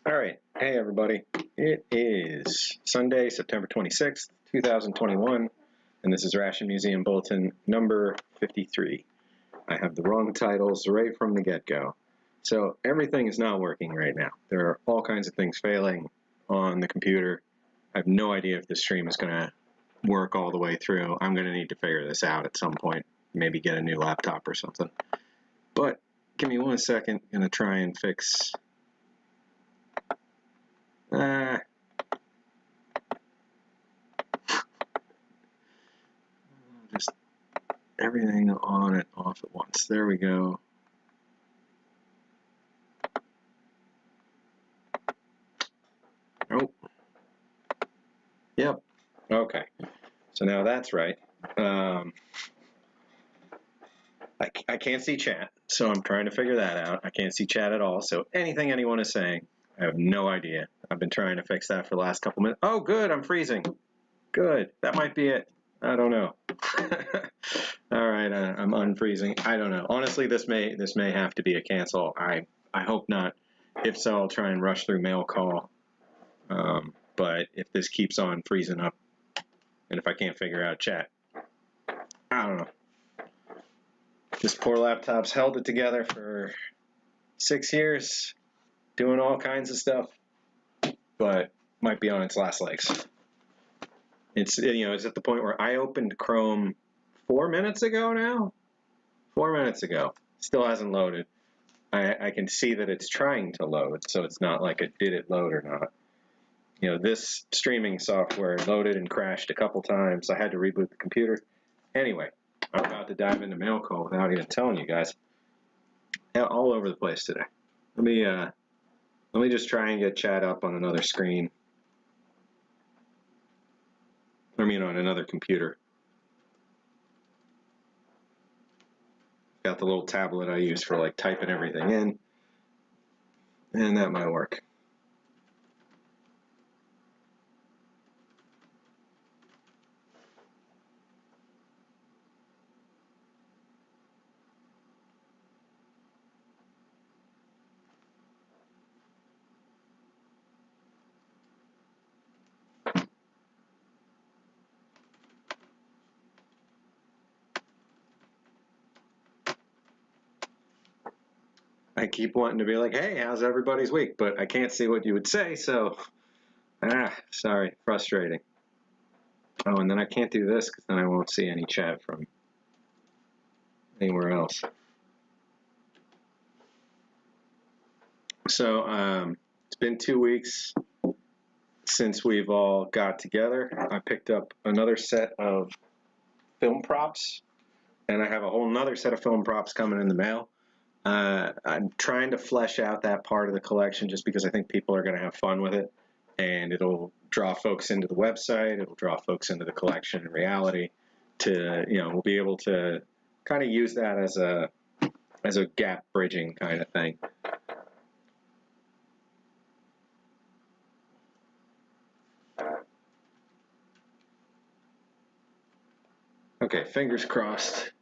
All right. Hey, everybody. It is Sunday, September 26th, 2021, and this is Ration Museum Bulletin number 53. I have the wrong titles right from the get-go. So everything is not working right now. There are all kinds of things failing on the computer. I have no idea if this stream is going to work all the way through. I'm going to need to figure this out at some point, maybe get a new laptop or something. But give me 1 second. I'm going to try and fix... just everything on and off at once. There we go. Oh. Yep. Okay. So now that's right. I can't see chat, so I'm trying to figure that out. I can't see chat at all, so anything anyone is saying, I have no idea. I've been trying to fix that for the last couple minutes. Oh, good, I'm freezing. Good, that might be it. I don't know. All right, I'm unfreezing. I don't know. Honestly, this may have to be a cancel. I hope not. If so, I'll try and rush through mail call. But if this keeps on freezing up, and if I can't figure out chat, I don't know. This poor laptop's held it together for 6 years, doing all kinds of stuff, but might be on its last legs. It's at the point where I opened Chrome 4 minutes ago now. 4 minutes ago, still hasn't loaded. I can see that it's trying to load, so it's not like did it load or not. This streaming software loaded and crashed a couple times. I had to reboot the computer. Anyway, I'm about to dive into mail call without even telling you guys. All over the place today. Let me just try and get chat up on another screen. I mean, on another computer. Got the little tablet I use for typing everything in, and that might work. I keep wanting to be like, hey, how's everybody's week? But I can't see what you would say, so, sorry, frustrating. Oh, and then I can't do this because then I won't see any chat from anywhere else. So, it's been 2 weeks since we've all got together. I picked up another set of film props, and I have a whole nother set of film props coming in the mail. I'm trying to flesh out that part of the collection just because I think people are going to have fun with it, and it'll draw folks into the website, it'll draw folks into the collection in reality. We'll be able to kind of use that as a gap bridging kind of thing. Okay, fingers crossed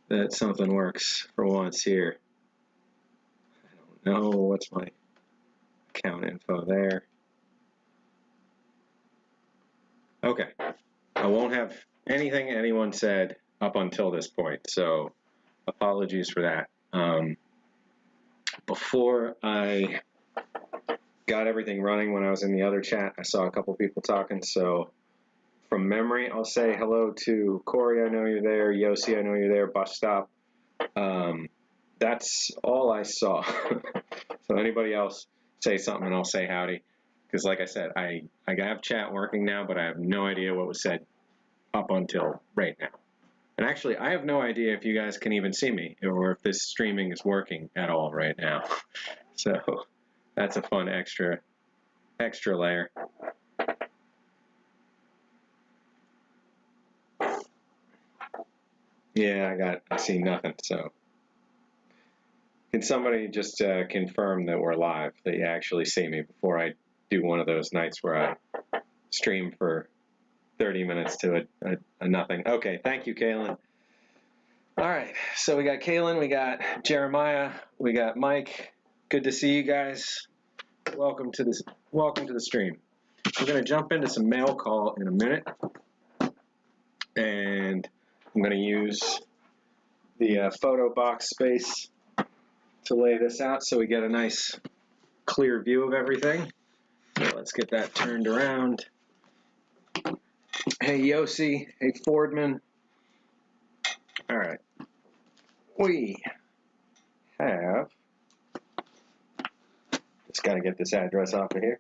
that something works for once here. I don't know what's my account info there. Okay, I won't have anything anyone said up until this point, so apologies for that. Before I got everything running when I was in the other chat, I saw a couple people talking, so from memory, I'll say hello to Corey, I know you're there, Yossi, I know you're there, Bus Stop. That's all I saw. So anybody else say something and I'll say howdy. Because like I said, I have chat working now, but I have no idea what was said up until right now. And actually, I have no idea if you guys can even see me or if this streaming is working at all right now. So that's a fun extra layer. Yeah, I see nothing, so. Can somebody just confirm that we're live, that you actually see me before I do one of those nights where I stream for 30 minutes to a nothing? Okay, thank you, Kaylin. All right, so we got Kaylin, we got Jeremiah, we got Mike, Good to see you guys. Welcome to the stream. We're going to jump into some mail call in a minute, and I'm going to use the photo box space to lay this out so we get a nice clear view of everything. So let's get that turned around. Hey Yossi, hey Fordman. All right, we have, just got to get this address off of here.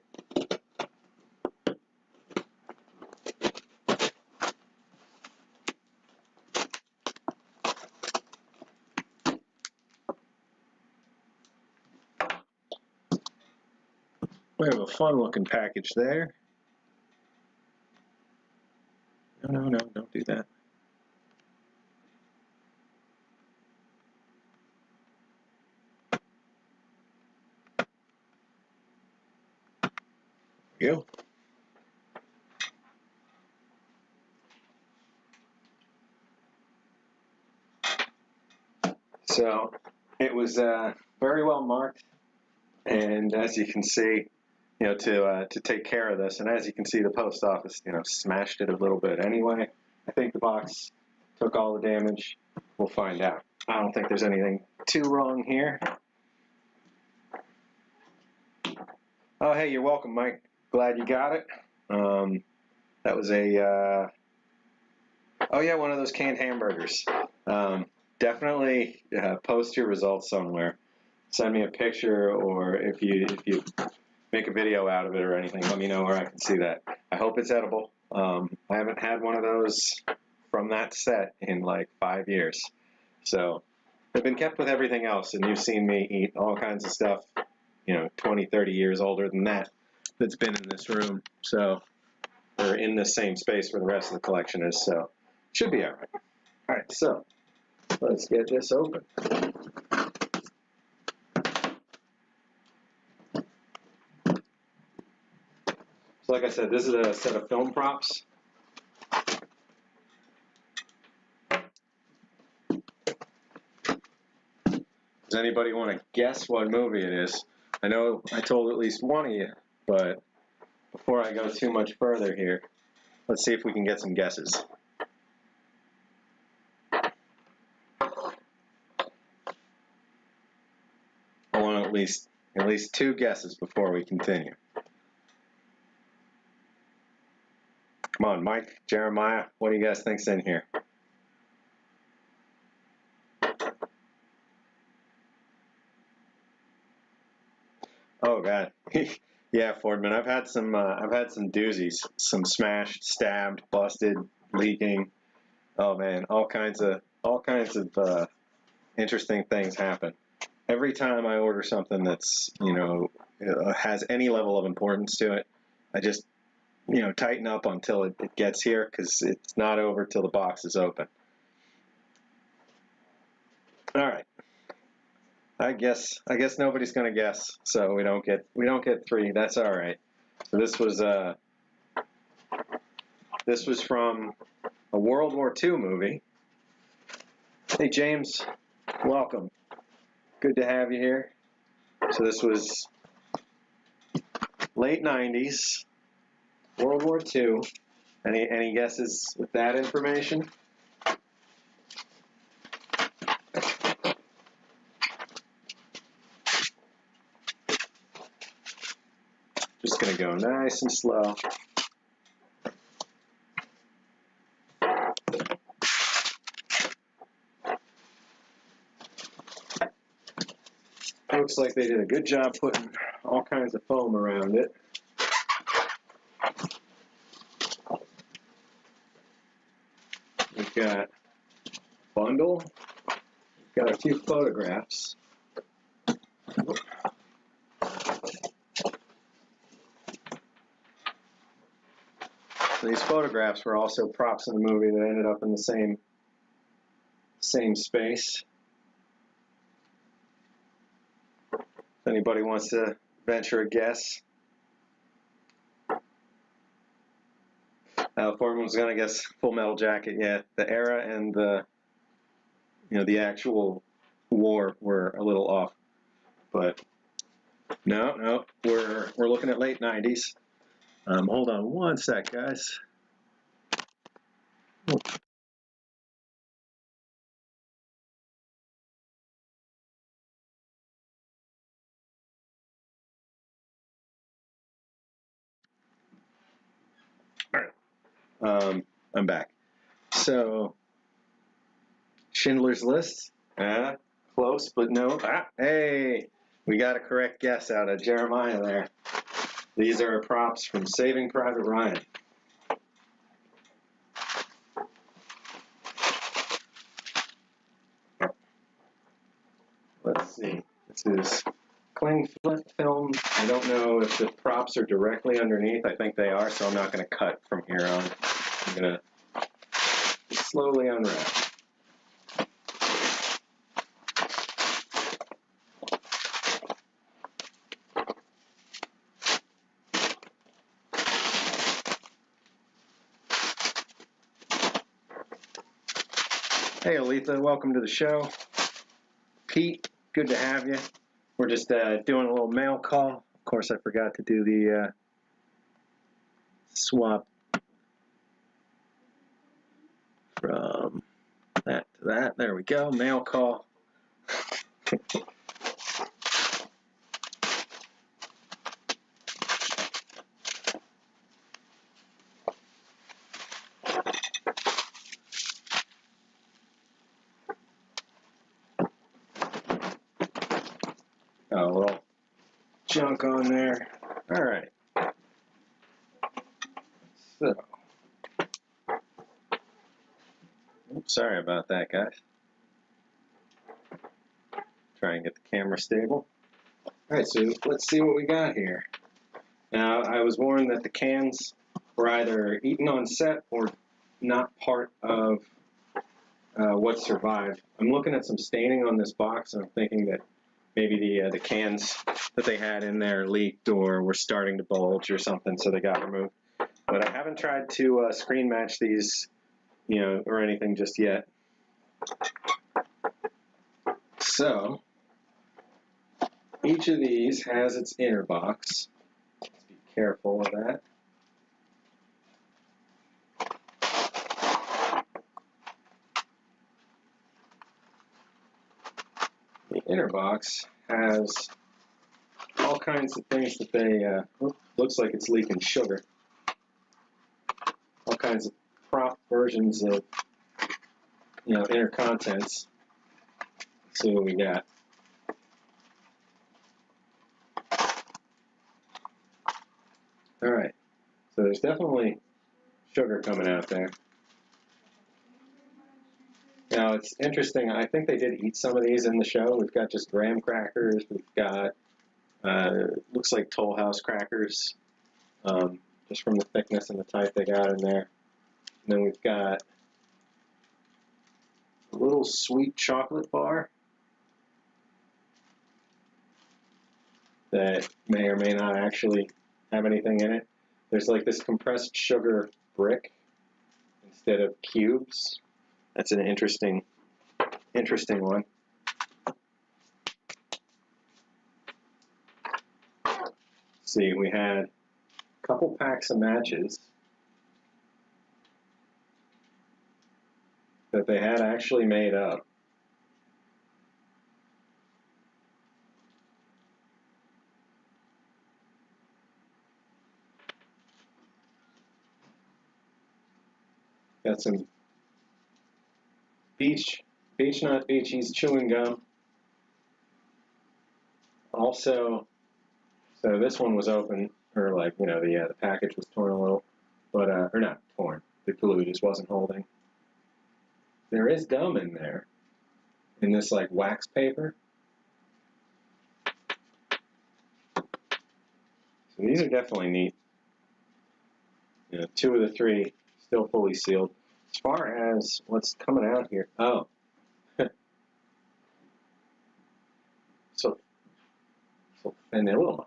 We have a fun looking package there. No, don't do that. There you go. So it was very well marked, and as you can see, to take care of this, and as you can see, the post office, smashed it a little bit anyway. I think the box took all the damage. We'll find out. I don't think there's anything too wrong here. Oh, hey, you're welcome, Mike. Glad you got it. That was a, oh yeah, one of those canned hamburgers. Definitely post your results somewhere. Send me a picture, or if you make a video out of it or anything, let me know where I can see that. I hope it's edible. I haven't had one of those from that set in like 5 years. So they've been kept with everything else, and you've seen me eat all kinds of stuff, 20, 30 years older than that, that's been in this room. So, or in the same space where the rest of the collection is. So should be all right. All right, so let's get this open. So like I said, this is a set of film props. Does anybody want to guess what movie it is? I know I told at least one of you, but before I go too much further here, let's see if we can get some guesses. I want at least 2 guesses before we continue. Come on, Mike, Jeremiah, what do you guys think's in here? Oh God, yeah, Fordman. I've had some doozies, some smashed, stabbed, busted, leaking. Oh man, all kinds of interesting things happen. Every time I order something that's has any level of importance to it, I just tighten up until it gets here, because it's not over till the box is open. All right. I guess nobody's gonna guess, so we don't get 3. That's all right. So this was from a World War II movie. Hey James, welcome. Good to have you here. So this was late 90s, World War II. Any guesses with that information? Just going to go nice and slow. Looks like they did a good job putting all kinds of foam around it. We've got a bundle. We've got a few photographs. These photographs were also props in the movie that ended up in the same space. If anybody wants to venture a guess. Foreman was going to guess Full Metal Jacket. Yeah, the era and the actual war were a little off, but No, we're looking at late 90s. Hold on one sec, guys. All right, I'm back. So, Schindler's List, close, but no. Hey, we got a correct guess out of Jeremiah there. These are props from Saving Private Ryan. Let's see. This is cling film. I don't know if the props are directly underneath. I think they are, so I'm not going to cut from here on. I'm going to slowly unwrap. Hey, Aletha, welcome to the show. Pete, good to have you. We're just doing a little mail call. Of course, I forgot to do the swap from that to that. There we go, mail call. Oh, a little junk on there. All right. So, oops, sorry about that, guys. Try and get the camera stable. All right, so let's see what we got here. Now, I was warned that the cans were either eaten on set or not part of what survived. I'm looking at some staining on this box, and I'm thinking that maybe the cans that they had in there leaked or were starting to bulge or something, so they got removed. But I haven't tried to screen match these, or anything just yet. So, each of these has its inner box. Let's be careful of that. The inner box has all kinds of things that they, looks like it's leaking sugar. All kinds of prop versions of, inner contents. Let's see what we got. All right, so there's definitely sugar coming out there. Now, it's interesting. I think they did eat some of these in the show. We've got just graham crackers. We've got, looks like Toll House crackers, just from the thickness and the type they got in there. And then we've got a little sweet chocolate bar that may or may not actually have anything in it. There's like this compressed sugar brick instead of cubes. That's an interesting one. See, we had a couple packs of matches that they had actually made up. Got some beach nut beachies chewing gum. Also, so this one was open, or like, the package was torn a little, but, or not torn, the glue just wasn't holding. There is gum in there, in this like wax paper. So these are definitely neat. 2 of the 3 still fully sealed. As far as what's coming out here, oh. so phenyllamide.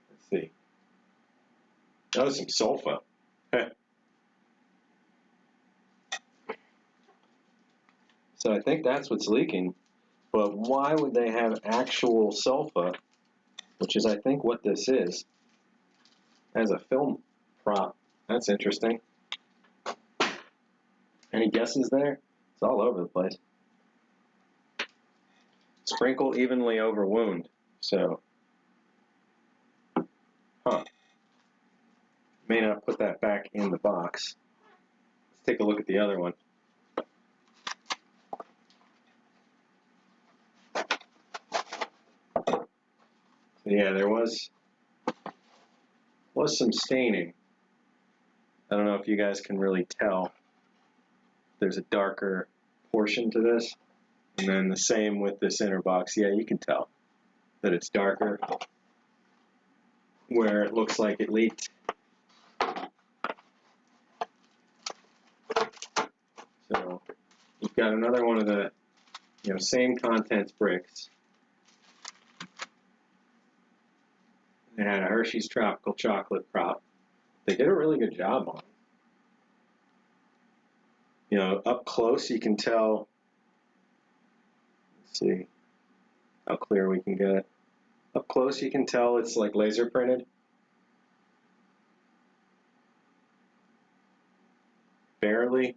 Let's see. Oh, some sulfa. So I think that's what's leaking. But why would they have actual sulfa which is I think what this is, as a film prop. That's interesting. Any guesses there? It's all over the place. Sprinkle evenly over wound. So, may not put that back in the box. Let's take a look at the other one. So yeah, there was some staining. I don't know if you guys can really tell. There's a darker portion to this, and then the same with this inner box. Yeah, you can tell that it's darker where it looks like it leaked. So you've got another one of the same contents bricks. It had a Hershey's Tropical Chocolate prop. They did a really good job on it. Up close you can tell. Let's see how clear we can get it. Up close you can tell it's like laser printed. Barely.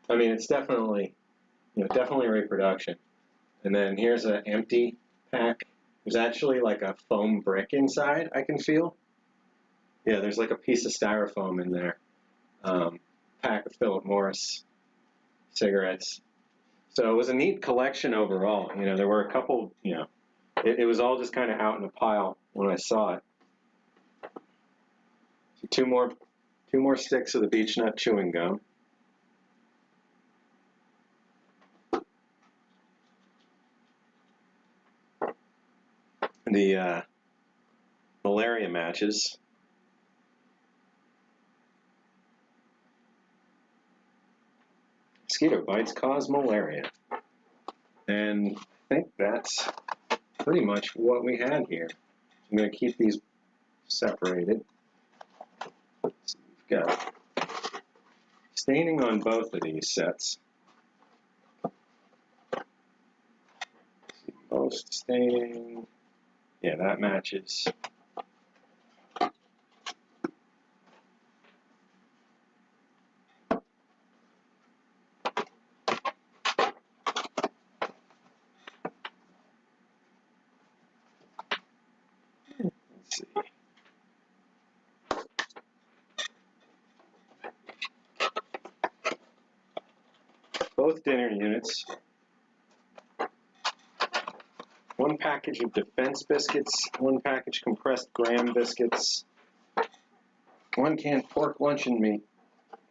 I mean, it's definitely, definitely reproduction. And then here's an empty pack. There's actually like a foam brick inside, I can feel. Yeah, there's like a piece of styrofoam in there. Pack of Philip Morris cigarettes. So it was a neat collection overall. There were a couple, it was all just kind of out in a pile when I saw it. So two more sticks of the beech nut chewing gum. The malaria matches. Mosquito bites cause malaria. And I think that's pretty much what we had here. I'm going to keep these separated. We've got staining on both of these sets. Most staining. Yeah, that matches. Let's see. Both dinner units. One package of Defense biscuits, one package compressed Graham biscuits, one can pork luncheon meat,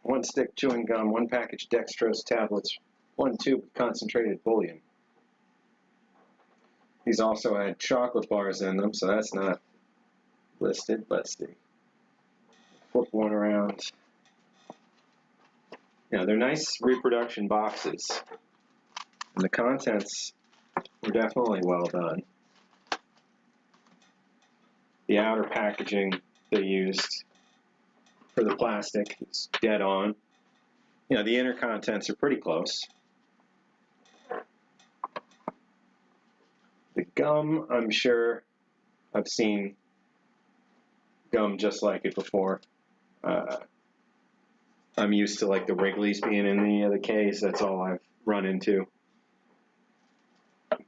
one stick chewing gum, one package dextrose tablets, one tube concentrated bouillon. These also had chocolate bars in them, so that's not listed. Let's see. Flip one around. Yeah, they're nice reproduction boxes. And the contents were definitely well done. The outer packaging they used for the plastic is dead on. The inner contents are pretty close. The gum, I'm sure I've seen gum just like it before. I'm used to like the Wrigley's being in the case. That's all I've run into.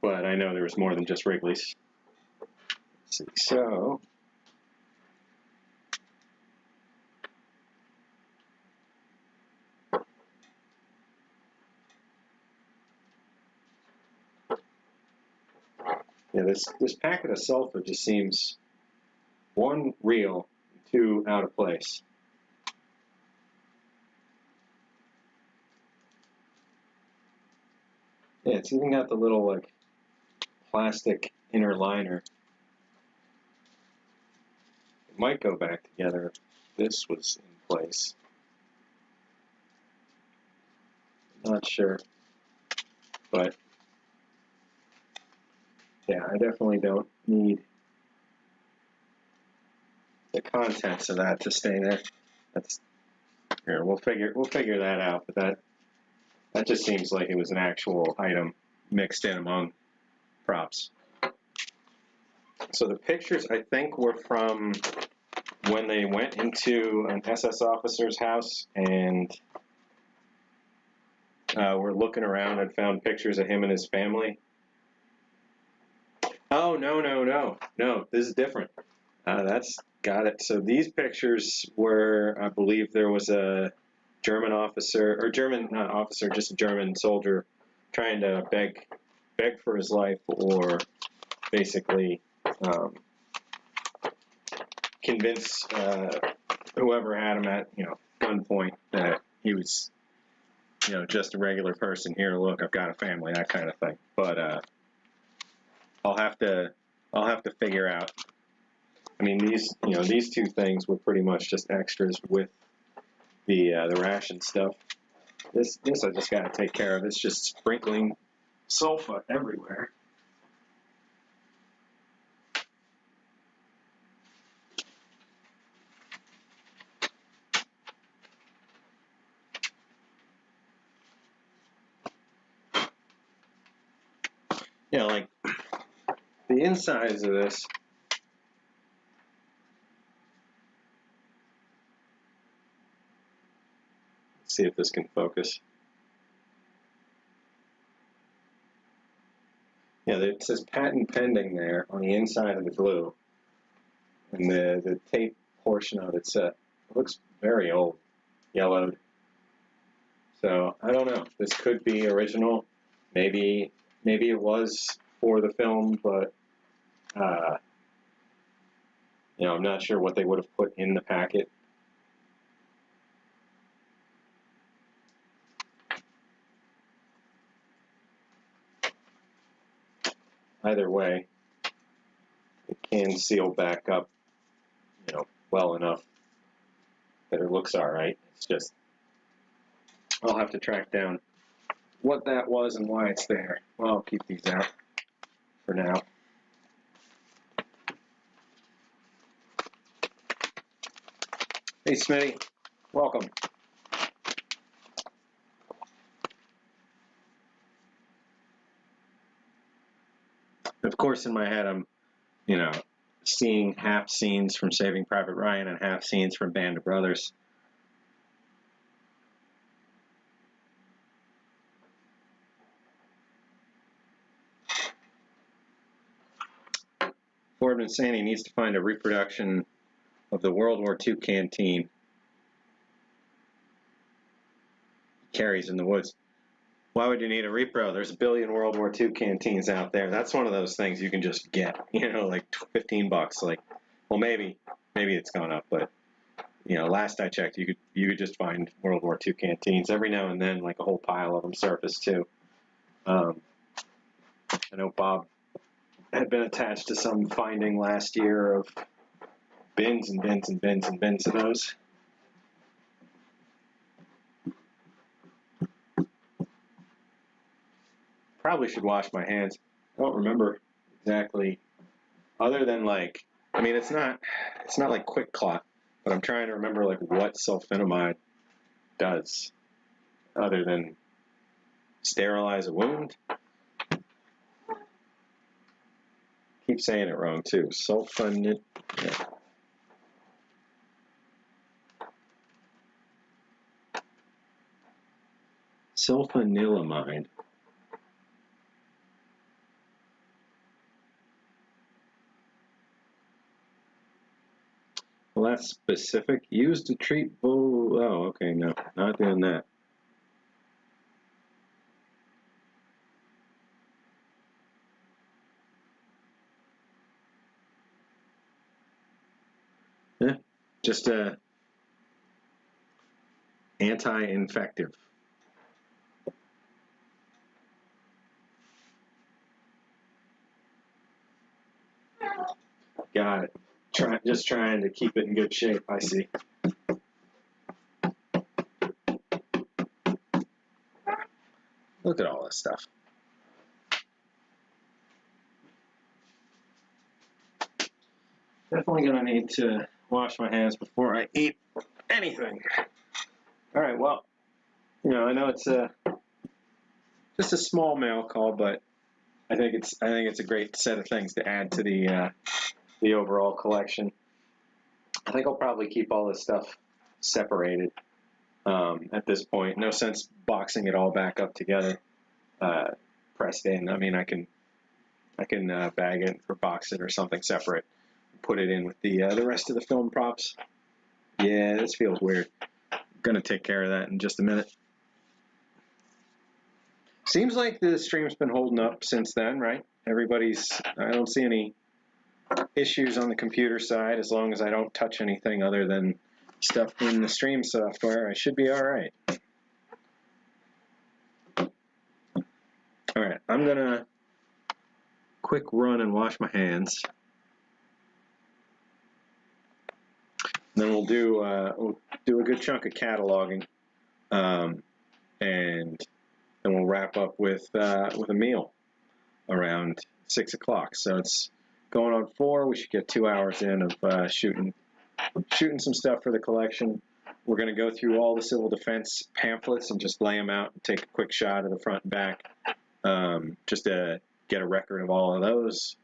But I know there was more than just Wrigley's. Let's see. So yeah, this packet of sulfur just seems, one, real, two, out of place. Yeah, it's even got the little like plastic inner liner. It might go back together if this was in place. Not sure, but yeah, I definitely don't need the contents of that to stay there. That's here. We'll figure that out. But That just seems like it was an actual item mixed in among props. So the pictures, I think, were from when they went into an SS officer's house and were looking around and found pictures of him and his family. Oh, no, this is different. That's got it. So these pictures were, I believe there was a German officer, or German, not officer, just a German soldier trying to beg for his life, or basically convince whoever had him at, gunpoint that he was, just a regular person. Here, look, I've got a family, that kind of thing. But I'll have to figure out. I mean, these two things were pretty much just extras with the ration stuff. This I just got to take care of. It's just sprinkling sulfa everywhere. Like the insides of this. Let's see if this can focus. Yeah, it says patent pending there on the inside of the glue, and the tape portion of it looks very old, yellowed. So I don't know. This could be original. Maybe it was for the film, but I'm not sure what they would have put in the packet. Either way, it can seal back up, well enough that it looks all right. It's just, I'll have to track down what that was and why it's there. Well, I'll keep these out for now. Hey, Smitty, welcome. Of course, in my head, I'm, seeing half scenes from Saving Private Ryan and half scenes from Band of Brothers. Forbes and Sandy needs to find a reproduction of the World War II canteen he carries in the woods. Why would you need a repro? There's a billion World War II canteens out there. That's one of those things you can just get, like $15. Like, well, maybe it's gone up, but last I checked, you could just find World War II canteens. Every now and then, like a whole pile of them surface too. I know Bob had been attached to some finding last year of bins and bins and bins and bins of those. Probably should wash my hands. I don't remember exactly, other than it's not like Quick Clot, but I'm trying to remember what sulfonamide does, other than sterilize a wound. Keep saying it wrong too. Sulfanilamide. Well, that's specific. Used to treat bull. Oh, okay, no, not doing that. Yeah, just anti-infective. Got it. Just trying to keep it in good shape, I see. Look at all this stuff. Definitely going to need to wash my hands before I eat anything. All right, well, I know it's just a small mail call, but I think it's a great set of things to add to the overall collection. I think I'll probably keep all this stuff separated at this point. No sense boxing it all back up together, pressed in. I mean, I can bag it or box it or something separate, put it in with the rest of the film props. Yeah, this feels weird. I'm gonna take care of that in just a minute. Seems like the stream's been holding up since then, right? I don't see any issues on the computer side as long as I don't touch anything other than stuff in the stream software. I should be all right. All right, I'm gonna quick run and wash my hands. Then we'll do a good chunk of cataloging, and then we'll wrap up with a meal around 6 o'clock. So it's going on 4. We should get 2 hours in of shooting some stuff for the collection. We're going to go through all the civil defense pamphlets and just lay them out and take a quick shot of the front and back, just to get a record of all of those.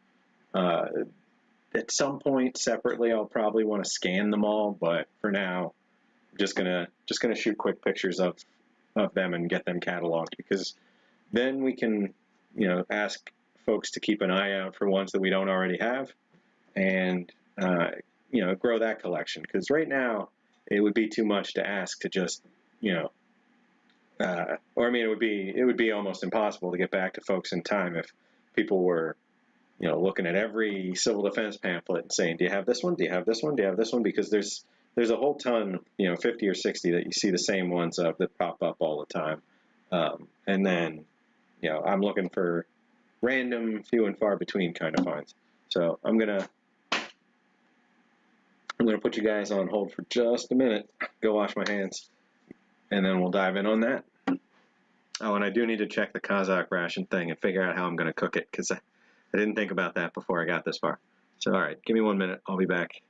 At some point separately, I'll probably want to scan them all, but for now, I'm just gonna shoot quick pictures of them and get them cataloged, because then we can, ask folks to keep an eye out for ones that we don't already have, and grow that collection. Because right now, it would be too much to ask to just, or I mean, it would be almost impossible to get back to folks in time if people were, looking at every civil defense pamphlet and saying, do you have this one? Do you have this one? Do you have this one? Because there's a whole ton, 50 or 60 that you see the same ones of that pop up all the time. And then, I'm looking for random, few and far between kind of finds. So I'm gonna put you guys on hold for just a minute, go wash my hands, and then we'll dive in on that. Oh, and I do need to check the Kazakh ration thing and figure out how I'm going to cook it, because I didn't think about that before I got this far. So, all right, give me 1 minute. I'll be back.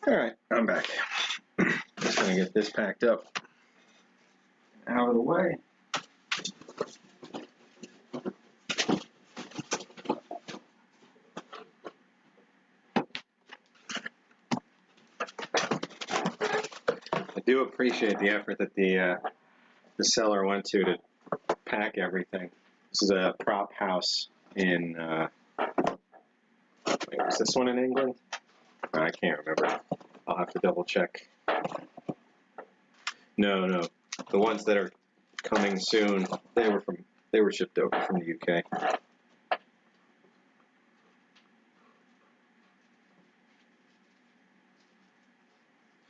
Alright, I'm back. Just gonna get this packed up out of the way. I do appreciate the effort that the seller went to pack everything. This is a prop house in, wait, was this one in England? I can't remember. I'll have to double check. No. The ones that are coming soon, they were shipped over from the UK.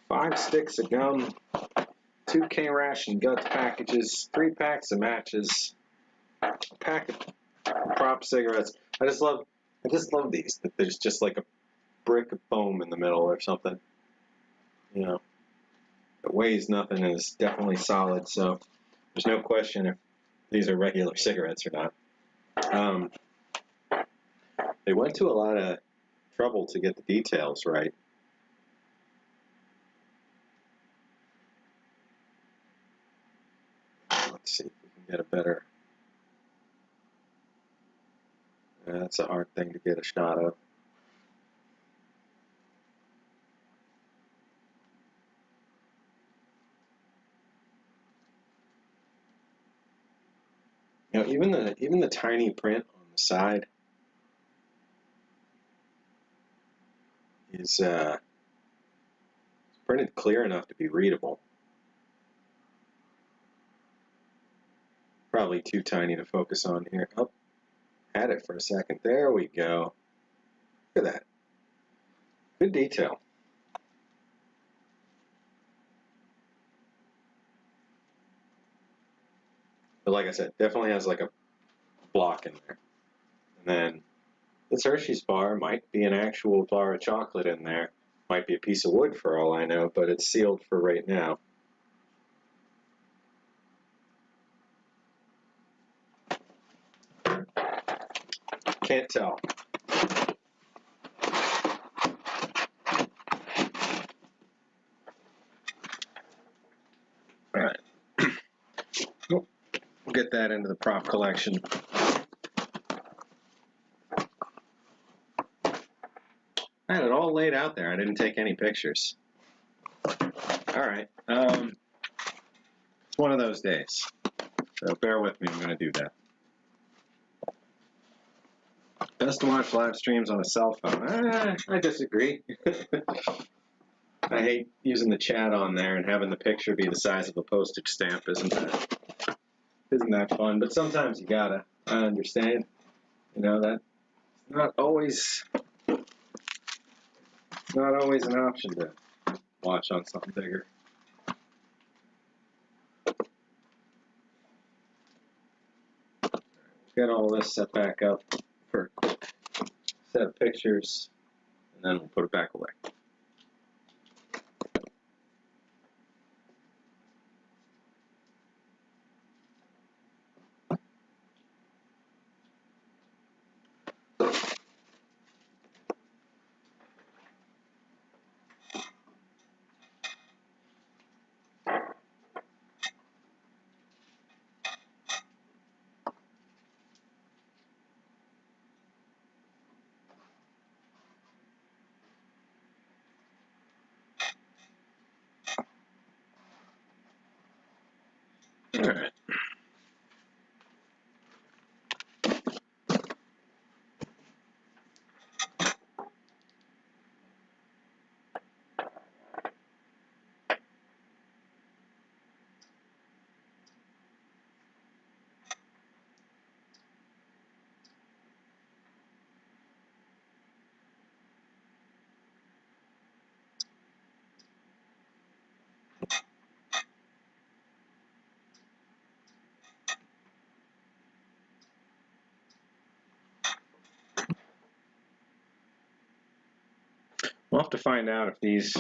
5 sticks of gum, 2 Ration guts packages, 3 packs of matches, a pack of prop cigarettes. I just love these. That there's just like a brick of foam in the middle or something. You know, it weighs nothing and is definitely solid. So there's no question if these are regular cigarettes or not. They went to a lot of trouble to get the details right. Let's see if we can get a better. That's a hard thing to get a shot of. You know, even the tiny print on the side is printed clear enough to be readable. Probably too tiny to focus on here. Oh, had it for a second. There we go. Look at that. Good detail. But like I said, definitely has like a block in there. And then this Hershey's bar might be an actual bar of chocolate in there. Might be a piece of wood for all I know, but it's sealed for right now. Can't tell. All right. We'll get that into the prop collection. I had it all laid out there. I didn't take any pictures. All right. It's one of those days. So bear with me. I'm going to do that. Best to watch live streams on a cell phone. I disagree. I hate using the chat on there and having the picture be the size of a postage stamp. Isn't that fun? But sometimes you gotta. I understand. You know, that's not always an option to watch on something bigger. Get all this set back up for a quick set of pictures, and then we'll put it back away. All right. We'll have to find out if these,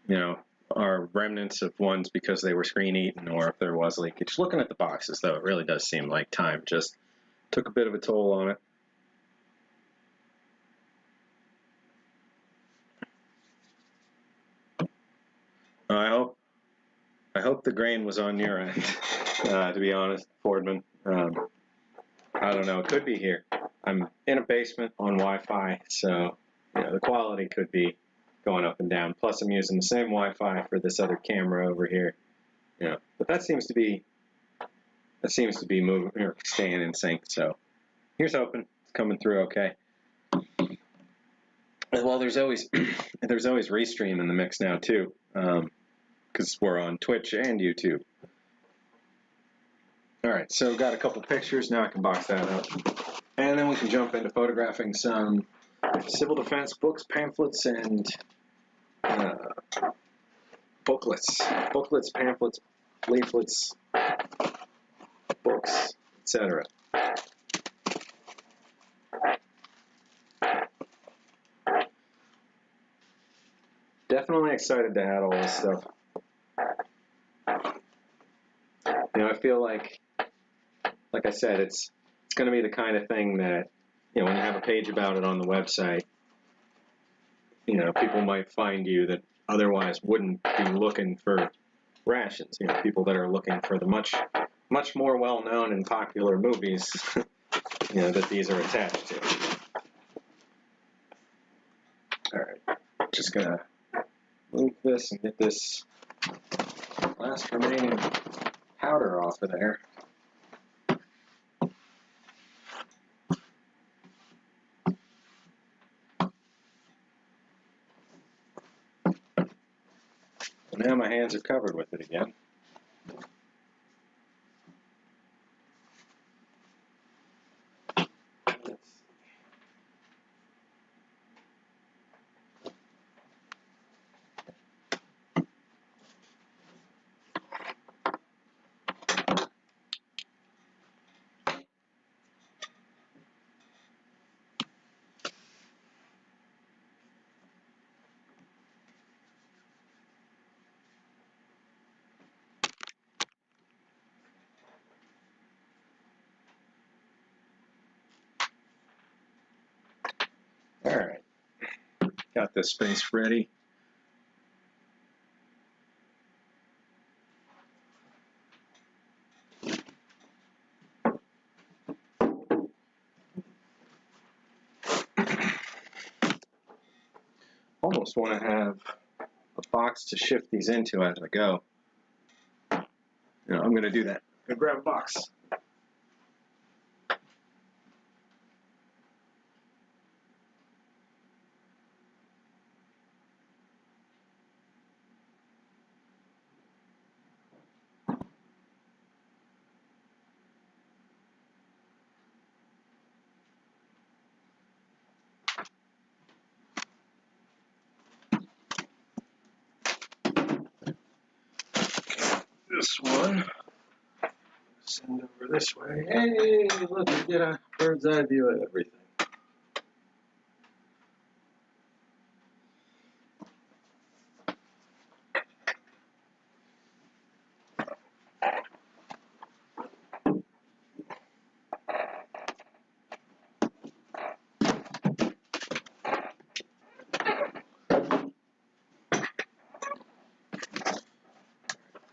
you know, are remnants of ones because they were screen eaten or if there was leakage. Looking at the boxes, though, it really does seem like time just took a bit of a toll on it. I hope the grain was on your end, to be honest, Fordman. I don't know. It could be here. I'm in a basement on Wi-Fi, so the quality could be going up and down. Plus, I'm using the same Wi-Fi for this other camera over here. But that seems to be moving or staying in sync. So here's hoping it's coming through okay. Well, there's always Restream in the mix now too, because we're on Twitch and YouTube. All right, so got a couple pictures. Now I can box that up, and then we can jump into photographing some civil defense books, pamphlets, and booklets, pamphlets, leaflets, books, etc. Definitely excited to add all this stuff. I feel like I said, it's going to be the kind of thing that, when you have a page about it on the website, people might find you that otherwise wouldn't be looking for rations. People that are looking for the much more well-known and popular movies, that these are attached to. All right, just gonna move this and get this last remaining powder off of there. Now my hands are covered with it again. All right, got this space ready. Almost want to have a box to shift these into as I go. I'm going to do that. I'm going to grab a box. This one, send over this way. Hey, look, you get a bird's eye view of everything.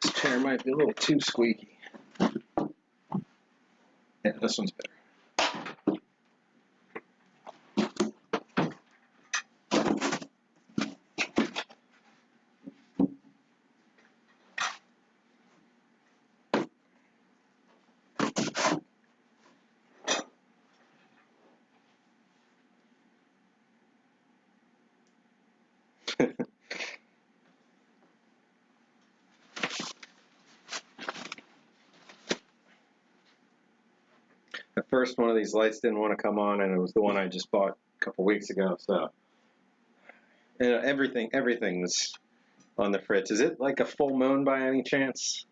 This chair might be a little too squeaky. Yeah, this one's better. At first, one of these lights didn't want to come on, and it was the one I just bought a couple weeks ago. So, everything was on the fritz. Is it like a full moon by any chance?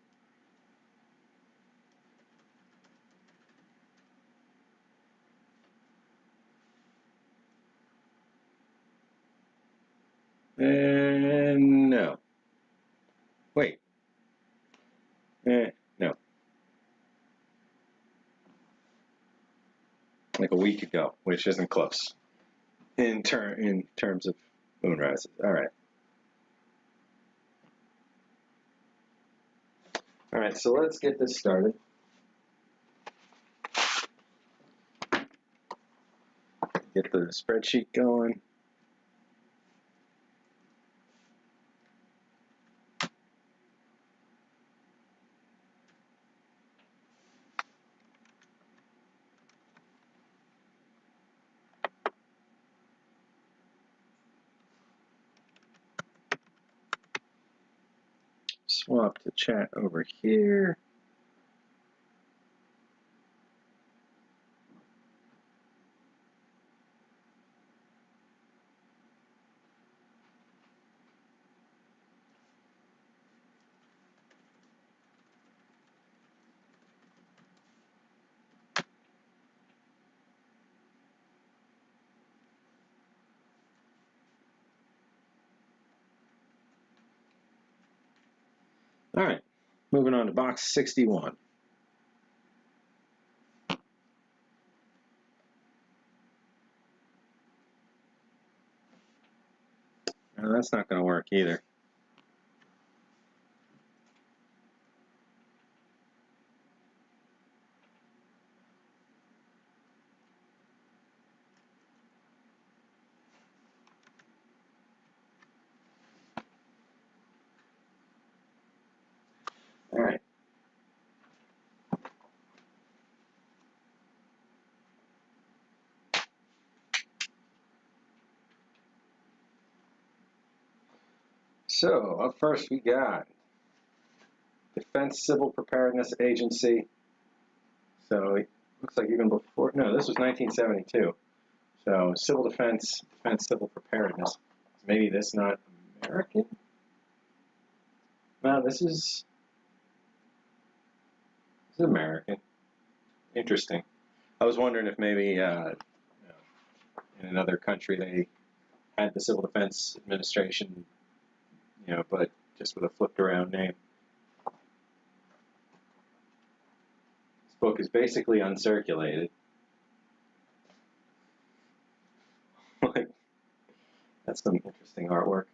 No. Wait. No. Like a week ago, which isn't close in terms of moonrises. All right. All right, so let's get this started. Get the spreadsheet going. Swap the chat over here. All right, moving on to box 61. Now, that's not going to work either. All right. So, up first we got Defense Civil Preparedness Agency. So, it looks like even before, no, this was 1972. So, Civil Defense, Defense Civil Preparedness. Maybe this not American? No, this is American. Interesting. I was wondering if maybe in another country they had the Civil Defense Administration, but just with a flipped around name. This book is basically uncirculated. Like, that's some interesting artwork.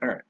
All right.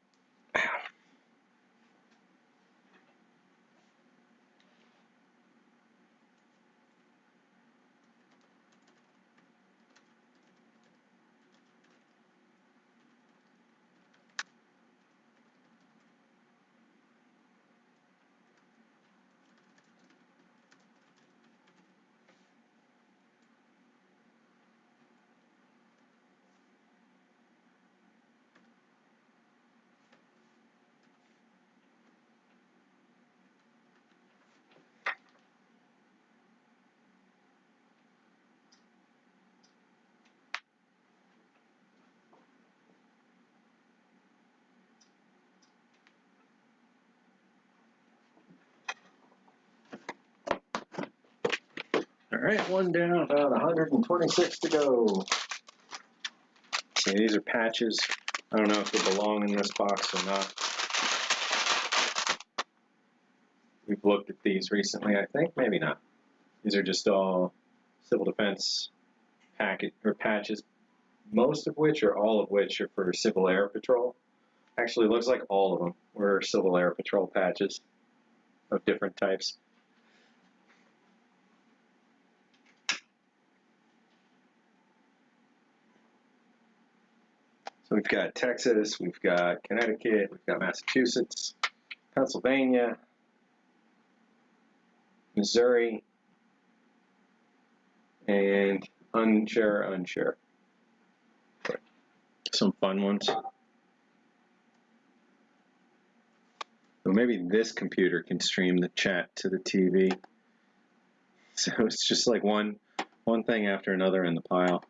All right, one down, about 126 to go. Okay, these are patches. I don't know if they belong in this box or not. We've looked at these recently, I think. Maybe not. These are just all civil defense packet or patches, most of which or all of which are for Civil Air Patrol. Actually, it looks like all of them were Civil Air Patrol patches of different types. So we've got Texas, we've got Connecticut, we've got Massachusetts, Pennsylvania, Missouri, and unsure. Some fun ones. So maybe this computer can stream the chat to the TV. So it's just like one thing after another in the pile.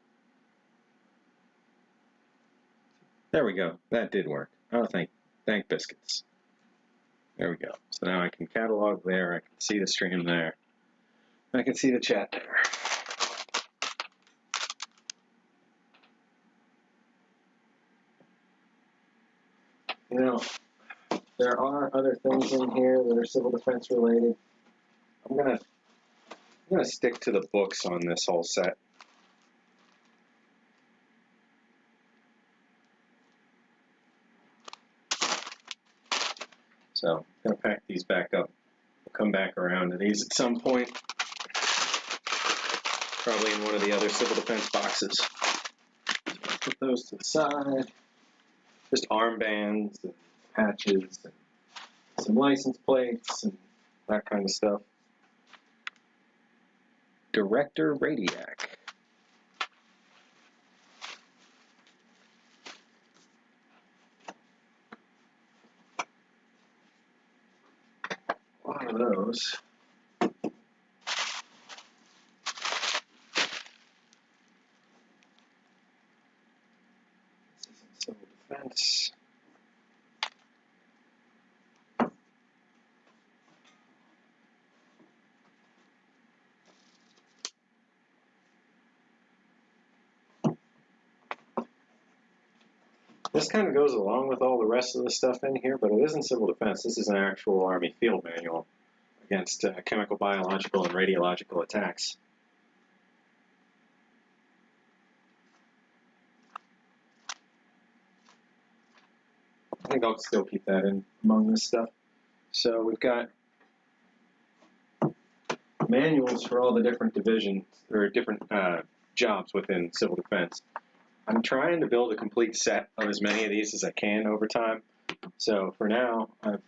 There we go. That did work. Oh, thank biscuits. There we go. So now I can catalog there. I can see the stream there. I can see the chat there. You know, there are other things in here that are civil defense related. I'm gonna stick to the books on this whole set. So I'm gonna pack these back up. We'll come back around to these at some point. Probably in one of the other civil defense boxes. Put those to the side. Just armbands and patches and some license plates and that kind of stuff. Director Radiac. A lot of those. This is in civil defense. This kind of goes along with all the rest of the stuff in here, but it isn't civil defense. This is an actual Army field manual against chemical, biological, and radiological attacks. I think I'll still keep that in among this stuff. So we've got manuals for all the different divisions, or different jobs within civil defense. I'm trying to build a complete set of as many of these as I can over time. So for now, I've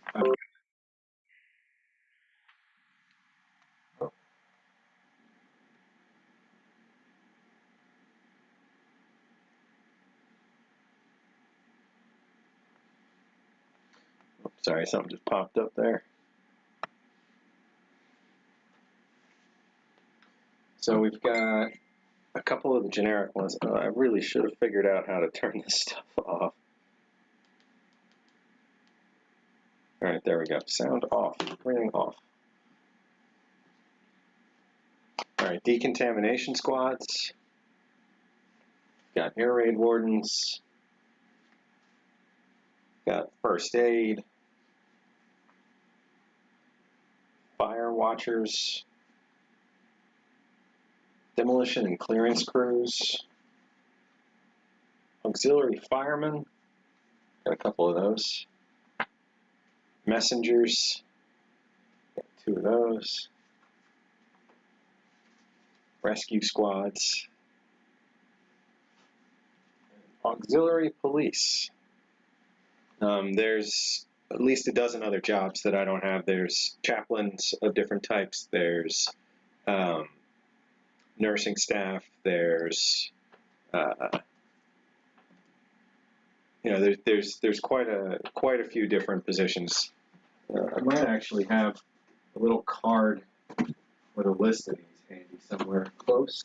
sorry, something just popped up there. So we've got a couple of the generic ones. Oh, I really should have figured out how to turn this stuff off. All right, there we go. Sound off. Everything off. All right, decontamination squads. Got air raid wardens. Got first aid. Fire watchers. Demolition and clearance crews. Auxiliary firemen. Got a couple of those. Messengers. Got 2 of those. Rescue squads. Auxiliary police. There's at least a dozen other jobs that I don't have. There's chaplains of different types. There's nursing staff. There's there's quite a few different positions. I might actually have a little card with a list of these handy somewhere close.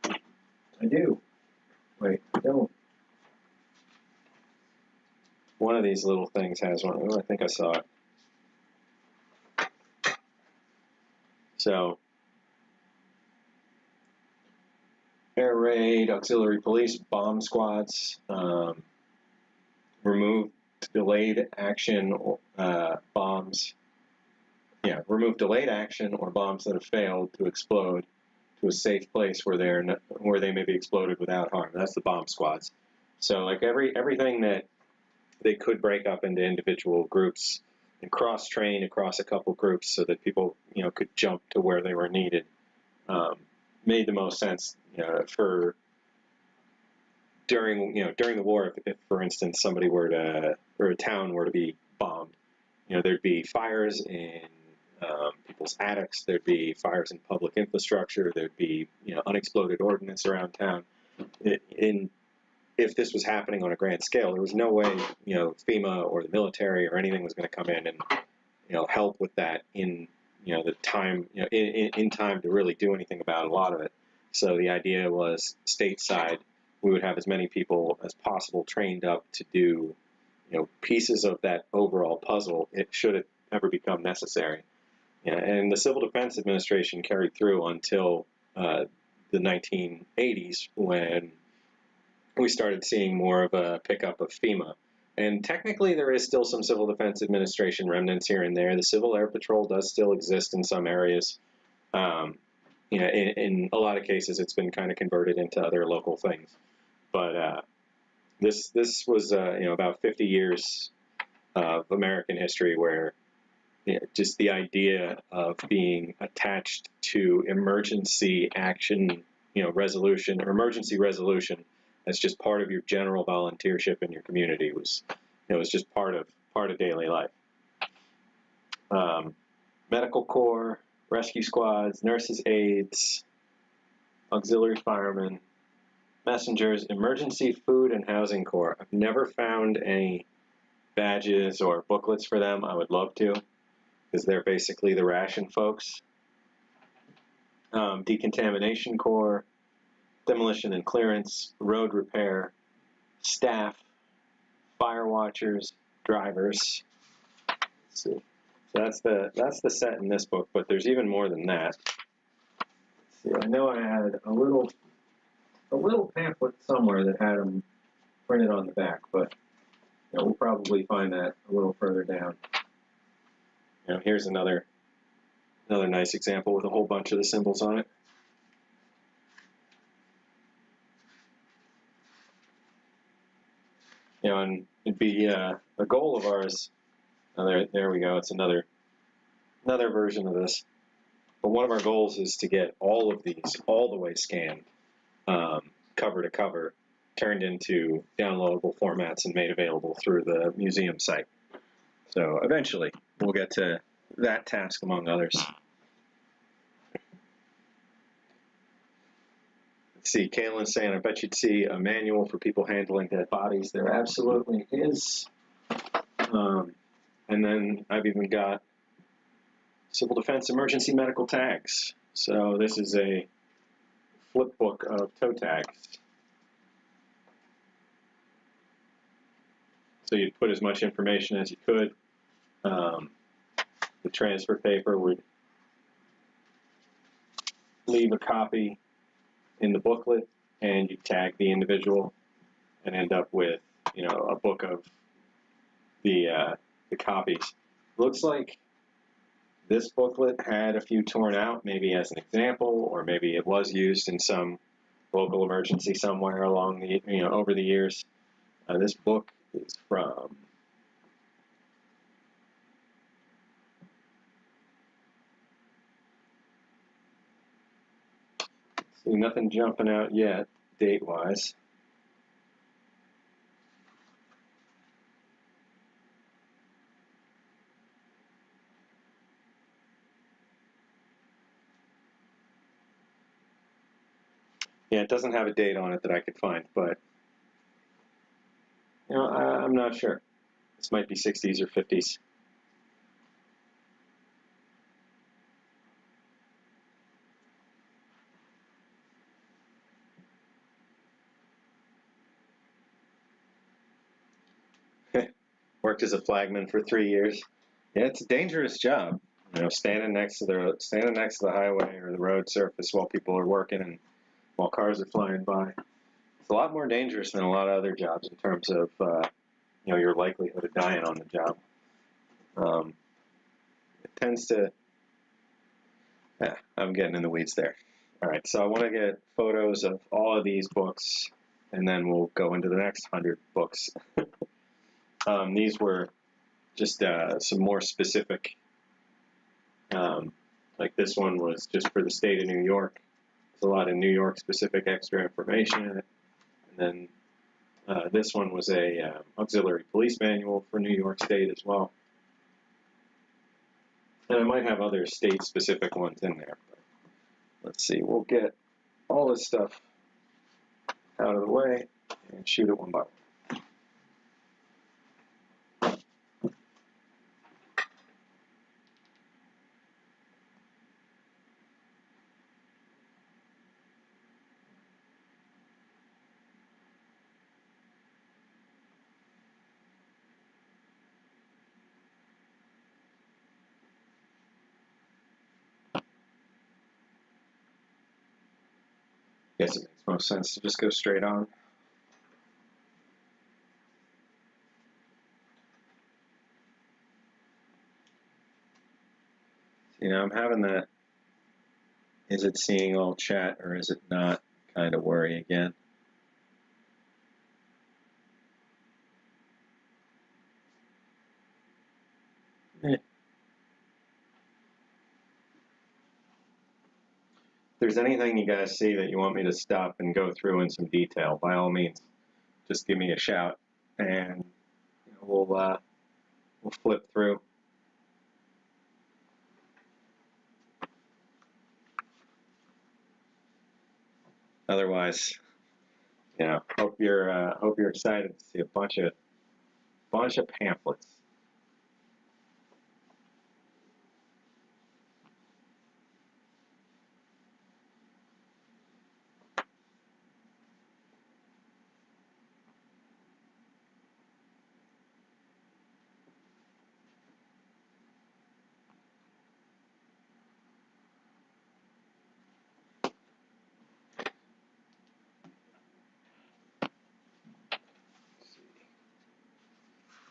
I do. Wait, I don't. One of these little things has one. Oh, I think I saw it. So, air raid, auxiliary police, bomb squads, remove delayed action bombs. Yeah, remove delayed action or bombs that have failed to explode to a safe place where they may be exploded without harm. That's the bomb squads. So, like everything that they could break up into individual groups and cross-train across a couple groups so that people, could jump to where they were needed. Made the most sense, for during the war. If for instance, somebody were to, or a town were to be bombed, there'd be fires in people's attics, there'd be fires in public infrastructure, there'd be, unexploded ordnance around town. If this was happening on a grand scale, there was no way, FEMA or the military or anything was going to come in and, help with that in, the time, in time to really do anything about a lot of it. So the idea was stateside, we would have as many people as possible trained up to do, pieces of that overall puzzle, should it ever become necessary. And the Civil Defense Administration carried through until the 1980s, when we started seeing more of a pickup of FEMA. And technically, there is still some Civil Defense Administration remnants here and there. The Civil Air Patrol does still exist in some areas. You know, in a lot of cases, it's been kind of converted into other local things. But this was you know, about 50 years of American history where, you know, just the idea of being attached to emergency action, you know, resolution or emergency resolution as just part of your general volunteership in your community was, you know, was just part of daily life. Medical Corps, rescue squads, nurses, aides, auxiliary firemen, messengers, emergency food and housing corps. I've never found any badges or booklets for them. I would love to, because they're basically the ration folks. Decontamination corps, demolition and clearance, road repair, staff, fire watchers, drivers. Let's see. So that's the set in this book, but there's even more than that. Let's see, I know I had a little pamphlet somewhere that had them printed on the back, but you know, we'll probably find that a little further down. You know, here's another nice example with a whole bunch of the symbols on it. You know, and it'd be a goal of ours. There we go. It's another version of this. But one of our goals is to get all of these all the way scanned, cover to cover, turned into downloadable formats and made available through the museum site. So eventually we'll get to that task among others. Let's see, Kaylin's saying, I bet you'd see a manual for people handling dead bodies. There absolutely is. And then I've even got Civil Defense Emergency Medical Tags. So this is a flip book of toe tags. So you'd put as much information as you could. The transfer paper would leave a copy in the booklet, and you tag the individual and end up with, you know, a book of the copies. Looks like this booklet had a few torn out, maybe as an example, or maybe it was used in some local emergency somewhere along the, you know, over the years. This book is from nothing jumping out yet, date-wise. Yeah, it doesn't have a date on it that I could find, but you know, I'm not sure. This might be 60s or 50s. Worked as a flagman for 3 years. Yeah, it's a dangerous job. You know, standing next to the highway or the road surface while people are working and while cars are flying by. It's a lot more dangerous than a lot of other jobs in terms of you know, your likelihood of dying on the job. It tends to. Yeah, I'm getting in the weeds there. All right, so I want to get photos of all of these books, and then we'll go into the next 100 books. These were just some more specific, like this one was just for the state of New York. There's a lot of New York specific extra information in it. And then this one was a auxiliary police manual for New York State as well. And I might have other state specific ones in there. But let's see, we'll get all this stuff out of the way and shoot it one by one. Guess it makes most sense to just go straight on. You know, I'm having that, is it seeing all chat or is it not, kind of worry again. If there's anything you guys see that you want me to stop and go through in some detail, by all means, just give me a shout, and we'll flip through. Otherwise, hope you're excited to see a bunch of pamphlets.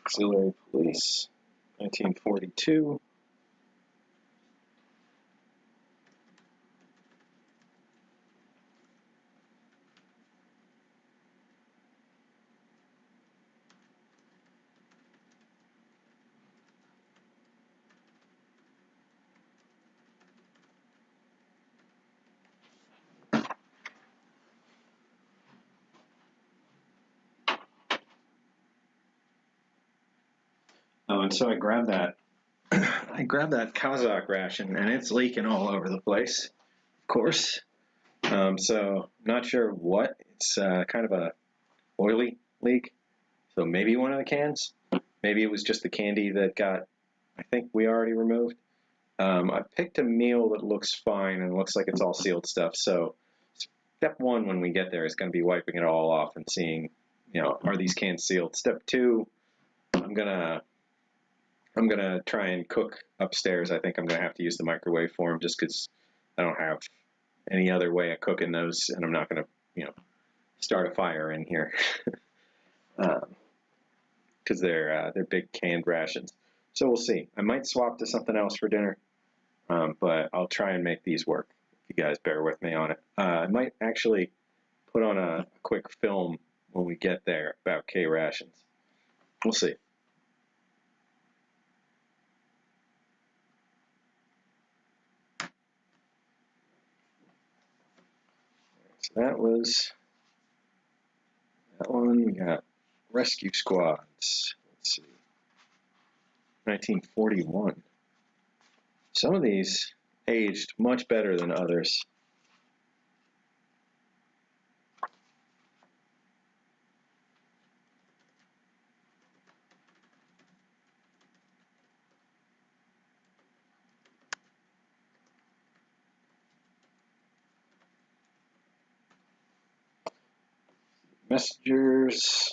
Auxiliary Police, 1942. Oh, and so I grabbed that. I grabbed that Kazakh ration, and it's leaking all over the place. Of course. So not sure what. It's kind of a oily leak. So maybe one of the cans. Maybe it was just the candy that got, I think we already removed. I picked a meal that looks fine and looks like it's all sealed stuff. So step one when we get there is going to be wiping it all off and seeing, are these cans sealed? Step two, I'm gonna try and cook upstairs. I think I'm gonna have to use the microwave for them just because I don't have any other way of cooking those, and I'm not gonna, start a fire in here because they're big canned rations. So we'll see. I might swap to something else for dinner, but I'll try and make these work. If you guys bear with me on it. I might actually put on a quick film when we get there about K rations. We'll see. So that was that one. We got rescue squads. Let's see. 1941. Some of these aged much better than others. Messengers,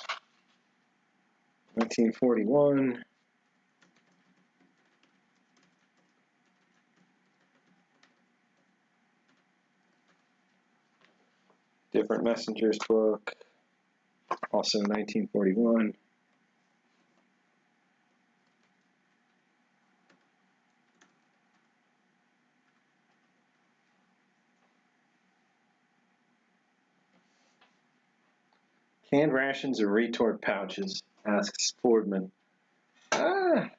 1941. Different Messengers book, also 1941. Canned rations or retort pouches? Asks Fordman. I'm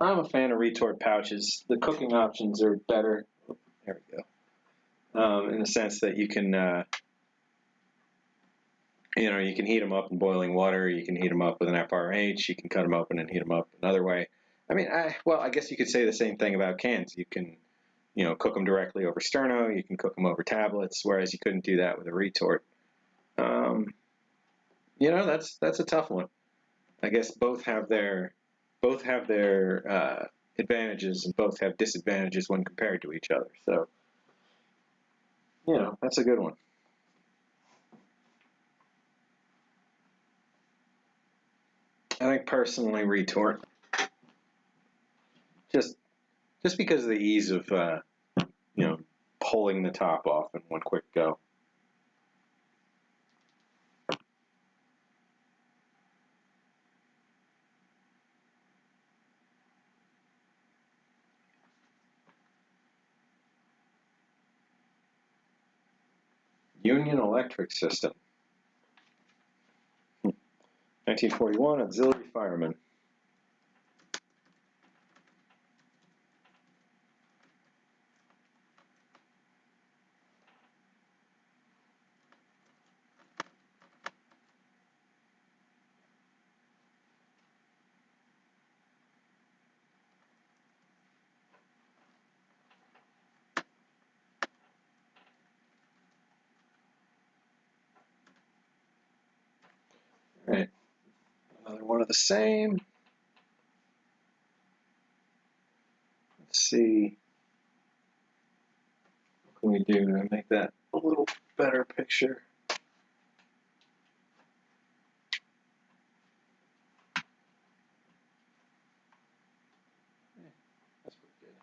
a fan of retort pouches. The cooking options are better. There we go. In the sense that you can, you can heat them up in boiling water. You can heat them up with an FRH. You can cut them open and heat them up another way. I mean, I guess you could say the same thing about cans. You can, cook them directly over sterno. You can cook them over tablets, whereas you couldn't do that with a retort. That's a tough one. I guess both have their advantages and both have disadvantages when compared to each other. So, that's a good one. I think personally retort, just because of the ease of pulling the top off in one quick go. Union Electric System. 1941, auxiliary fireman. All right, another one of the same. Let's see. What can we do to make that a little better picture? That's pretty good.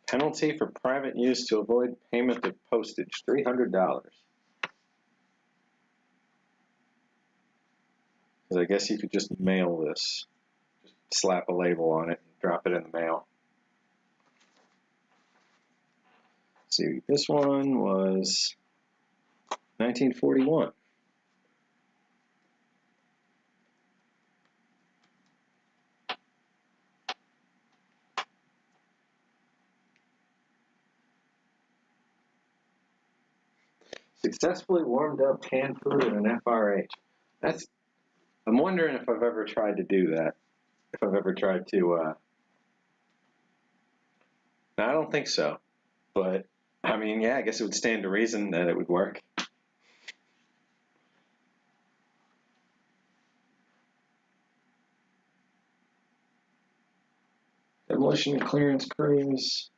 Penalty for private use to avoid payment of postage, $300. Because I guess you could just mail this. Just slap a label on it and drop it in the mail. Let's see, this one was 1941. Successfully warmed up canned food in an FRH. I'm wondering if I've ever tried to do that. If I've ever tried to, no, I don't think so. But, I mean, yeah, I guess it would stand to reason that it would work. Demolition and clearance crews,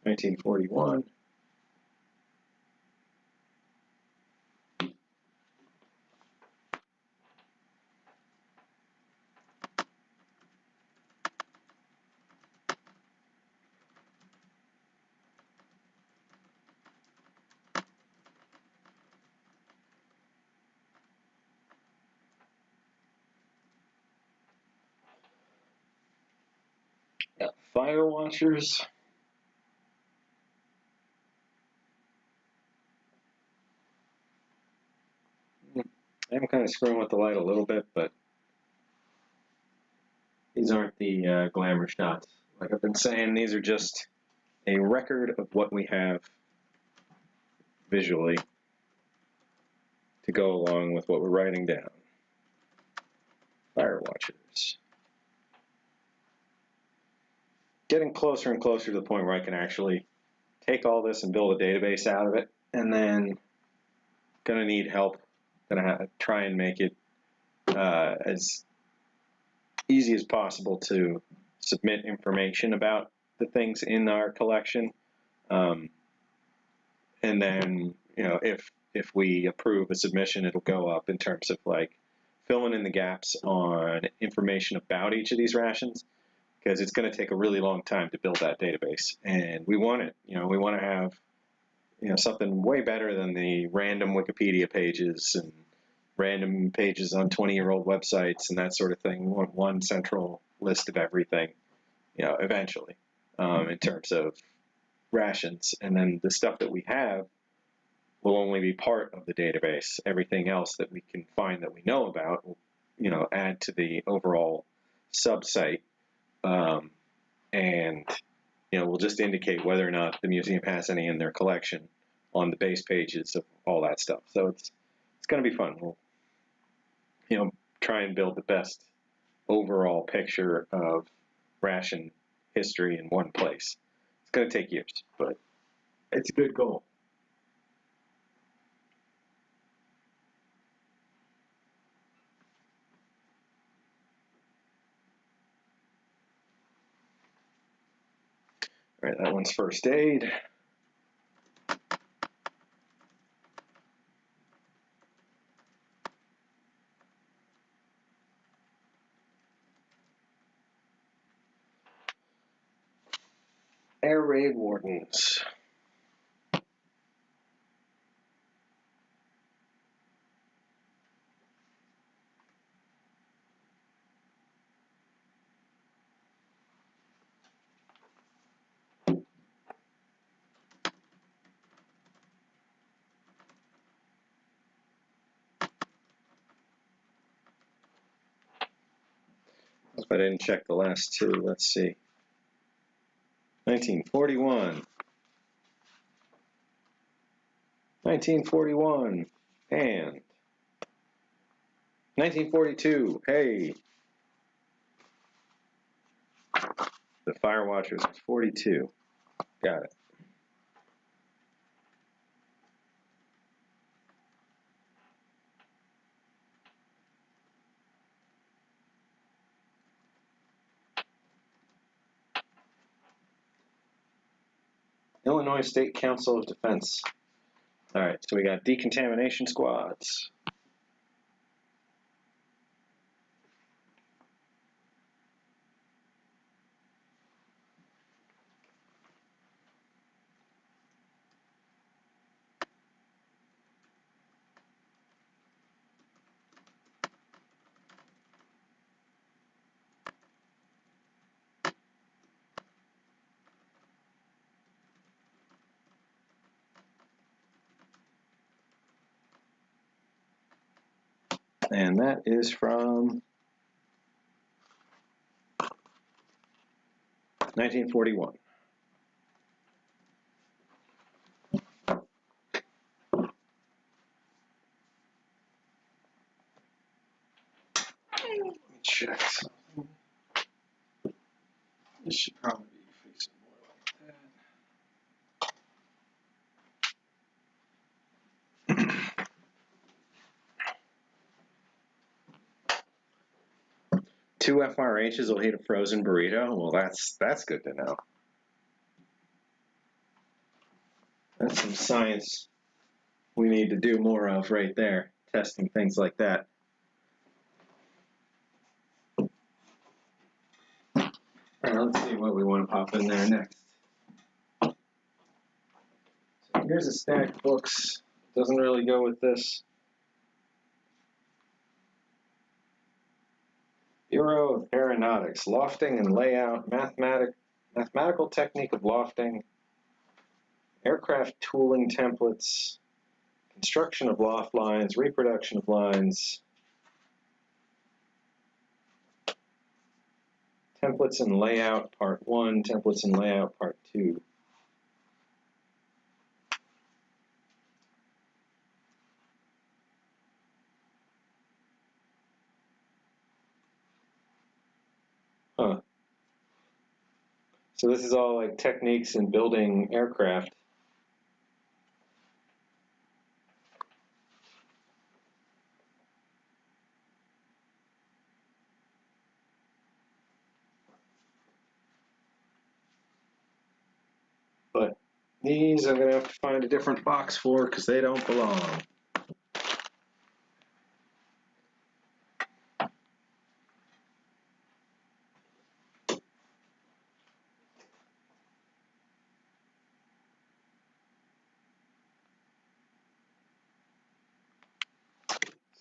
1941. Got fire watchers. I'm kind of screwing with the light a little bit, but these aren't the glamour shots. Like I've been saying, these are just a record of what we have visually to go along with what we're writing down. Fire watchers. Getting closer and closer to the point where I can actually take all this and build a database out of it, and then gonna need help. Gonna try and make it as easy as possible to submit information about the things in our collection, and then if we approve a submission, it'll go up in terms of like filling in the gaps on information about each of these rations, because it's going to take a really long time to build that database, and we want it. We want to have something way better than the random Wikipedia pages and random pages on 20-year-old websites and that sort of thing. We want one central list of everything, eventually, in terms of rations. And then the stuff that we have will only be part of the database. Everything else that we can find that we know about will, add to the overall sub-site. And we'll just indicate whether or not the museum has any in their collection on the base pages of all that stuff. So it's going to be fun. We'll try and build the best overall picture of ration history in one place. It's going to take years, but it's a good goal. All right, that one's first aid. Air raid wardens. I didn't check the last two. Let's see. 1941. 1941. And 1942. Hey. The Fire Watchers was 42. Got it. Illinois State Council of Defense. All right, so we got Decontamination Squads. And that is from 1941. Let me check something. This should probably be facing more like that. Two FRHs will heat a frozen burrito. Well, that's good to know. That's some science we need to do more of right there, testing things like that. All right, let's see what we want to pop in there next. So here's a stack of books. Doesn't really go with this. Bureau of Aeronautics, lofting and layout, mathematical technique of lofting, aircraft tooling templates, construction of loft lines, reproduction of lines, templates and layout part 1, templates and layout part 2. Huh. So this is all like techniques in building aircraft. But these I'm going to have to find a different box for because they don't belong.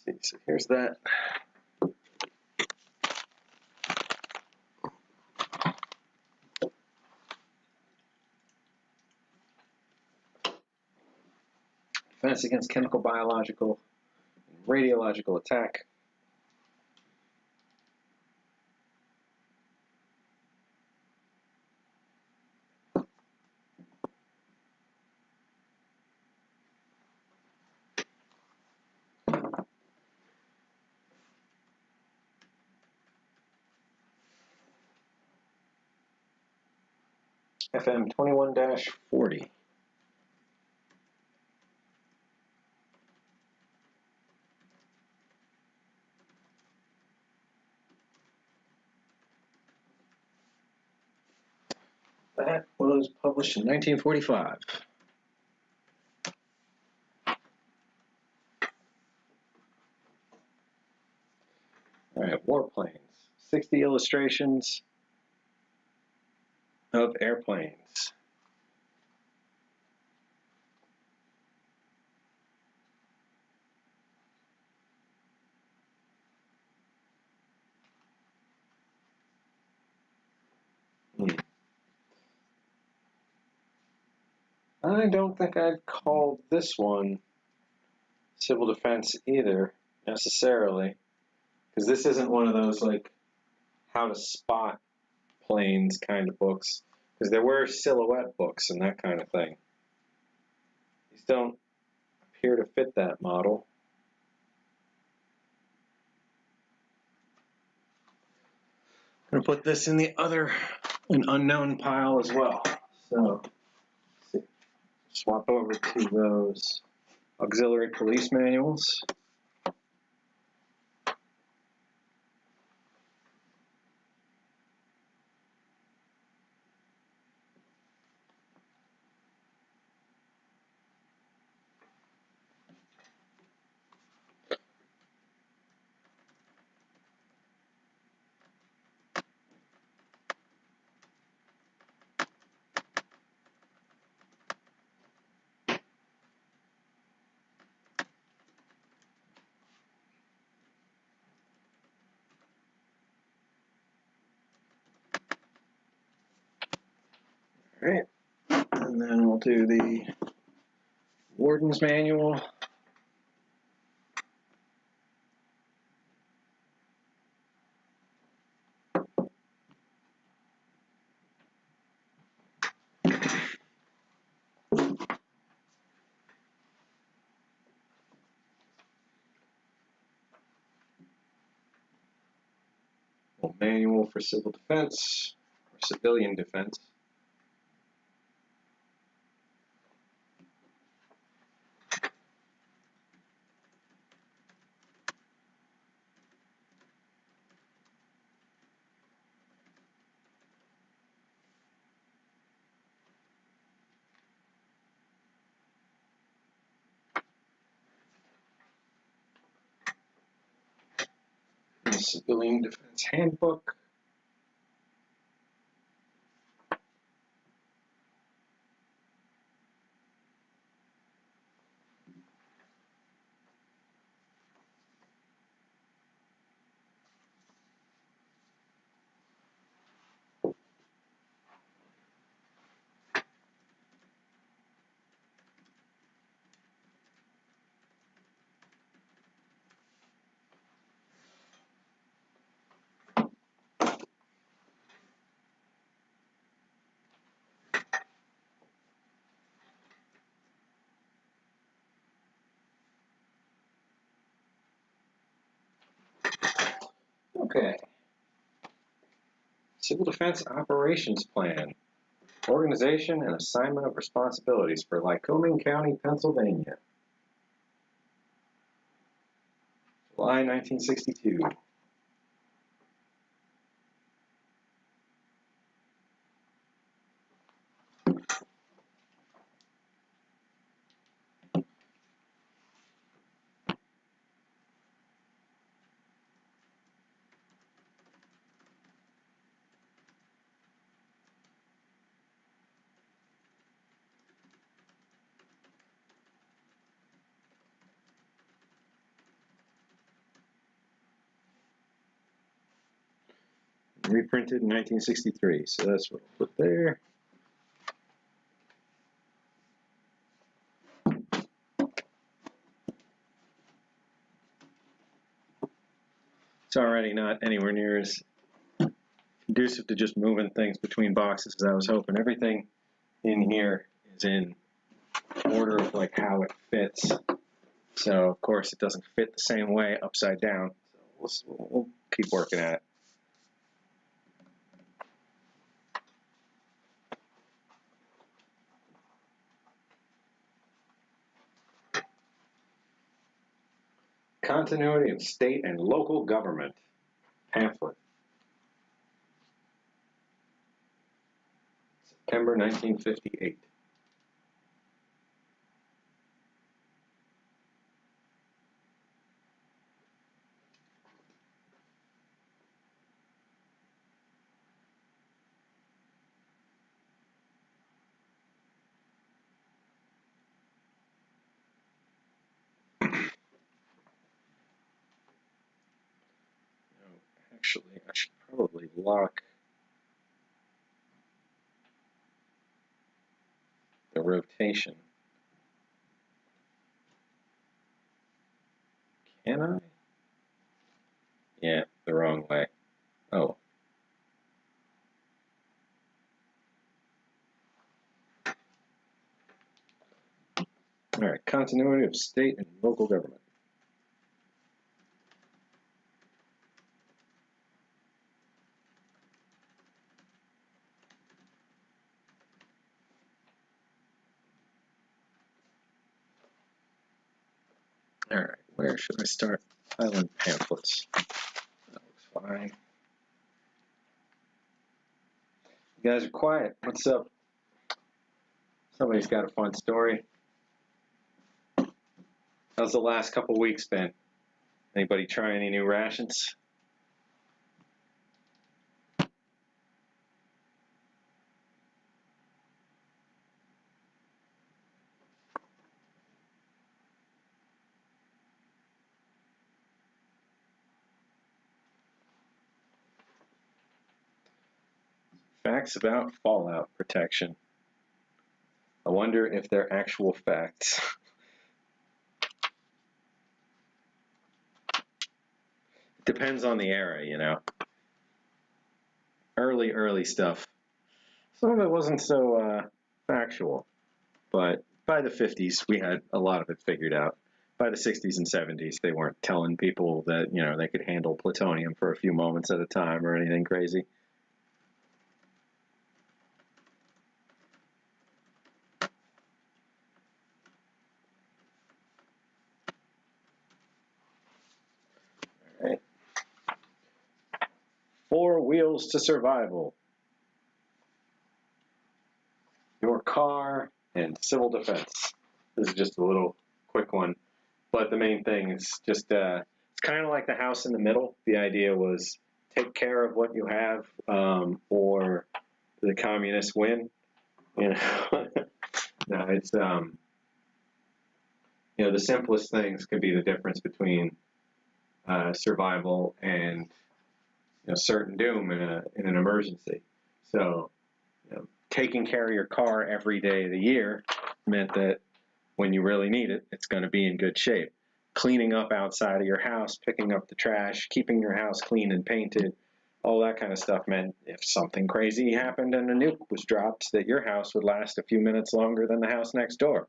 See, so here's that. Defense against chemical, biological, and radiological attack. FM 21-40. That was published in 1945. All right, warplanes. 60 illustrations. of airplanes. I don't think I'd call this one civil defense either, necessarily, because this isn't one of those, like, how to spot planes kind of books, because there were silhouette books and that kind of thing. These don't appear to fit that model. I'm going to put this in the an unknown pile as well. So, let's see. Swap over to those auxiliary police manuals. All right, and then we'll do the warden's manual. Manual for civil defense or civilian defense. The Civilian Defense Handbook. Okay. Civil Defense Operations Plan. Organization and assignment of responsibilities for Lycoming County, Pennsylvania. July 1962. Reprinted in 1963, so that's what I'll put there. It's already not anywhere near as conducive to just moving things between boxes as I was hoping. Everything in here is in order of like how it fits. So of course it doesn't fit the same way upside down. So we'll keep working at it. Continuity of State and Local Government pamphlet. September 1958. Actually, I should probably lock the rotation. Can I? Yeah, the wrong way. Oh. All right, continuity of state and local government. All right, where should I start? Island pamphlets. That looks fine. You guys are quiet. What's up? Somebody's got a fun story. How's the last couple weeks been? Anybody try any new rations? Facts about fallout protection. I wonder if they're actual facts. Depends on the era, you know. Early stuff. Some of it wasn't so factual, but by the 50s, we had a lot of it figured out. By the 60s and 70s, they weren't telling people that, you know, they could handle plutonium for a few moments at a time or anything crazy. All right. 4 wheels to survival. Your car and civil defense. This is just a little quick one. But the main thing is just, it's kind of like the house in the middle. The idea was take care of what you have, or the communists win. You know, no, it's, you know, the simplest things could be the difference between survival and, you know, certain doom in an emergency. So, you know, taking care of your car every day of the year meant that when you really need it, it's going to be in good shape. Cleaning up outside of your house, picking up the trash, keeping your house clean and painted, all that kind of stuff meant if something crazy happened and a nuke was dropped, that your house would last a few minutes longer than the house next door.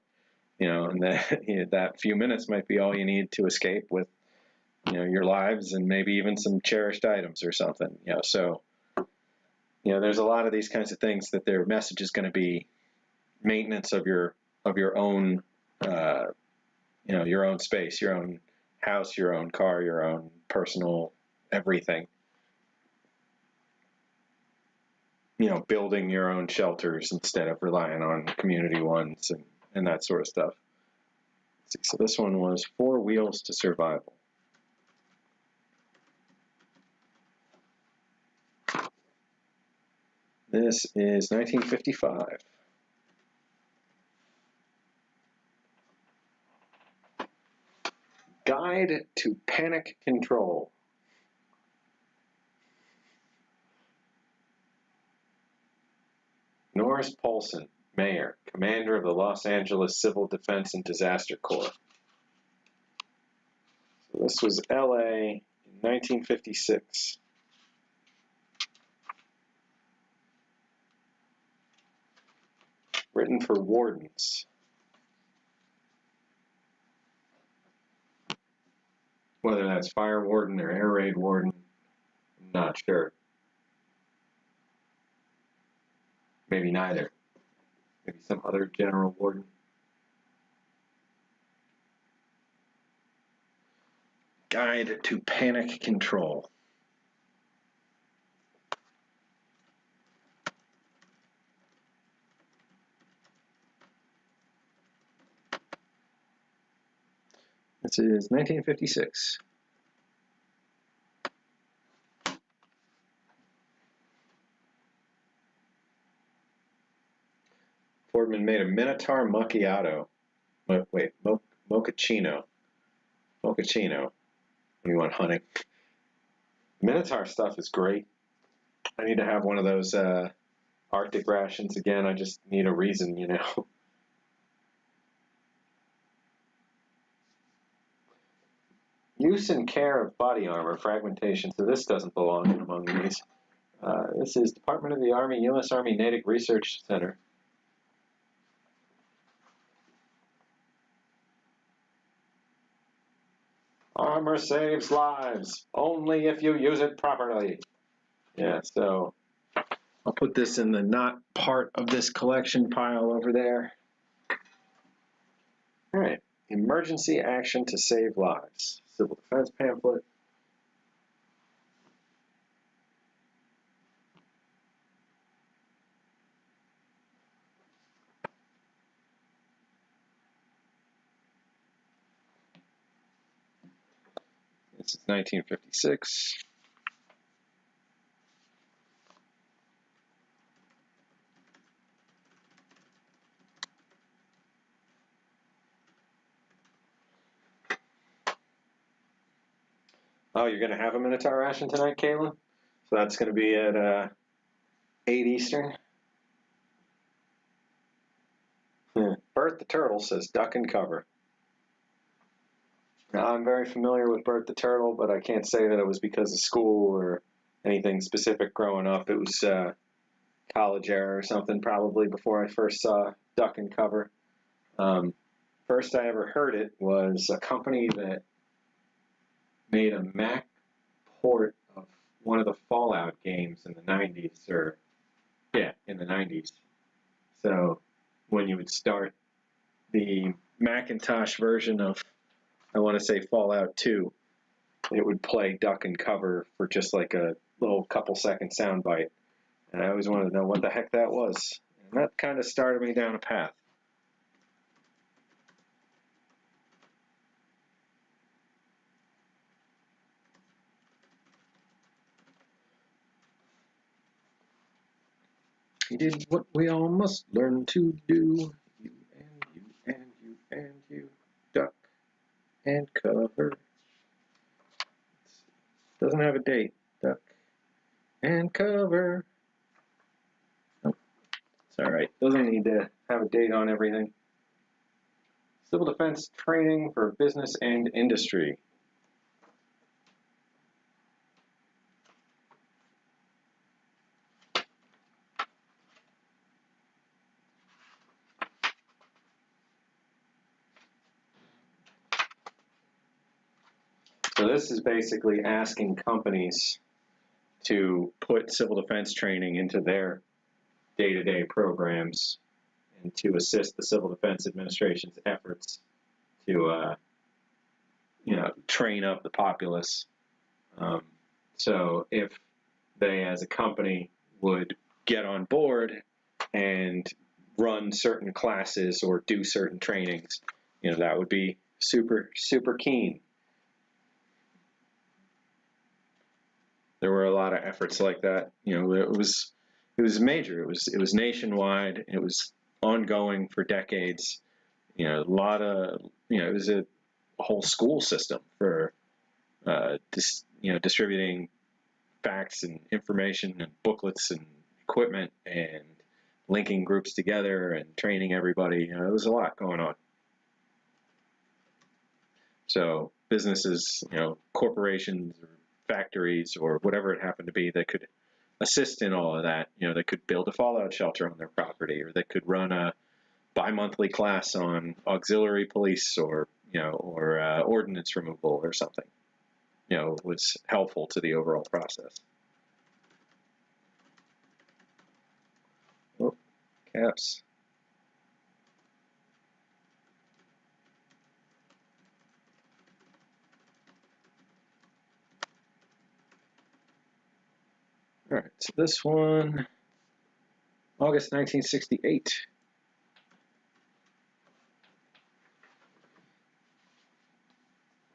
You know, and that, you know, that few minutes might be all you need to escape with, you know, your lives and maybe even some cherished items or something. You know, so, you know, there's a lot of these kinds of things that their message is going to be maintenance of your own, you know, your own space, your own house, your own car, your own personal everything. You know, building your own shelters instead of relying on community ones and that sort of stuff. Let's see, so this one was 4 wheels to survival. This is 1955. Guide to Panic Control. Norris Paulson, Mayor, Commander of the Los Angeles Civil Defense and Disaster Corps. So this was LA in 1956. Written for wardens. Whether that's fire warden or air raid warden, I'm not sure. Maybe neither. Maybe some other general warden. Guide to Panic Control. This is 1956. Fordman made a Minotaur macchiato. Wait, mochaccino. Mochaccino. When you want honey. Minotaur stuff is great. I need to have one of those Arctic rations again. I just need a reason, you know. Use and care of body armor, fragmentation. So this doesn't belong in among these. This is Department of the Army, U.S. Army Natick Research Center. Armor saves lives, only if you use it properly. Yeah, so I'll put this in the not part of this collection pile over there. All right, emergency action to save lives. Civil defense pamphlet. This is 1956. Oh, you're going to have a Minotaur ration tonight, Caitlin? So that's going to be at 8 Eastern. Bert the Turtle says duck and cover. Now, I'm very familiar with Bert the Turtle, but I can't say that it was because of school or anything specific growing up. It was college era or something probably before I first saw duck and cover. First I ever heard it was a company that made a Mac port of one of the Fallout games in the 90s, or yeah, in the 90s. So when you would start the Macintosh version of, I want to say, Fallout 2, it would play duck and cover for just like a little couple second soundbite. And I always wanted to know what the heck that was. And that kind of started me down a path. He did what we all must learn to do. You and you and you and you. Duck and cover. Doesn't have a date. Duck and cover. Oh, it's all right. Doesn't need to have a date on everything. Civil defense training for business and industry. So this is basically asking companies to put civil defense training into their day-to-day programs and to assist the Civil Defense Administration's efforts to, train up the populace. So if they, as a company, would get on board and run certain classes or do certain trainings, that would be super, super keen. There were a lot of efforts like that. It was major. It was nationwide. It was ongoing for decades. A lot of it was a whole school system for distributing facts and information and booklets and equipment and linking groups together and training everybody. There was a lot going on. So businesses, corporations or factories or whatever it happened to be that could assist in all of that, that could build a fallout shelter on their property, or that could run a bi-monthly class on auxiliary police or ordnance removal or something, was helpful to the overall process. Oh, caps. All right, so this one, August 1968.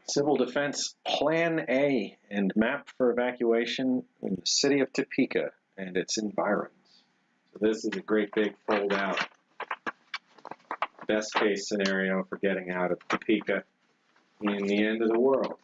Civil Defense Plan A and map for evacuation in the city of Topeka and its environs. So this is a great big fold out. Best case scenario for getting out of Topeka in the end of the world.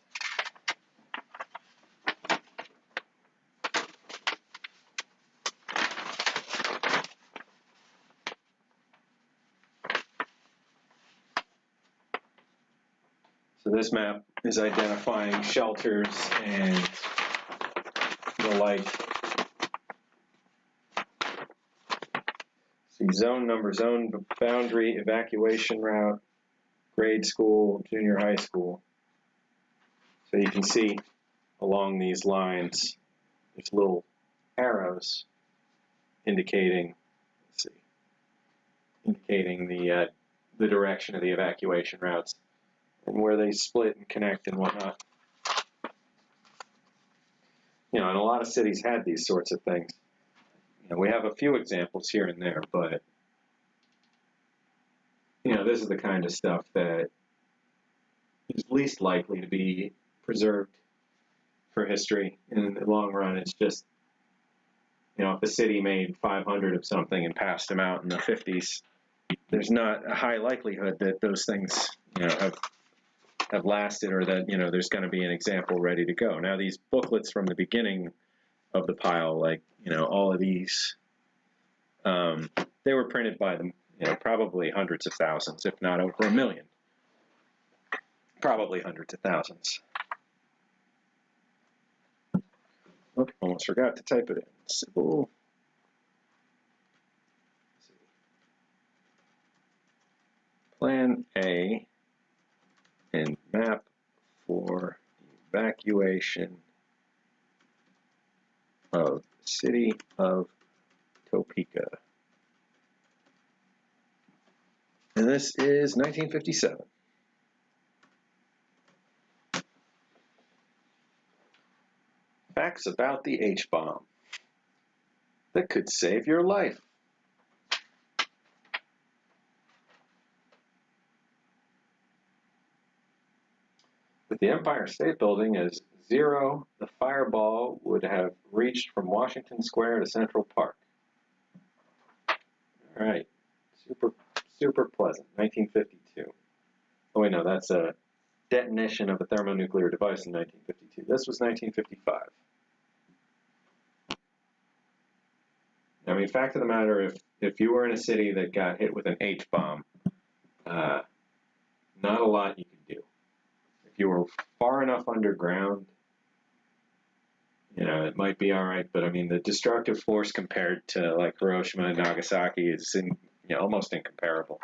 So this map is identifying shelters and the like. See zone number, zone boundary, evacuation route, grade school, junior high school. So you can see along these lines, there's little arrows indicating, let's see, indicating the direction of the evacuation routes and where they split and connect and whatnot. You know, and a lot of cities had these sorts of things. You know, we have a few examples here and there, but you know, this is the kind of stuff that is least likely to be preserved for history. In the long run, it's just, you know, if a city made 500 of something and passed them out in the 50s, there's not a high likelihood that those things, you know, have lasted, or that, you know, there's going to be an example ready to go. Now, these booklets from the beginning of the pile, like, you know, all of these, they were printed by them, you know, probably hundreds of thousands, if not over 1 million. Probably hundreds of thousands. Oh, almost forgot to type it in. Civil. Plan A and map for evacuation of the city of Topeka. And this is 1957. Facts about the H-bomb that could save your life. With the Empire State Building as zero, the fireball would have reached from Washington Square to Central Park. All right, super pleasant, 1952. Oh wait, no, that's a detonation of a thermonuclear device in 1952. This was 1955. I mean, fact of the matter, if you were in a city that got hit with an H-bomb, not a lot you could do. If you were far enough underground, you know, it might be all right, but I mean, the destructive force compared to like Hiroshima and Nagasaki is almost incomparable.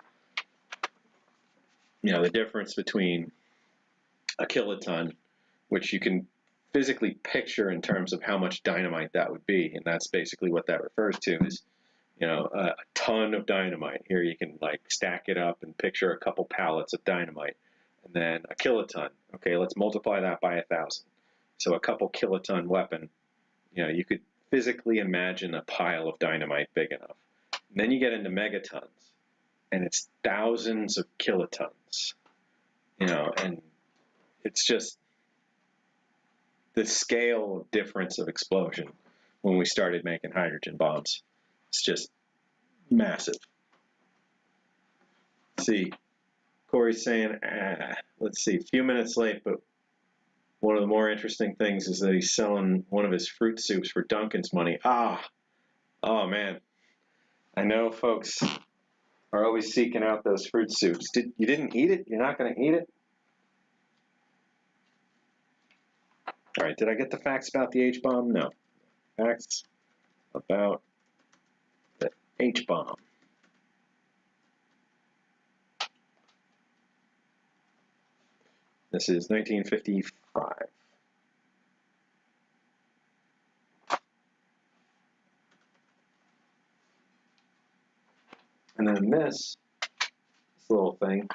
You know, the difference between a kiloton, which you can physically picture in terms of how much dynamite that would be, and that's basically what that refers to, is, you know, a ton of dynamite. Here you can like stack it up and picture a couple pallets of dynamite, and then a kiloton. Okay, let's multiply that by 1,000. So a couple kiloton weapon, you know, you could physically imagine a pile of dynamite big enough. And then you get into megatons, and it's thousands of kilotons, you know, and it's just the scale of difference of explosion when we started making hydrogen bombs. It's just massive. See, Corey's saying, let's see, a few minutes late, but one of the more interesting things is that he's selling one of his fruit soups for Duncan's money. Oh man. I know folks are always seeking out those fruit soups. You didn't eat it? You're not going to eat it? All right, did I get the facts about the H-bomb? No. Facts about the H-bomb. This is 1955. And then this little thing,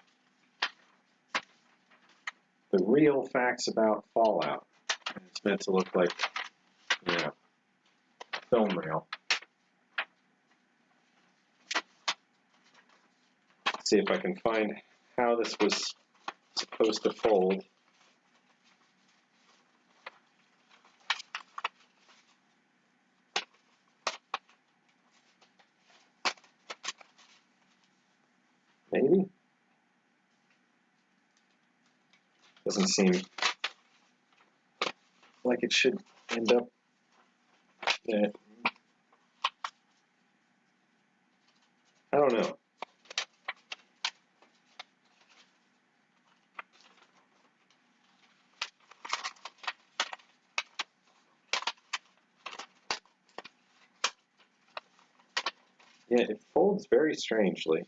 the real facts about fallout. And it's meant to look like, you know, film reel. Let's see if I can find how this was supposed to fold. Maybe? Doesn't seem like it should end up there. I don't know. Yeah, it folds very strangely.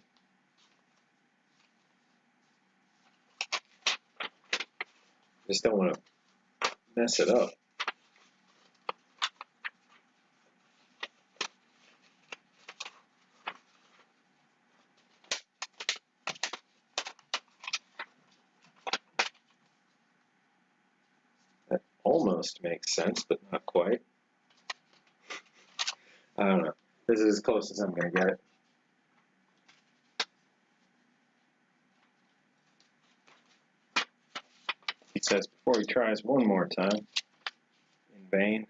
Just don't want to mess it up. That almost makes sense, but not quite. I don't know. This is as close as I'm going to get it. He says before he tries one more time, in vain.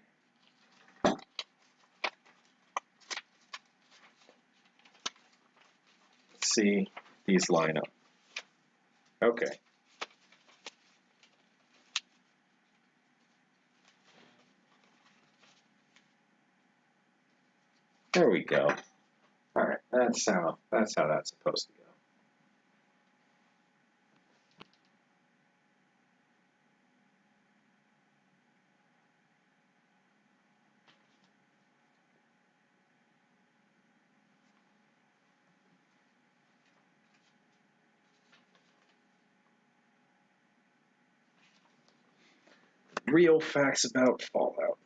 Let's see if these line up. Okay. There we go. All right, that's how that's supposed to go. Real facts about fallout.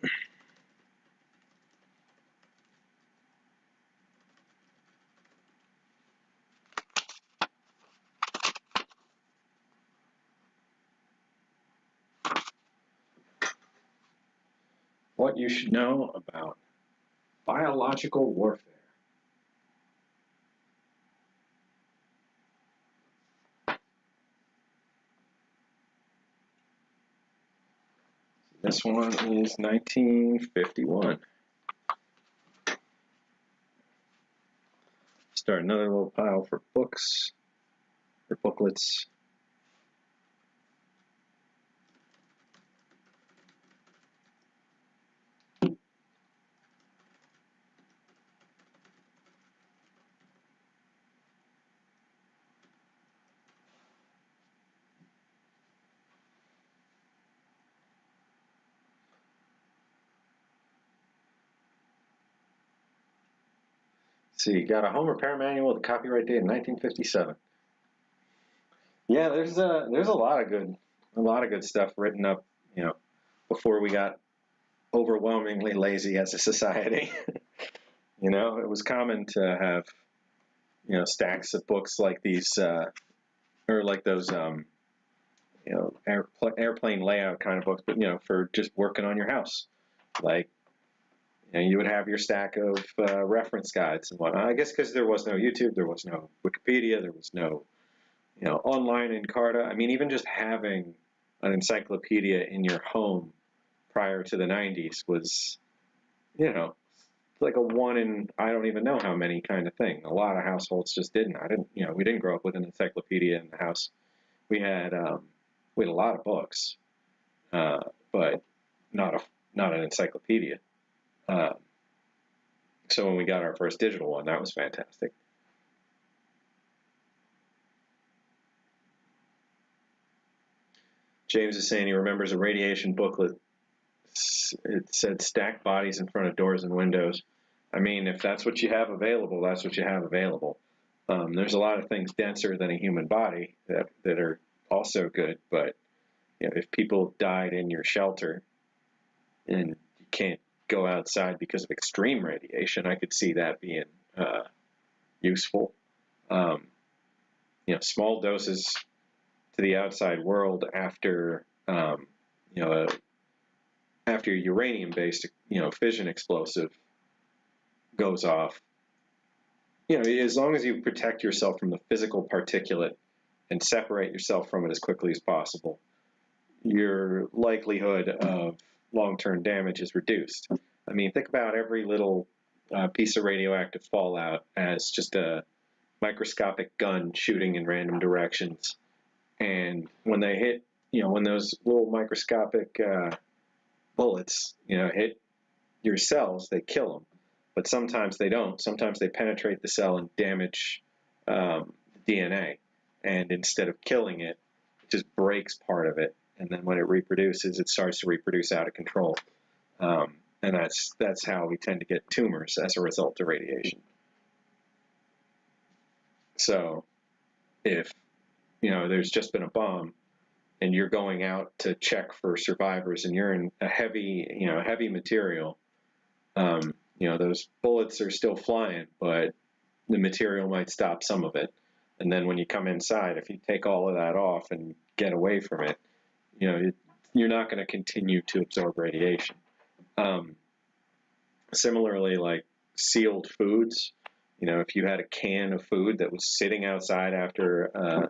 What you should know about biological warfare. This one is 1951. Start another little pile for books, or booklets. See, got a home repair manual with a copyright date in 1957. Yeah, there's a lot of good stuff written up, you know, before we got overwhelmingly lazy as a society. You know, it was common to have, you know, stacks of books like these, or like those, you know, airplane layout kind of books, but you know, for just working on your house, like. And you would have your stack of reference guides and whatnot. I guess because there was no YouTube, there was no Wikipedia, there was no, you know, online Encarta. I mean, even just having an encyclopedia in your home prior to the 90s was, you know, like a one in I don't even know how many kind of thing. A lot of households just didn't. You know, we didn't grow up with an encyclopedia in the house. We had a lot of books, but not an encyclopedia. So when we got our first digital one, that was fantastic. James is saying he remembers a radiation booklet. It said stack bodies in front of doors and windows. I mean, if that's what you have available, that's what you have available. There's a lot of things denser than a human body that are also good, but you know, if people died in your shelter and you can't go outside because of extreme radiation, I could see that being useful. You know, small doses to the outside world after you know, after uranium-based, you know, fission explosive goes off. You know, as long as you protect yourself from the physical particulate and separate yourself from it as quickly as possible, your likelihood of long-term damage is reduced. I mean, think about every little piece of radioactive fallout as just a microscopic gun shooting in random directions. And when they hit, you know, when those little microscopic bullets, you know, hit your cells, they kill them. But sometimes they don't. Sometimes they penetrate the cell and damage the DNA. And instead of killing it, it just breaks part of it. And then when it reproduces, it starts to reproduce out of control. And that's how we tend to get tumors as a result of radiation. So if, there's just been a bomb and you're going out to check for survivors and you're in a heavy material, those bullets are still flying, but the material might stop some of it. And then when you come inside, if you take all of that off and get away from it, you're not going to continue to absorb radiation. Similarly, like sealed foods, if you had a can of food that was sitting outside after, an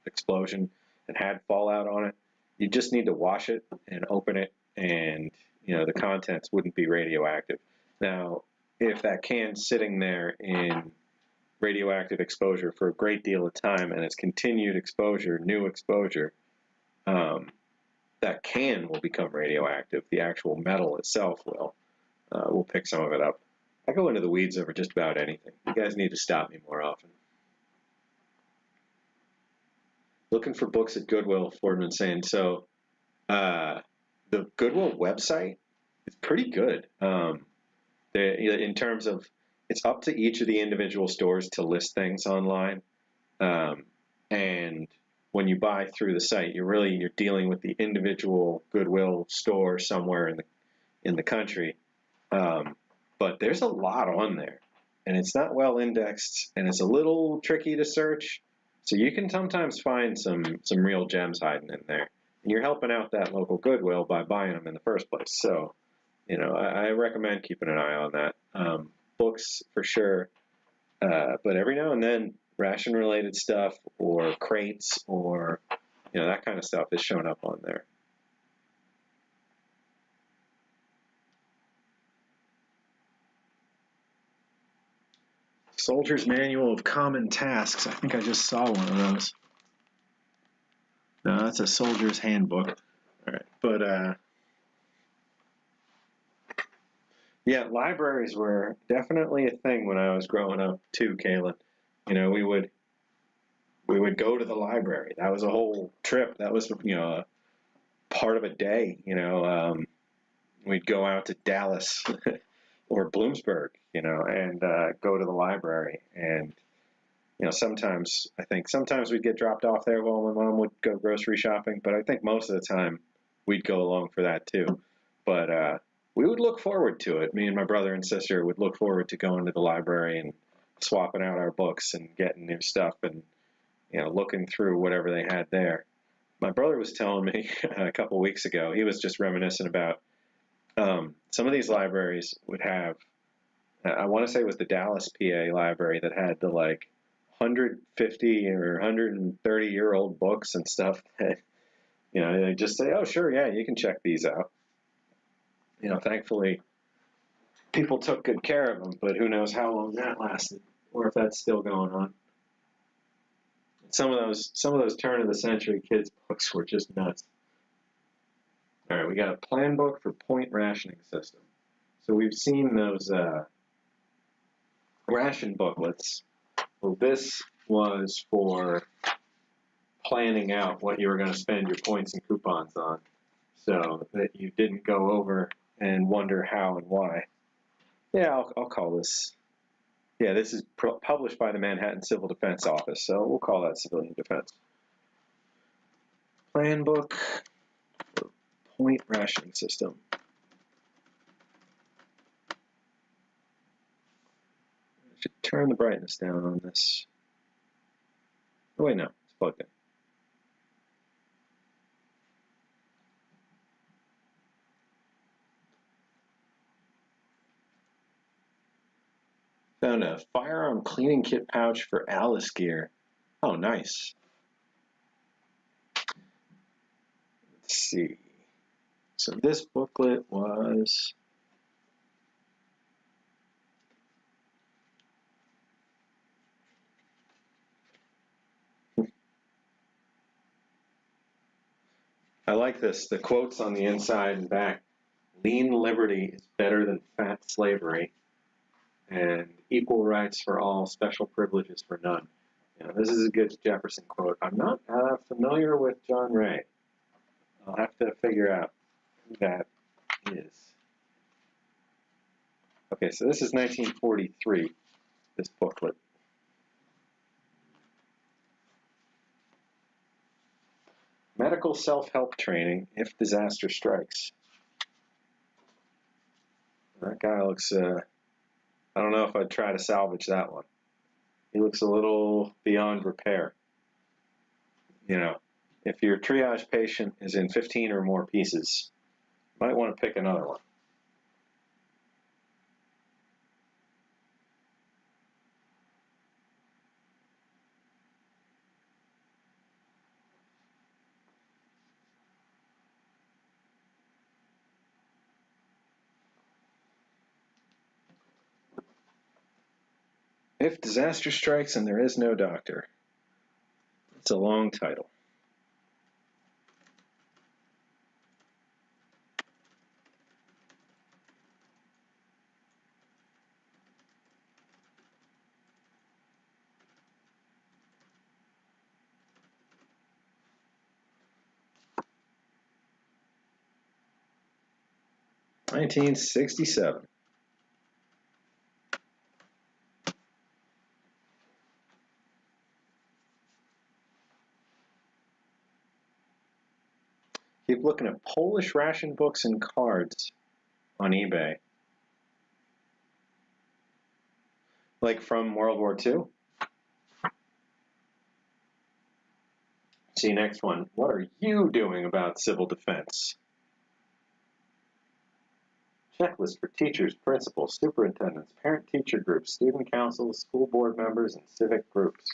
explosion and had fallout on it, you just need to wash it and open it, and, the contents wouldn't be radioactive. Now, if that can's sitting there in radioactive exposure for a great deal of time and it's continued exposure, new exposure, that can will become radioactive. The actual metal itself will. We'll pick some of it up. I go into the weeds over just about anything. You guys need to stop me more often. Looking for books at Goodwill, Fordman's saying. So the Goodwill website is pretty good. In terms of, it's up to each of the individual stores to list things online. And when you buy through the site, you're dealing with the individual Goodwill store somewhere in the country. But there's a lot on there, and it's not well indexed, and it's a little tricky to search. So you can sometimes find some real gems hiding in there, and you're helping out that local Goodwill by buying them in the first place. So, I recommend keeping an eye on that. Books for sure, but every now and then, ration-related stuff or crates or that kind of stuff is showing up on there. Soldier's Manual of Common Tasks. I think I just saw one of those. No, that's a soldier's handbook. All right, but yeah, libraries were definitely a thing when I was growing up too, Kaylin. We would go to the library. That was a whole trip. That was part of a day. We'd go out to Dallas or Bloomsburg, and go to the library. And sometimes we'd get dropped off there while my mom would go grocery shopping. But I think most of the time we'd go along for that too. But we would look forward to it. Me and my brother and sister would look forward to going to the library and swapping out our books and getting new stuff and looking through whatever they had there. My brother was telling me a couple weeks ago, he was just reminiscing about some of these libraries would have, I want to say it was the Dallas, PA library that had the 150 or 130-year-old books and stuff that, they just say, oh, sure, yeah, you can check these out. Thankfully, people took good care of them, but who knows how long that lasted or if that's still going on. Some of those turn of the century kids books were just nuts. All right, we got a plan book for point rationing system. So we've seen those ration booklets. Well, this was for planning out what you were going to spend your points and coupons on, so that you didn't go over and wonder how and why. Yeah, I'll call this. Yeah, this is published by the Manhattan Civil Defense Office, so we'll call that civilian defense. Plan book for point rationing system. I should turn the brightness down on this. Oh wait, no, it's plugged in. Found a firearm cleaning kit pouch for Alice gear. Oh, nice. Let's see. So this booklet was... I like this. The quotes on the inside and back. Lean liberty is better than fat slavery. And equal rights for all, special privileges for none. This is a good Jefferson quote. I'm not familiar with John Ray. I'll have to figure out who that is. Okay, so this is 1943, this booklet. Medical self-help training if disaster strikes. That guy looks, I don't know if I'd try to salvage that one. He looks a little beyond repair. You know, if your triage patient is in 15 or more pieces, you might want to pick another one. If disaster strikes and there is no doctor. It's a long title. (1967). Keep looking at Polish ration books and cards on eBay. Like from World War II. See, next one. What are you doing about civil defense? Checklist for teachers, principals, superintendents, parent-teacher groups, student councils, school board members, and civic groups.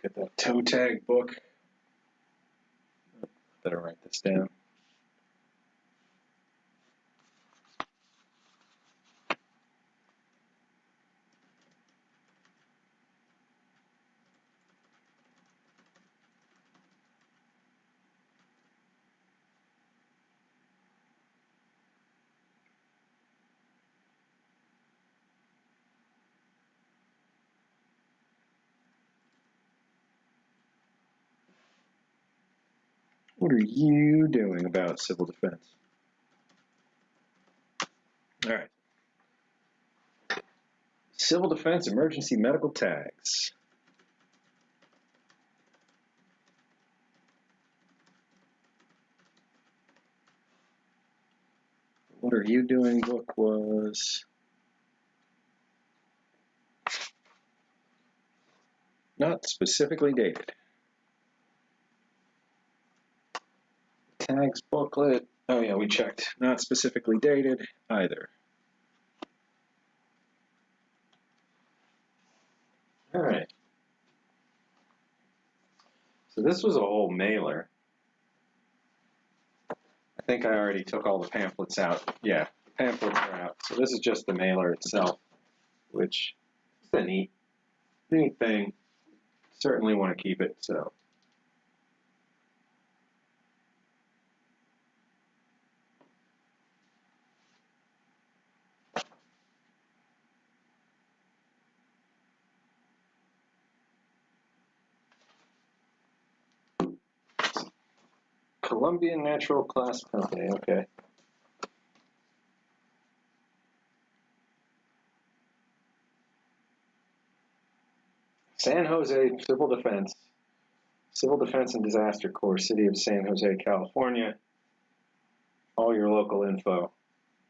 Get that toe tag book. Better write this down. What are you doing about civil defense? All right. Civil defense emergency medical tags. What are you doing book was not specifically dated. Tags booklet. Oh yeah, we checked. Not specifically dated either. All right. So this was a whole mailer. I think I already took all the pamphlets out. Yeah, the pamphlets are out. So this is just the mailer itself, which is a neat thing. Certainly want to keep it, so. Colombian Natural Class Company, okay. San Jose Civil Defense and Disaster Corps, City of San Jose, California. All your local info.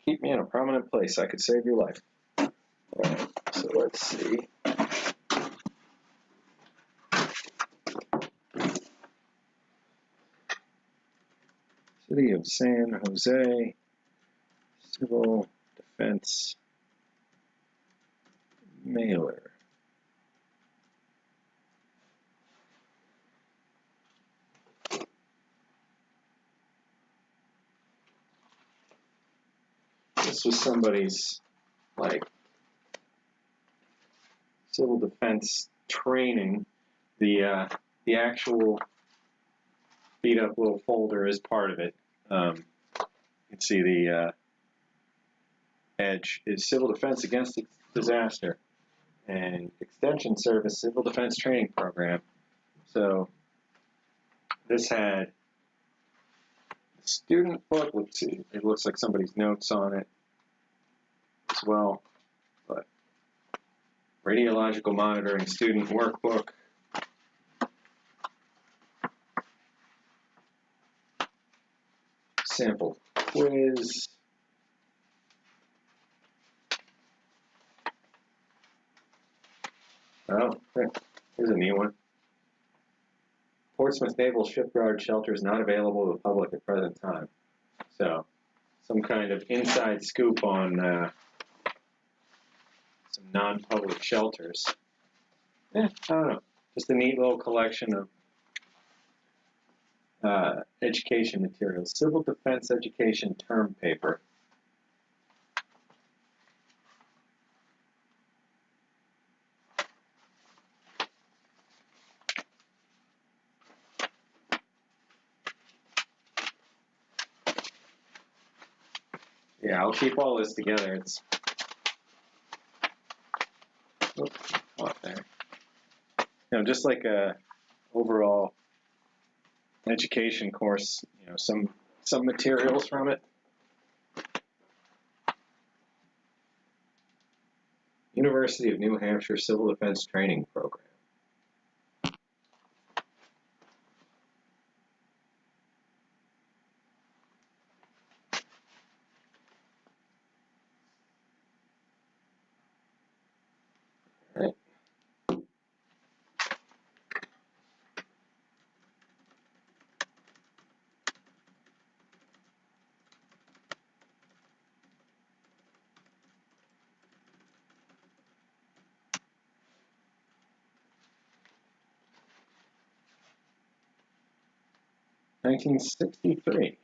Keep me in a prominent place. I could save your life. All right, so let's see. City of San Jose Civil Defense mailer. This was somebody's, like, civil defense training. The actual beat up little folder is part of it. You can see the EDGE is Civil Defense Against Disaster, and Extension Service Civil Defense Training Program. So this had a student book. Let's see, it looks like somebody's notes on it as well. But Radiological Monitoring Student Workbook. Sample quiz. Oh, here's a neat one. Portsmouth Naval Shipyard Shelter is not available to the public at present time. So, some kind of inside scoop on some non-public shelters. I don't know. Just a neat little collection of education materials. Civil Defense Education Term Paper. Yeah, I'll keep all this together. It's there. Just like a overall education course. Some materials from it. University of New Hampshire Civil Defense Training Program. All right. (1963).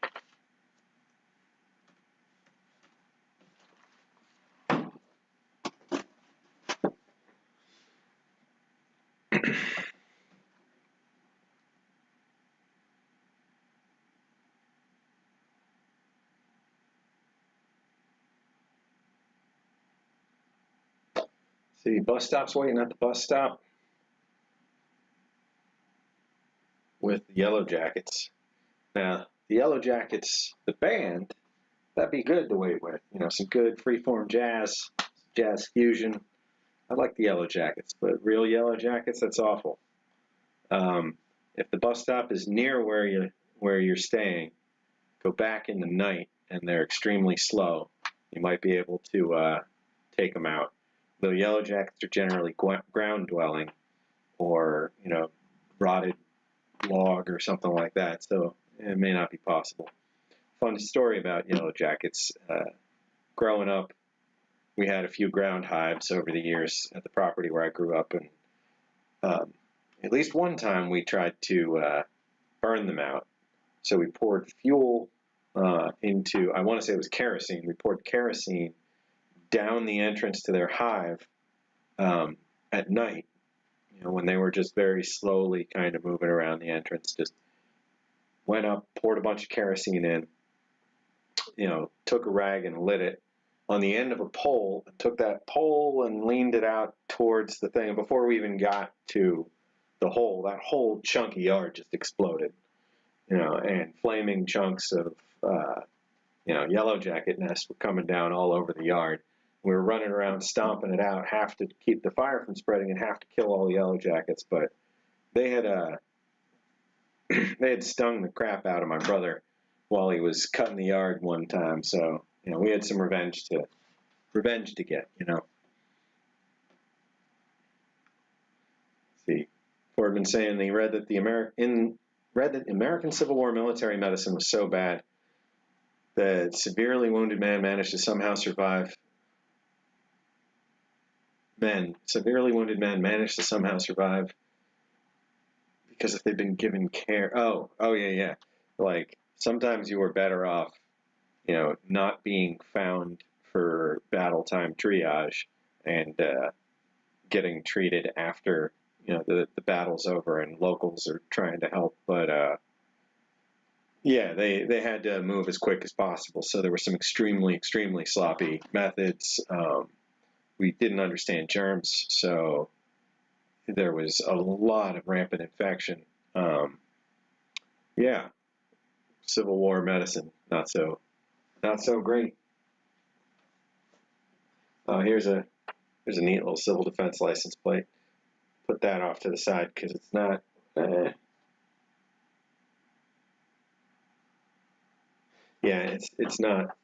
See, bus stops waiting at the bus stop with the Yellow Jackets. Now, the Yellow Jackets, the band, that'd be good to wait with. Some good freeform jazz, jazz fusion. I like the Yellow Jackets, but real Yellow Jackets, that's awful. If the bus stop is near where you're staying, go back in the night, and they're extremely slow. You might be able to take them out. Though Yellow Jackets are generally ground dwelling, or rotted log or something like that, so it may not be possible. Fun story about Yellow Jackets. Growing up, we had a few ground hives over the years at the property where I grew up, and at least one time we tried to burn them out. So we poured fuel into, I want to say it was kerosene. We poured kerosene down the entrance to their hive at night, when they were just very slowly kind of moving around the entrance. Just went up, poured a bunch of kerosene in, took a rag and lit it on the end of a pole, took that pole and leaned it out towards the thing. Before we even got to the hole, that whole chunky yard just exploded, and flaming chunks of, Yellow Jacket nests were coming down all over the yard. We were running around stomping it out, half to keep the fire from spreading and half to kill all the Yellow Jackets. But they had they had stung the crap out of my brother while he was cutting the yard one time. So we had some revenge to get. See, Ford been saying they read that American Civil War military medicine was so bad that severely wounded man managed to somehow survive. Severely wounded men managed to somehow survive because if they'd been given care. Oh yeah. Like sometimes you were better off, not being found for battle time triage and getting treated after the battle's over and locals are trying to help. But Yeah, they had to move as quick as possible. So there were some extremely, extremely sloppy methods. We didn't understand germs, so there was a lot of rampant infection. Yeah, Civil War medicine, not so great. Here's a neat little civil defense license plate. Put that off to the side because it's not. Yeah, it's not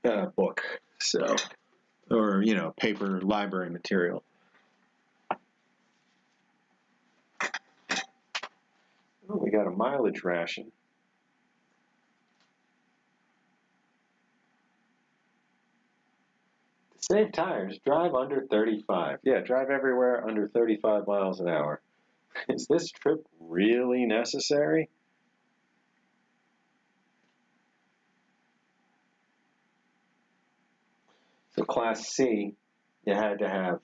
a book, so, or paper library material. Oh, we got a mileage ration. To save tires, drive under 35. Yeah, drive everywhere under 35 miles an hour. Is this trip really necessary? So Class C, you had to have,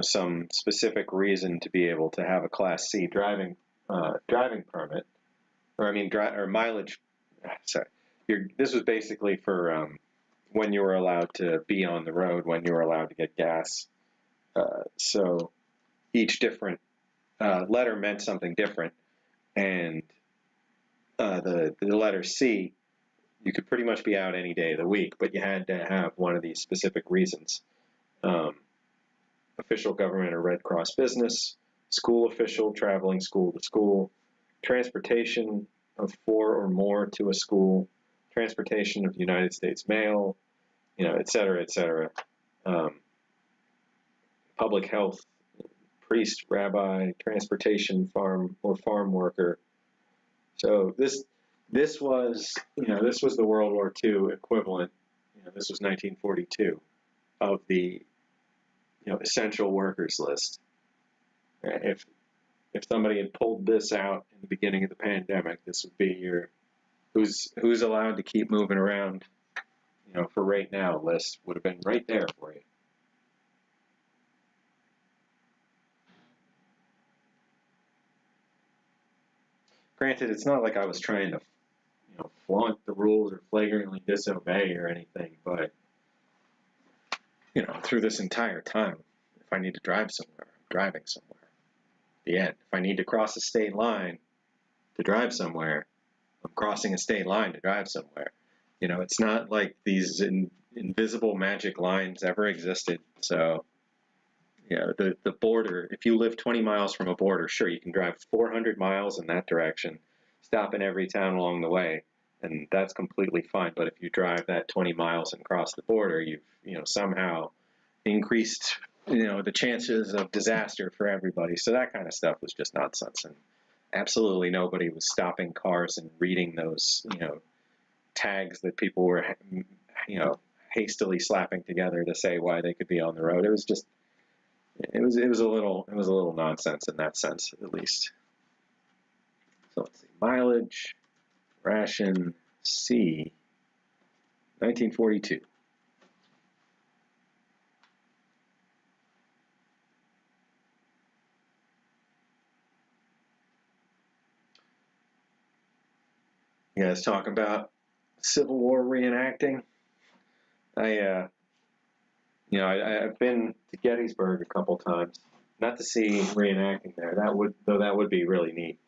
some specific reason to be able to have a Class C driving permit, or I mean, or mileage. Sorry, this was basically for when you were allowed to be on the road, when you were allowed to get gas. So each different letter meant something different, and the letter C, you could pretty much be out any day of the week, but you had to have one of these specific reasons. Official government or Red Cross business, school official traveling school to school, transportation of 4 or more to a school, transportation of United States mail, et cetera, et cetera. Public health, priest, rabbi, transportation, farm worker. So this was the World War II equivalent. This was 1942 of the essential workers list. If somebody had pulled this out in the beginning of the pandemic, this would be your who's allowed to keep moving around, for right now list would have been right there for you. Granted, it's not like I was trying to, flaunt the rules or flagrantly disobey or anything, but through this entire time, if I need to drive somewhere, I'm driving somewhere. The end. If I need to cross a state line to drive somewhere, I'm crossing a state line to drive somewhere. It's not like these invisible magic lines ever existed. So, the border, if you live 20 miles from a border, sure, you can drive 400 miles in that direction, stop in every town along the way, and that's completely fine. But if you drive that 20 miles and cross the border, you've, somehow increased, the chances of disaster for everybody. So that kind of stuff was just nonsense. And absolutely nobody was stopping cars and reading those, tags that people were, hastily slapping together to say why they could be on the road. It was just, it was a little nonsense in that sense, at least. So let's see, mileage, ration, C, 1942. You guys talk about Civil War reenacting. I've been to Gettysburg a couple times, not to see reenacting there. That would be really neat.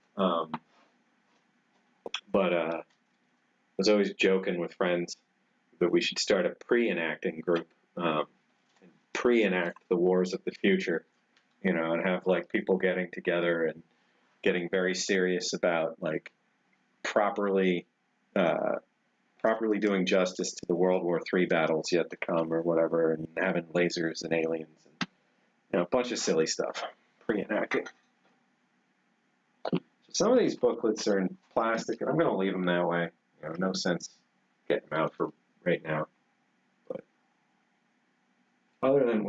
But I was always joking with friends that we should start a pre-enacting group, and pre-enact the wars of the future, and have like people getting together and getting very serious about like properly doing justice to the World War III battles yet to come or whatever, and having lasers and aliens and a bunch of silly stuff. Pre-enacting. So some of these booklets are in plastic, and I'm going to leave them that way. No sense getting them out for right now. But other than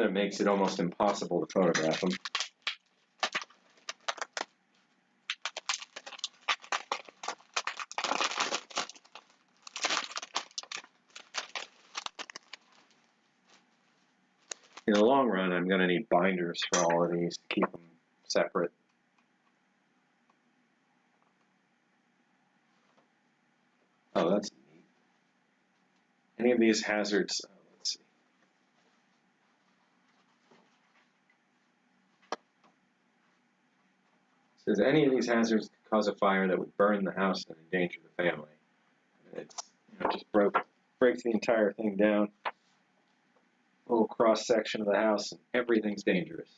it makes it almost impossible to photograph them. In the long run, I'm going to need binders for all of these to keep them separate. Any of these hazards, let's see. It says any of these hazards could cause a fire that would burn the house and endanger the family. It's, you know, just breaks the entire thing down. A little cross section of the house, and everything's dangerous.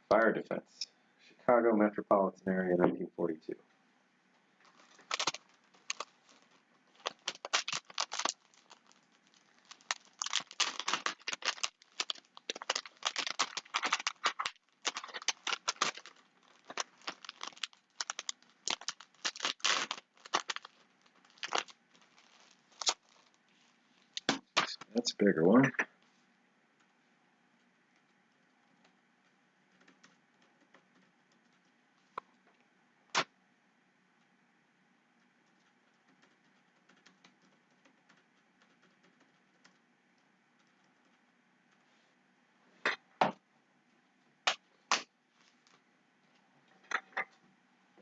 Fire defense, Chicago metropolitan area, 1942. That's a bigger one.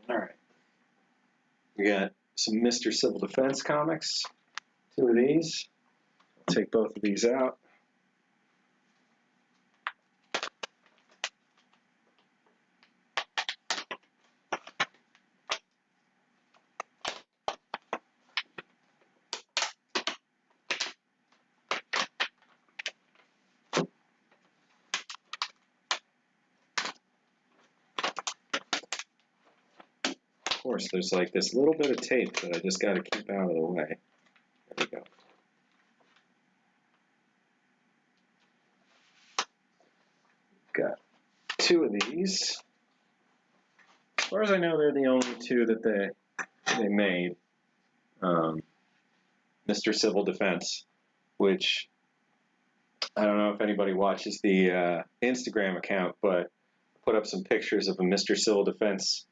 All right. We got some Mr. Civil Defense comics. 2 of these. I'll take both of these out. Of course, there's like this little bit of tape that I just got to keep out of the way. There we go. Got 2 of these. As far as I know, they're the only 2 that they made. Mr. Civil Defense, which I don't know if anybody watches the Instagram account, but I put up some pictures of a Mr. Civil Defense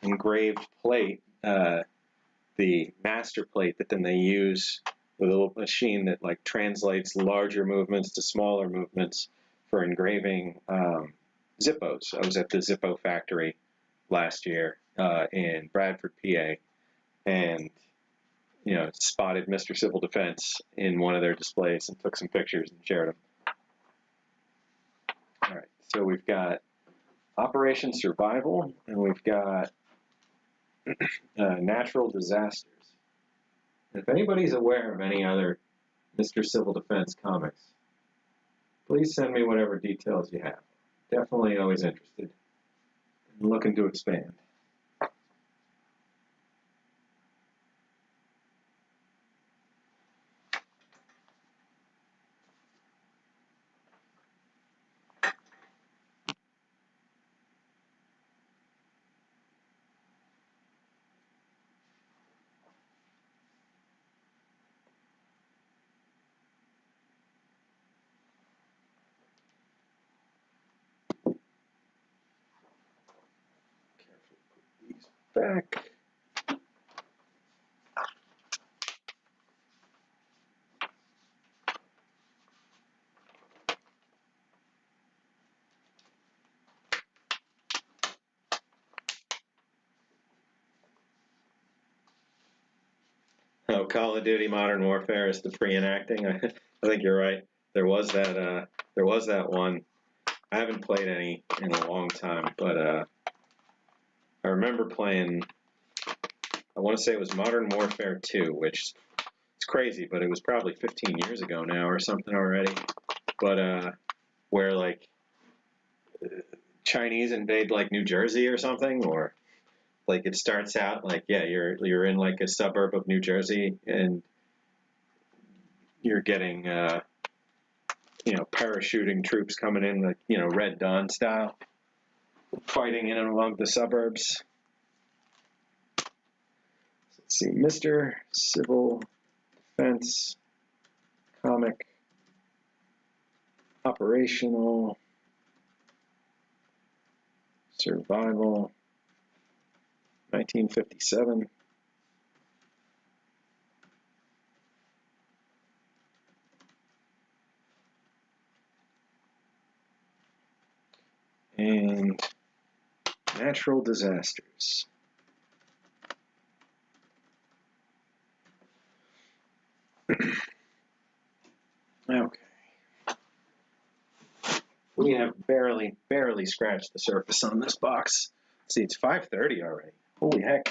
engraved plate, the master plate that then they use with a little machine that like translates larger movements to smaller movements for engraving Zippos. I was at the Zippo factory last year in Bradford, PA, and you know, spotted Mr. Civil Defense in one of their displays and took some pictures and shared them. All right, so we've got Operation Survival, and we've got natural disasters. If anybody's aware of any other Mr. Civil Defense comics, please send me whatever details you have. Definitely always interested and looking to expand. Back. Oh, Call of Duty Modern Warfare is the pre-enacting. I think you're right. There was that one. I haven't played any in a long time, but I remember playing, I want to say it was Modern Warfare 2, which it's crazy, but it was probably 15 years ago now or something already. But where like Chinese invade like New Jersey or something, or like it starts out like, yeah, you're in like a suburb of New Jersey and you're getting you know, parachuting troops coming in like, you know, Red Dawn style, fighting in and among the suburbs. Let's see, Mr. Civil Defense comic, operational, survival, 1957. and natural disasters. Okay. We have barely scratched the surface on this box. Let's see, it's 5:30 already. Holy heck.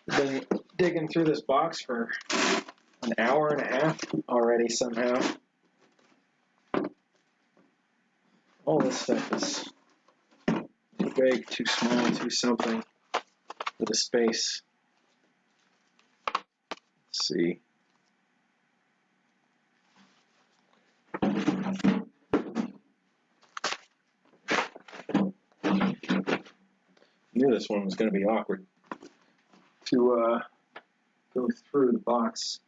Been digging through this box for an hour and a half already somehow. All this stuff is too big, too small, too something for the space. Let's see. Knew this one was going to be awkward to go through the box.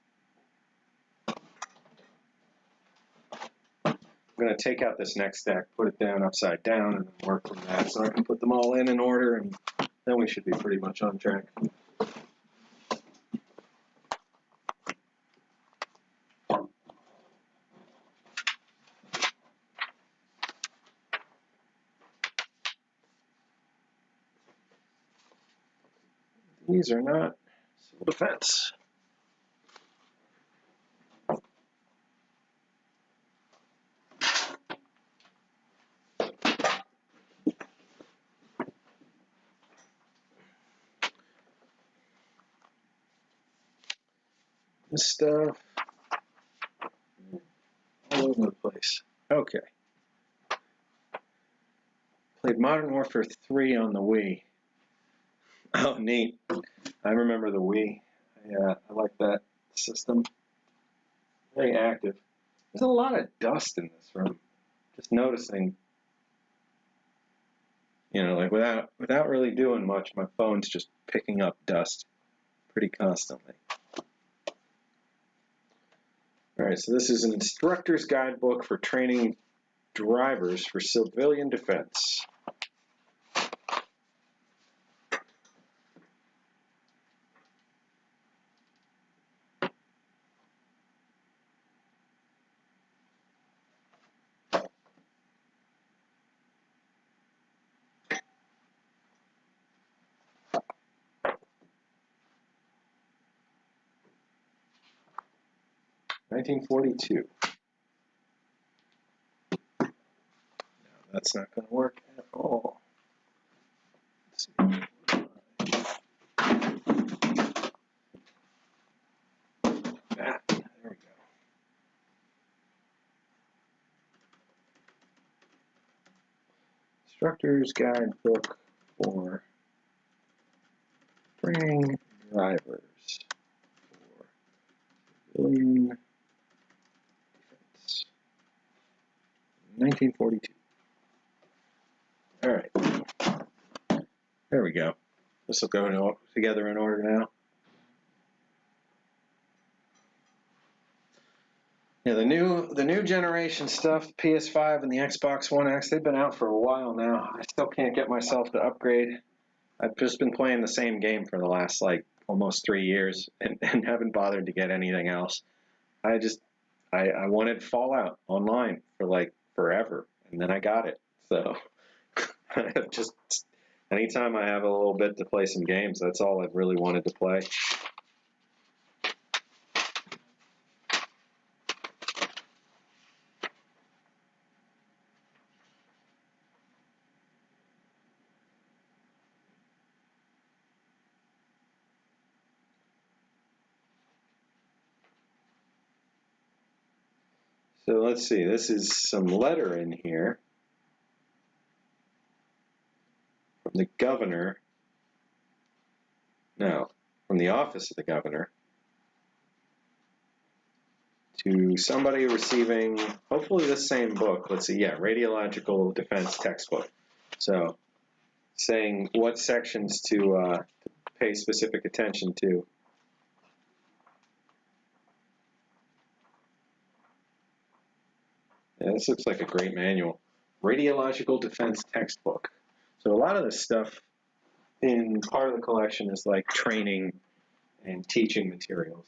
I'm going to take out this next stack, put it down upside down, and then work from that so I can put them all in order, and then we should be pretty much on track. These are not civil defense. This stuff all over the place. Okay. Played Modern Warfare 3 on the Wii. Oh, neat. I remember the Wii. I like that system. Very active. There's a lot of dust in this room. Just noticing, you know, like without really doing much, my phone's just picking up dust pretty constantly. All right, so this is an instructor's guidebook for training drivers for civilian defense. (1942). No, that's not going to work at all. Let's see. There we go. Instructor's Guidebook for Training Drivers for Civilian Defense. 1942. All right. There we go. This will go together in order now. Yeah, the new generation stuff, PS5 and the Xbox One X, they've been out for a while now. I still can't get myself to upgrade. I've just been playing the same game for the last like almost 3 years and haven't bothered to get anything else. I wanted Fallout online for like forever, and then I got it. So just anytime I have a little bit to play some games, that's all I've really wanted to play. So let's see, this is some letter in here from the governor, no, from the office of the governor to somebody receiving, hopefully the same book. Let's see, yeah, Radiological Defense Textbook. So saying what sections to pay specific attention to. Yeah, this looks like a great manual. Radiological Defense Textbook. So a lot of this stuff in part of the collection is like training and teaching materials.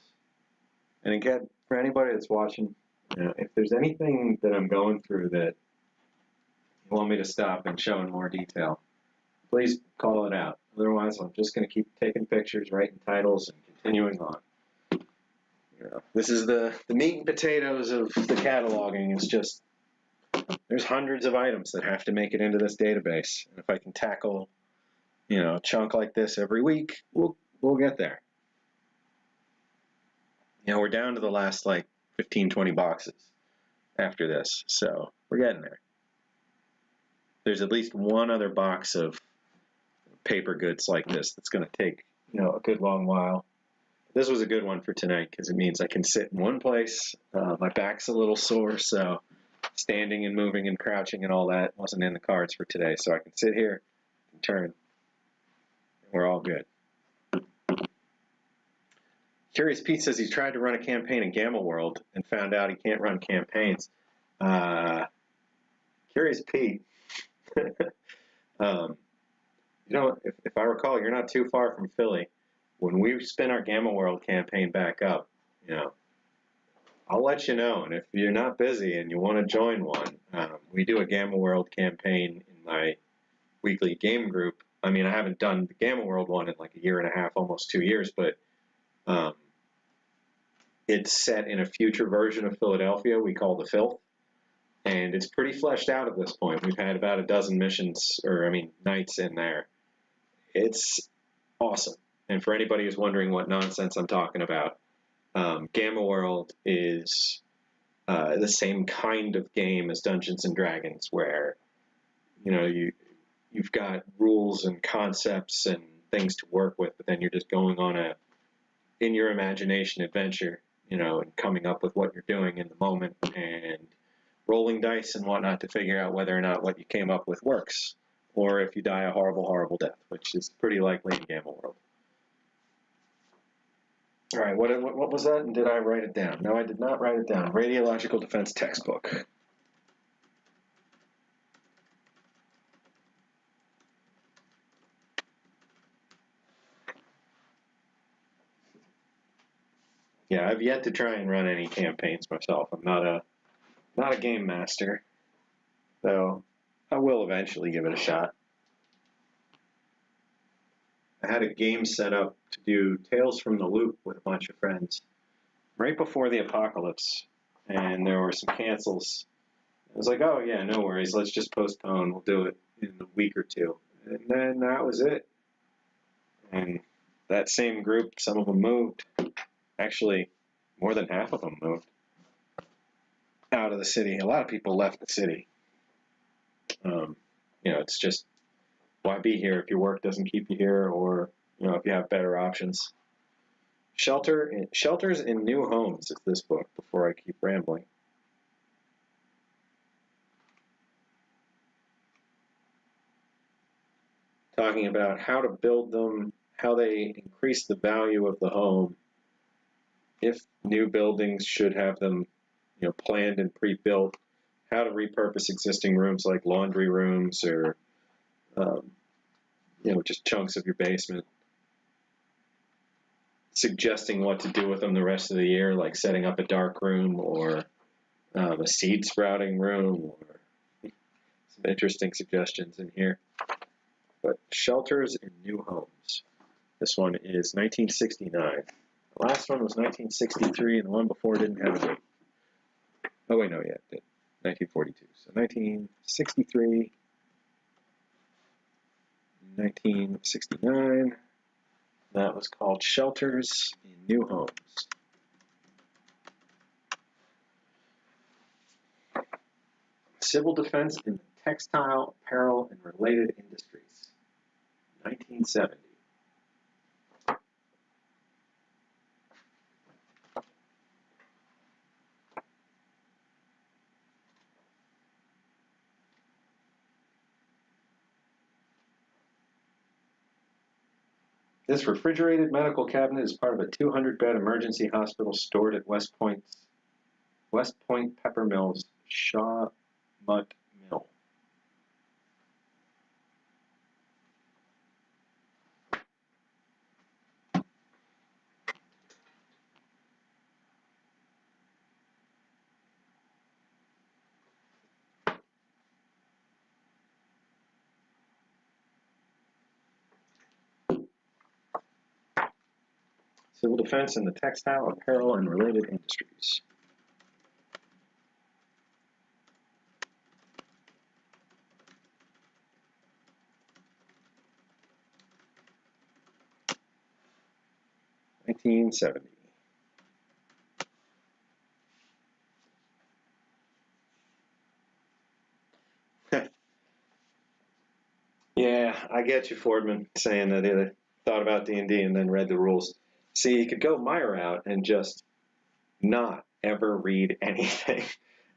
And again, for anybody that's watching, if there's anything that I'm going through that want me to stop and show in more detail, please call it out. Otherwise, I'm just going to keep taking pictures, writing titles, and continuing on. You know, this is the meat and potatoes of the cataloging. It's just there's hundreds of items that have to make it into this database. And if I can tackle, you know, a chunk like this every week, we'll get there. You know, we're down to the last like 15, 20 boxes after this, so we're getting there. There's at least one other box of paper goods like this that's going to take, you know, a good long while. This was a good one for tonight because it means I can sit in one place. My back's a little sore, so standing and moving and crouching and all that wasn't in the cards for today. So I can sit here and turn, and we're all good. Curious Pete says he's tried to run a campaign in Gamma World and found out he can't run campaigns. Curious Pete, you know, if I recall, you're not too far from Philly. When we spin our Gamma World campaign back up, you know, I'll let you know. And if you're not busy and you want to join one, we do a Gamma World campaign in my weekly game group. I mean, I haven't done the Gamma World one in like a year and a half, almost 2 years, but it's set in a future version of Philadelphia we call the Filth, and it's pretty fleshed out at this point. We've had about a dozen missions, nights in there. It's awesome. And for anybody who's wondering what nonsense I'm talking about, Gamma World is the same kind of game as Dungeons and Dragons, where you know you've got rules and concepts and things to work with, but then you're just going on a in your imagination adventure, you know, and coming up with what you're doing in the moment and rolling dice and whatnot to figure out whether or not what you came up with works, or if you die a horrible, horrible death, which is pretty likely in Gamma World. All right, what was that? And did I write it down? No, I did not write it down. Radiological Defense Textbook. Yeah, I've yet to try and run any campaigns myself. I'm not a game master, though I will eventually give it a shot. I had a game set up to do Tales from the Loop with a bunch of friends right before the apocalypse, and there were some cancels. I was like, oh yeah, no worries, let's just postpone, we'll do it in a week or two. And then that was it. And that same group, some of them moved. Actually, more than half of them moved out of the city. A lot of people left the city. You know, it's just, why be here if your work doesn't keep you here, or you know, if you have better options. Shelters in New Homes is this book, before I keep rambling. Talking about how to build them, how they increase the value of the home, if new buildings should have them, you know, planned and pre-built, how to repurpose existing rooms like laundry rooms or you know, just chunks of your basement. Suggesting what to do with them the rest of the year, like setting up a dark room or a seed sprouting room, or some interesting suggestions in here. But Shelters in New Homes. This one is 1969. The last one was 1963, and the one before didn't have a date. Oh wait, no, yeah, it did. 1942. So 1963, 1969. That was called Shelters in New Homes. Civil Defense in the Textile, Apparel, and Related Industries, 1970. This refrigerated medical cabinet is part of a 200-bed emergency hospital stored at West Point Pepper Mill's Shaw Mutt Mill. Civil defense in the textile, apparel, and related industries. $19.70. Yeah, I get you, Fordman, saying that they thought about D&D and then read the rules. See, you could go my route and just not ever read anything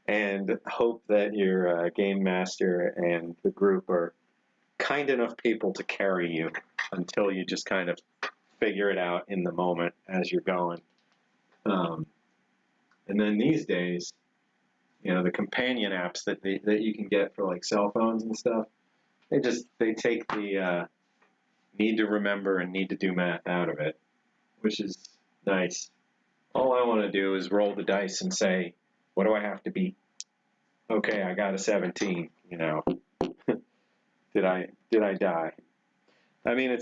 and hope that your game master and the group are kind enough people to carry you until you just kind of figure it out in the moment as you're going. And then these days, you know, the companion apps that you can get for like cell phones and stuff, they take the need to remember and need to do math out of it, which is nice. All I want to do is roll the dice and say, what do I have to beat? Okay, I got a 17, you know. Did I die? I mean,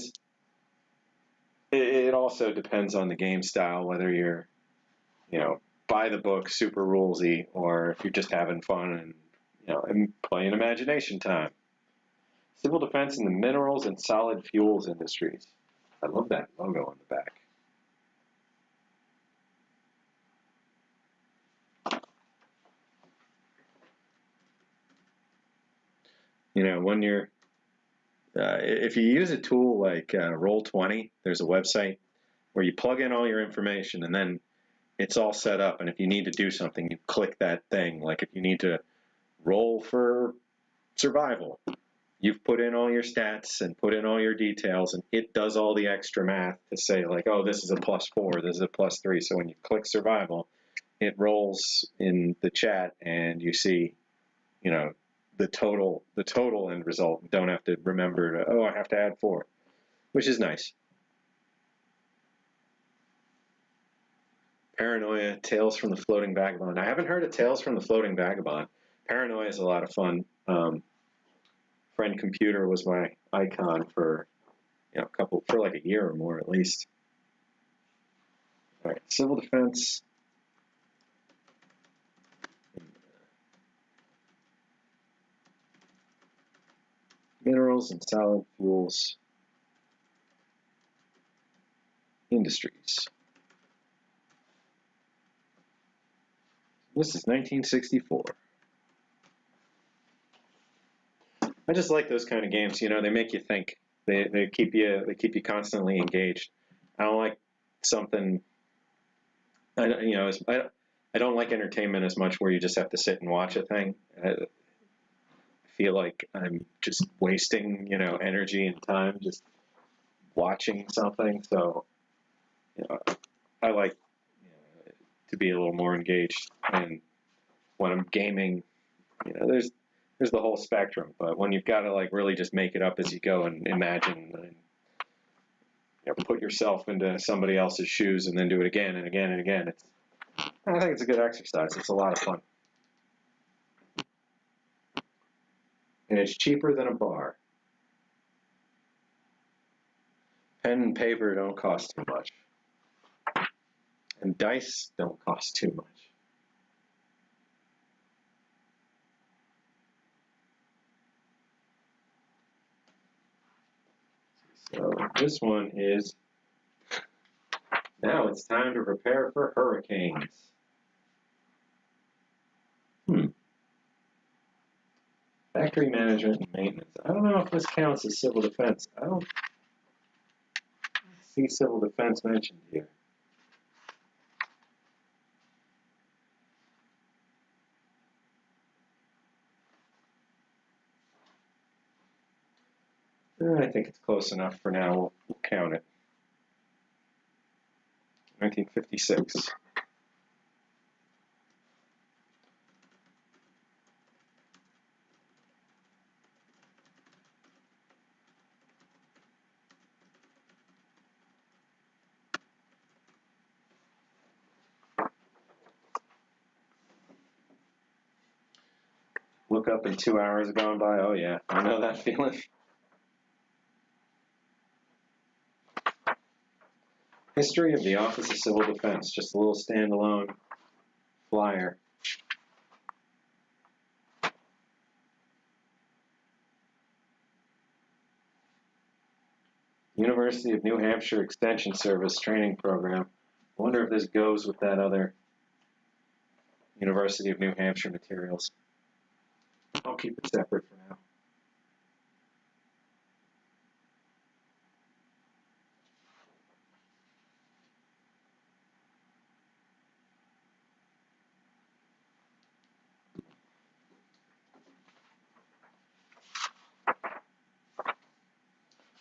it also depends on the game style, whether you're, you know, by the book, super rulesy, or if you're just having fun and, you know, and playing imagination time. Civil defense in the minerals and solid fuels industries. I love that logo on the back. You know, when you're, if you use a tool like Roll20, there's a website where you plug in all your information and then it's all set up. And if you need to do something, you click that thing. Like if you need to roll for survival, you've put in all your stats and put in all your details, and it does all the extra math to say like, oh, this is a +4, this is a +3. So when you click survival, it rolls in the chat and you see, you know, the total end result. You don't have to remember to, oh, I have to add 4, which is nice. Paranoia, Tales from the Floating Vagabond. I haven't heard of Tales from the Floating Vagabond. Paranoia is a lot of fun. Friend Computer was my icon for, you know, for like a year or more at least. All right, civil defense. Minerals and solid fuels industries. This is 1964. I just like those kind of games. You know, they make you think. They keep you constantly engaged. I don't like something. I don't like entertainment as much where you just have to sit and watch a thing. I feel like I'm just wasting, you know, energy and time just watching something. So, you know, I like, you know, to be a little more engaged. And when I'm gaming, you know, there's the whole spectrum. But when you've got to like really just make it up as you go and imagine and, you know, put yourself into somebody else's shoes and then do it again and again and again, I think it's a good exercise. It's a lot of fun. And it's cheaper than a bar. Pen and paper don't cost too much. And dice don't cost too much. So this one is, now it's time to prepare for hurricanes. Factory management and maintenance. I don't know if this counts as civil defense. I don't see civil defense mentioned here. I think it's close enough for now. We'll count it. 1956. Look up and 2 hours have gone by. Oh yeah, I know that feeling. History of the Office of Civil Defense, just a little standalone flyer. University of New Hampshire Extension Service Training Program. I wonder if this goes with that other University of New Hampshire materials. I'll keep it separate for now.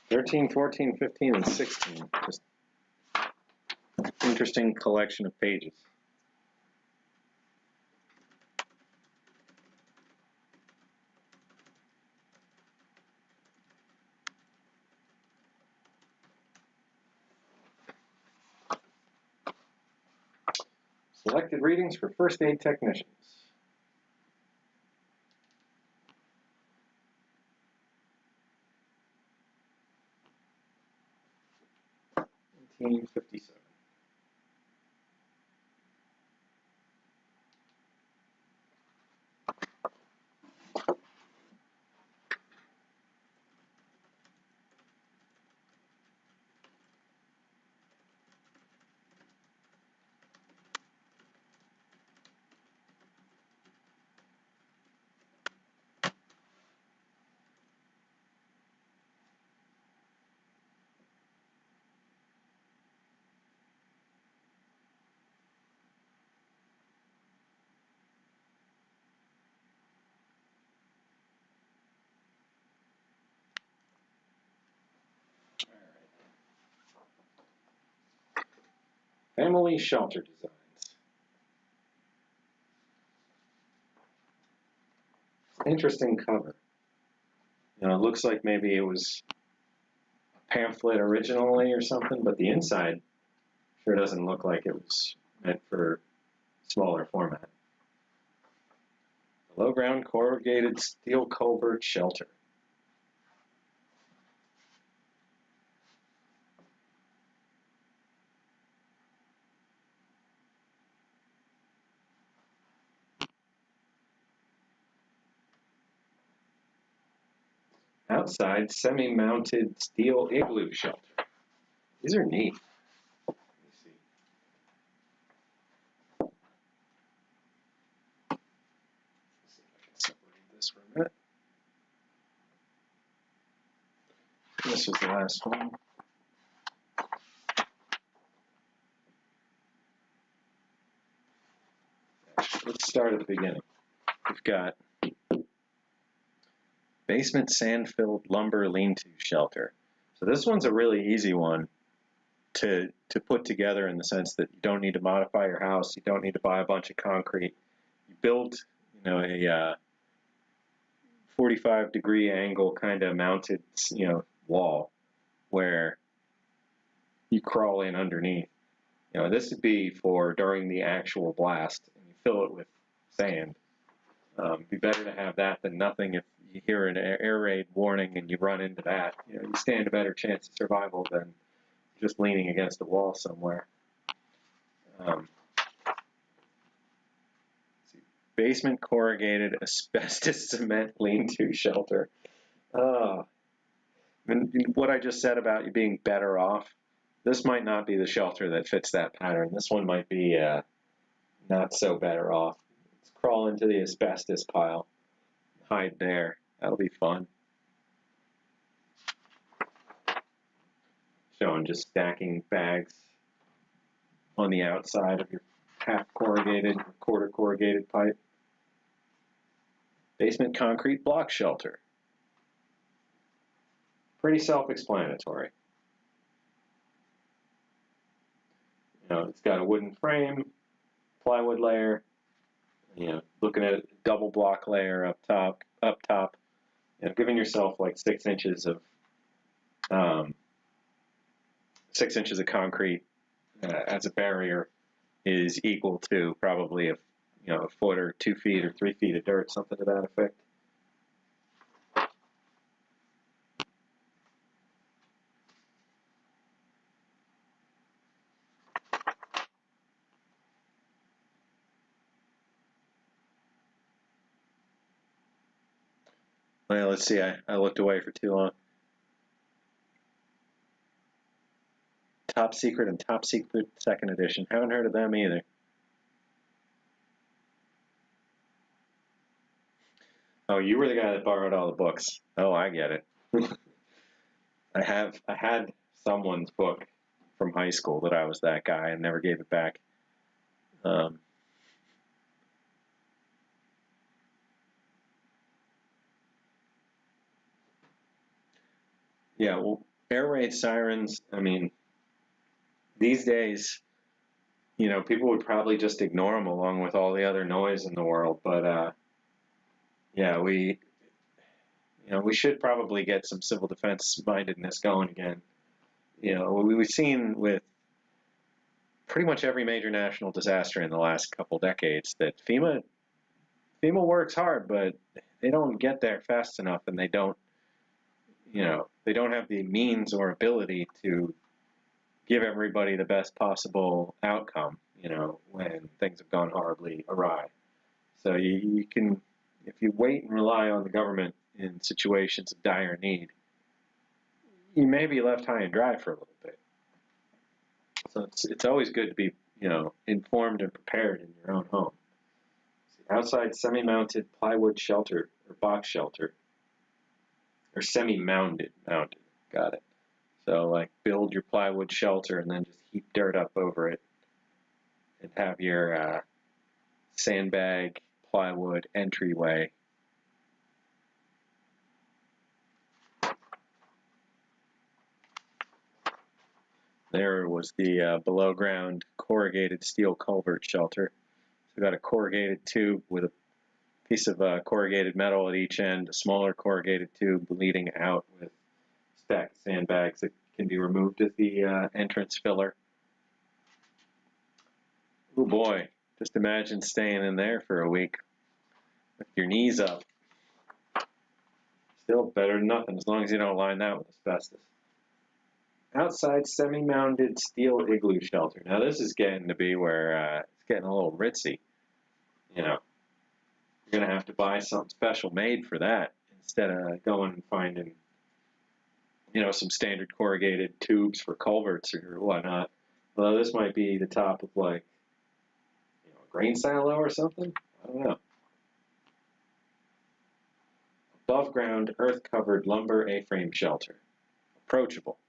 '13, '14, '15, and '16. Just interesting collection of pages. Selected readings for first aid technicians. '57. Family shelter designs. Interesting cover. You know, it looks like maybe it was a pamphlet originally or something, but the inside sure doesn't look like it was meant for smaller format. Below ground corrugated steel culvert shelter. Outside semi-mounted steel igloo shelter. These are neat. Let me see. Let's see if I can separate this for a minute. This was the last one. Let's start at the beginning. We've got basement sand-filled lumber lean-to shelter. So this one's a really easy one to put together in the sense that you don't need to modify your house, you don't need to buy a bunch of concrete. You build, you know, a 45-degree angle kind of mounted, you know, wall where you crawl in underneath. You know, this would be for during the actual blast, and you fill it with sand. It'd be better to have that than nothing. If you hear an air raid warning and you run into that, you know, you stand a better chance of survival than just leaning against a wall somewhere. Basement corrugated asbestos cement lean-to shelter. And what I just said about you being better off, this might not be the shelter that fits that pattern. This one might be not so better off. Let's crawl into the asbestos pile, hide there. That'll be fun. Showing just stacking bags on the outside of your half corrugated, quarter corrugated pipe. Basement concrete block shelter. Pretty self-explanatory. You know, it's got a wooden frame, plywood layer, you know, looking at a double block layer up top, you know, giving yourself like 6 inches of 6 inches of concrete as a barrier is equal to probably a foot or 2 feet or 3 feet of dirt, something to that effect. Well, let's see. I looked away for too long. Top Secret and Top Secret Second Edition. Haven't heard of them either. Oh, you were the guy that borrowed all the books. Oh, I get it. I had someone's book from high school that I was that guy and never gave it back. Yeah, well, air raid sirens, I mean, these days, you know, people would probably just ignore them along with all the other noise in the world. But yeah, we should probably get some civil defense mindedness going again. You know, we've seen with pretty much every major national disaster in the last couple decades that FEMA works hard, but they don't get there fast enough, and they don't have the means or ability to give everybody the best possible outcome, you know, when things have gone horribly awry. So you can, if you wait and rely on the government in situations of dire need, you may be left high and dry for a little bit. So it's always good to be, you know, informed and prepared in your own home. Outside semi-mounted plywood shelter or box shelter, or semi-mounded, mounted, got it. So like build your plywood shelter and then just heap dirt up over it and have your sandbag plywood entryway. There was the below ground corrugated steel culvert shelter. So we got a corrugated tube with a piece of corrugated metal at each end, a smaller corrugated tube leading out with stacked sandbags that can be removed as the entrance filler. Oh boy, just imagine staying in there for a week with your knees up. Still better than nothing, as long as you don't line that with asbestos. Outside semi-mounded steel igloo shelter. Now this is getting to be where it's getting a little ritzy. You know, you're going to have to buy something special made for that instead of going and finding, you know, some standard corrugated tubes for culverts or whatnot. Although this might be the top of like, you know, a grain silo or something. I don't know. Above ground, earth covered lumber A-frame shelter. Approachable.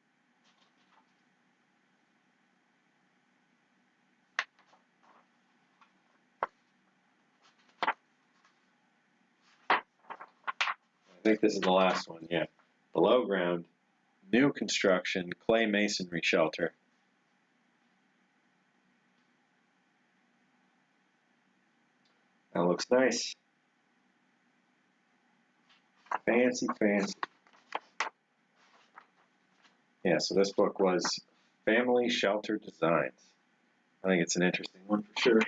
I think this is the last one, yeah. Below ground, new construction, clay masonry shelter. That looks nice. Fancy, fancy. Yeah, so this book was Family Shelter Designs. I think it's an interesting one for sure.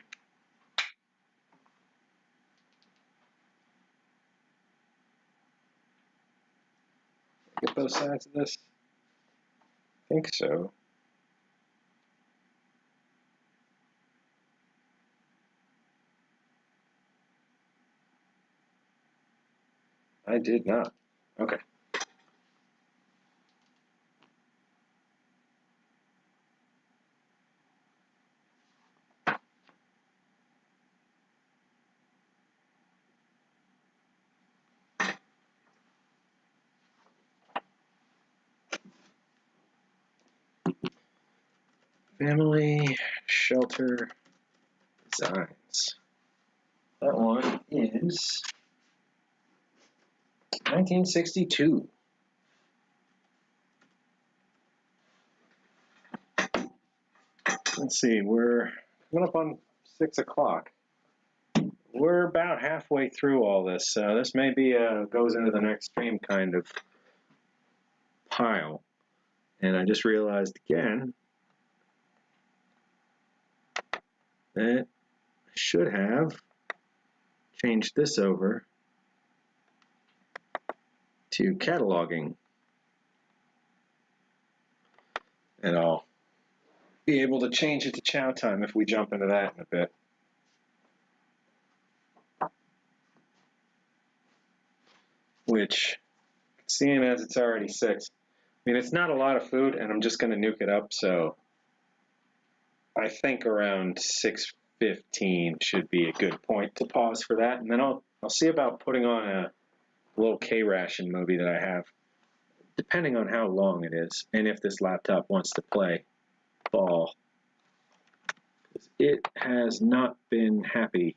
Get both sides of this? I think so. I did not. Okay. Family Shelter Designs. That one is 1962. Let's see, we're coming up on 6 o'clock. We're about halfway through all this. This may be goes into the next stream kind of pile. And I just realized again that I should have changed this over to cataloging. And I'll be able to change it to chow time if we jump into that in a bit. which, seeing as it's already 6, I mean, it's not a lot of food, and I'm just going to nuke it up, so I think around 6:15 should be a good point to pause for that, and then I'll see about putting on a little K-Ration movie that I have, depending on how long it is, and if this laptop wants to play ball. Because it has not been happy.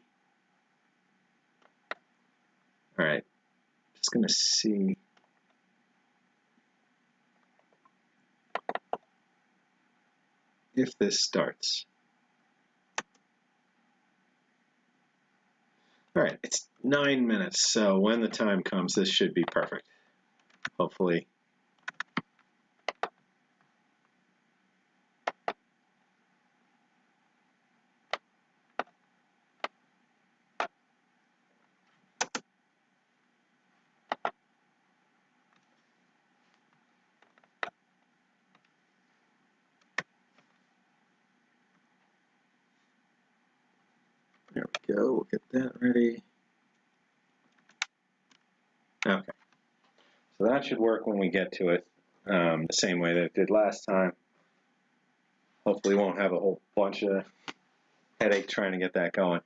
Alright, just going to see. If this starts. Alright, it's 9 minutes, so when the time comes, this should be perfect. Hopefully. There we go, we'll get that ready. Okay, so that should work when we get to it, the same way that it did last time. Hopefully won't have a whole bunch of headache trying to get that going.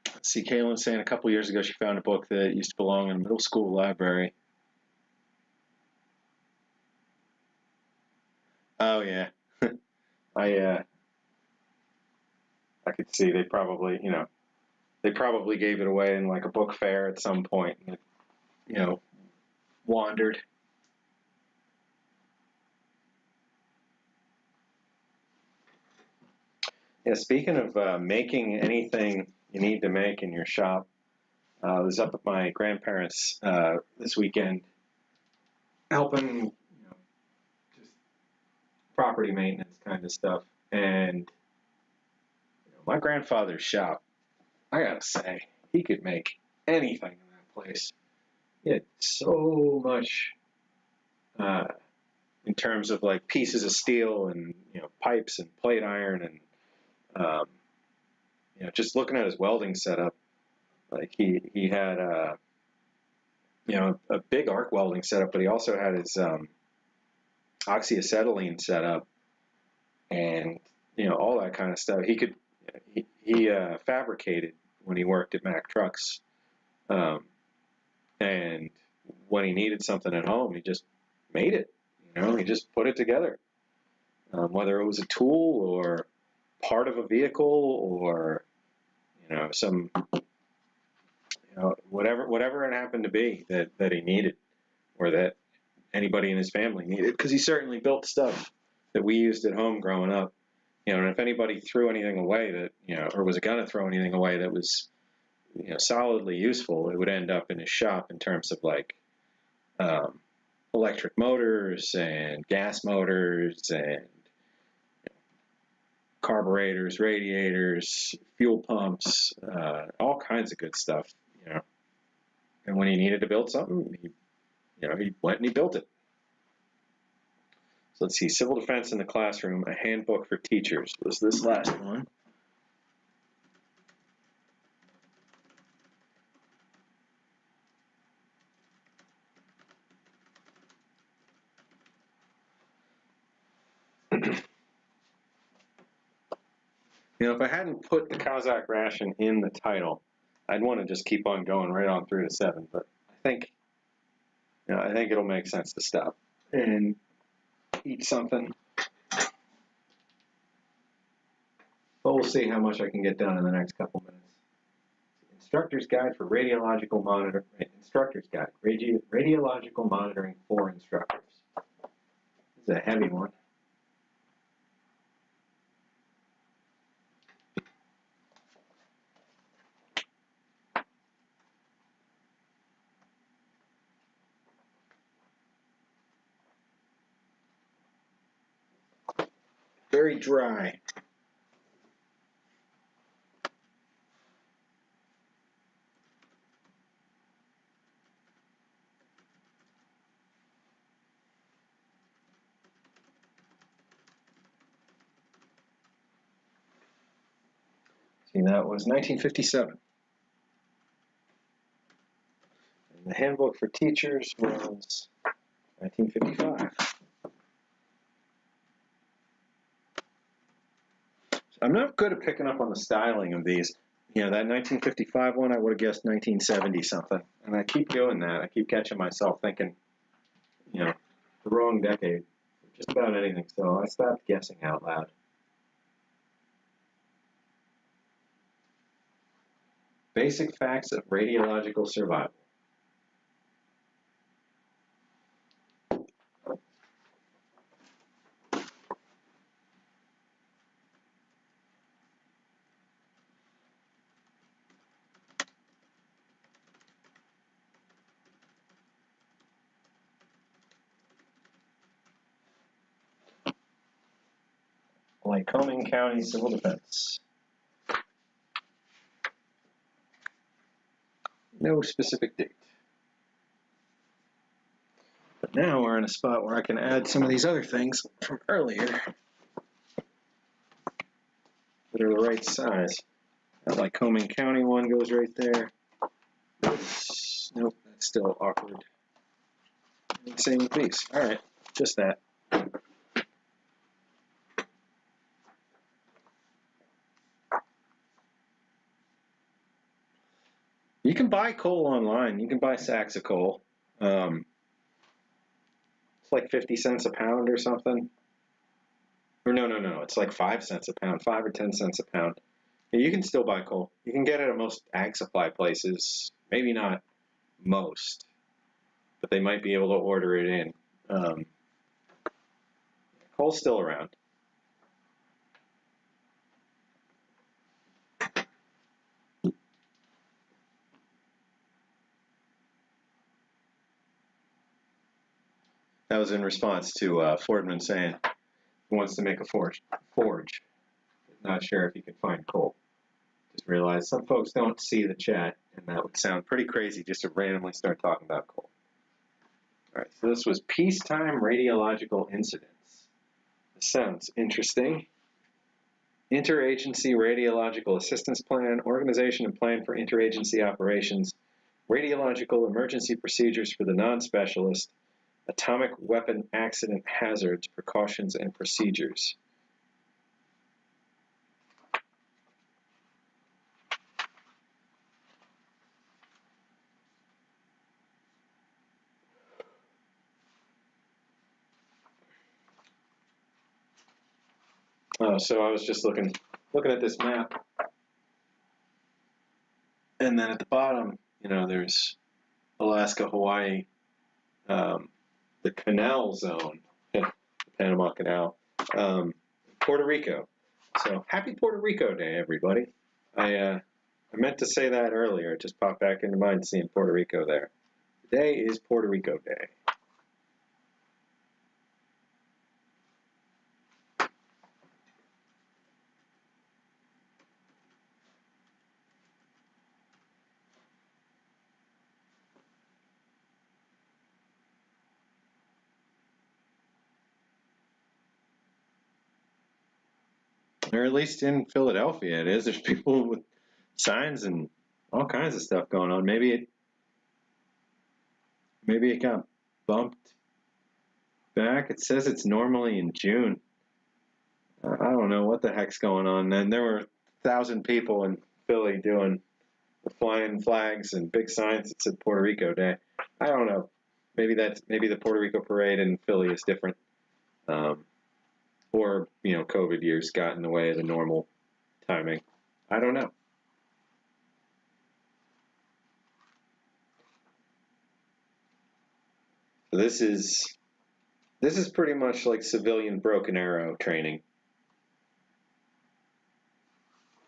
Let's see, Kaylin's saying a couple years ago she found a book that used to belong in a middle school library. Oh yeah. I could see they probably, they probably gave it away in like a book fair at some point, and it, wandered. Yeah, speaking of making anything you need to make in your shop, I was up at my grandparents' this weekend, helping, just property maintenance kind of stuff, and my grandfather's shop, I gotta say, he could make anything in that place. He had so much in terms of like pieces of steel and pipes and plate iron and just looking at his welding setup, like he had a big arc welding setup, but he also had his oxyacetylene setup and all that kind of stuff. He fabricated when he worked at Mack Trucks, and when he needed something at home, he just made it. He just put it together, whether it was a tool or part of a vehicle or some whatever it happened to be that he needed or that anybody in his family needed, because he certainly built stuff that we used at home growing up. And if anybody threw anything away that or was gonna throw anything away that was solidly useful, it would end up in his shop in terms of like electric motors and gas motors and carburetors, radiators, fuel pumps, all kinds of good stuff. And when he needed to build something, he went and he built it. So let's see, Civil Defense in the Classroom, a Handbook for Teachers was this last one. If I hadn't put the Kazakh ration in the title, I'd want to just keep on going right on through to 7, but I think it'll make sense to stop and eat something. But we'll see how much I can get done in the next couple minutes. Instructor's Guide for Radiological Monitoring. Instructor's Guide, Radiological Monitoring for Instructors. This is a heavy one. Very dry. See, that was 1957. And the Handbook for Teachers was 1955. I'm not good at picking up on the styling of these. You know, that 1955 one, I would have guessed 1970 something. And I keep doing that. I keep catching myself thinking, you know, the wrong decade. Just about anything. So I stopped guessing out loud. Basic facts of radiological survival. Lycoming County Civil Defense. No specific date. But now we're in a spot where I can add some of these other things from earlier that are the right size. That Lycoming County one goes right there. Nope, that's still awkward. Same with these. All right, just that. You can buy coal online. You can buy sacks of coal. It's like 50 cents a pound or something. Or no. It's like 5 cents a pound, 5 or 10 cents a pound. Yeah, you can still buy coal. You can get it at most ag supply places. Maybe not most, but they might be able to order it in. Coal's still around. That was in response to Fordman saying he wants to make a forge. Not sure if he can find coal. Just realized some folks don't see the chat, and that would sound pretty crazy just to randomly start talking about coal. All right, so this was peacetime radiological incidents. This sounds interesting. Interagency Radiological Assistance Plan, Organization and Plan for Interagency Operations, Radiological Emergency Procedures for the Non-Specialist, Atomic Weapon Accident Hazards, Precautions and Procedures. So I was just looking at this map, and then at the bottom, you know, there's Alaska, Hawaii, the Canal Zone, the Panama Canal, Puerto Rico. So happy Puerto Rico Day, everybody. I meant to say that earlier. It just popped back into mind seeing Puerto Rico there. Today is Puerto Rico Day. Or at least in Philadelphia it is. There's people with signs and all kinds of stuff going on. Maybe it got bumped back. It says it's normally in June. I don't know what the heck's going on. And there were 1,000 people in Philly doing the flying flags and big signs that said Puerto Rico Day. I don't know. Maybe the Puerto Rico parade in Philly is different. Or, you know, COVID years got in the way of the normal timing. I don't know. So this is pretty much like civilian broken arrow training.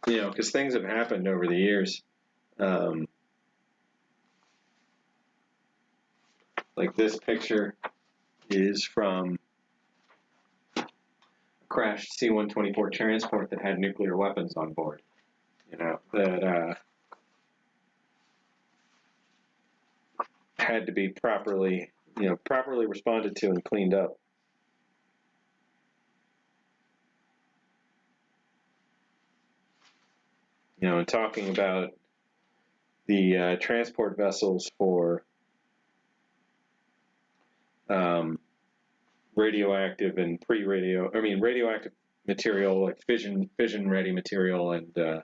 You know, because things have happened over the years. Like this picture is from a crashed C-124 transport that had nuclear weapons on board. You know, that had to be properly responded to and cleaned up. and talking about the transport vessels for radioactive and radioactive material, like fission-ready material, and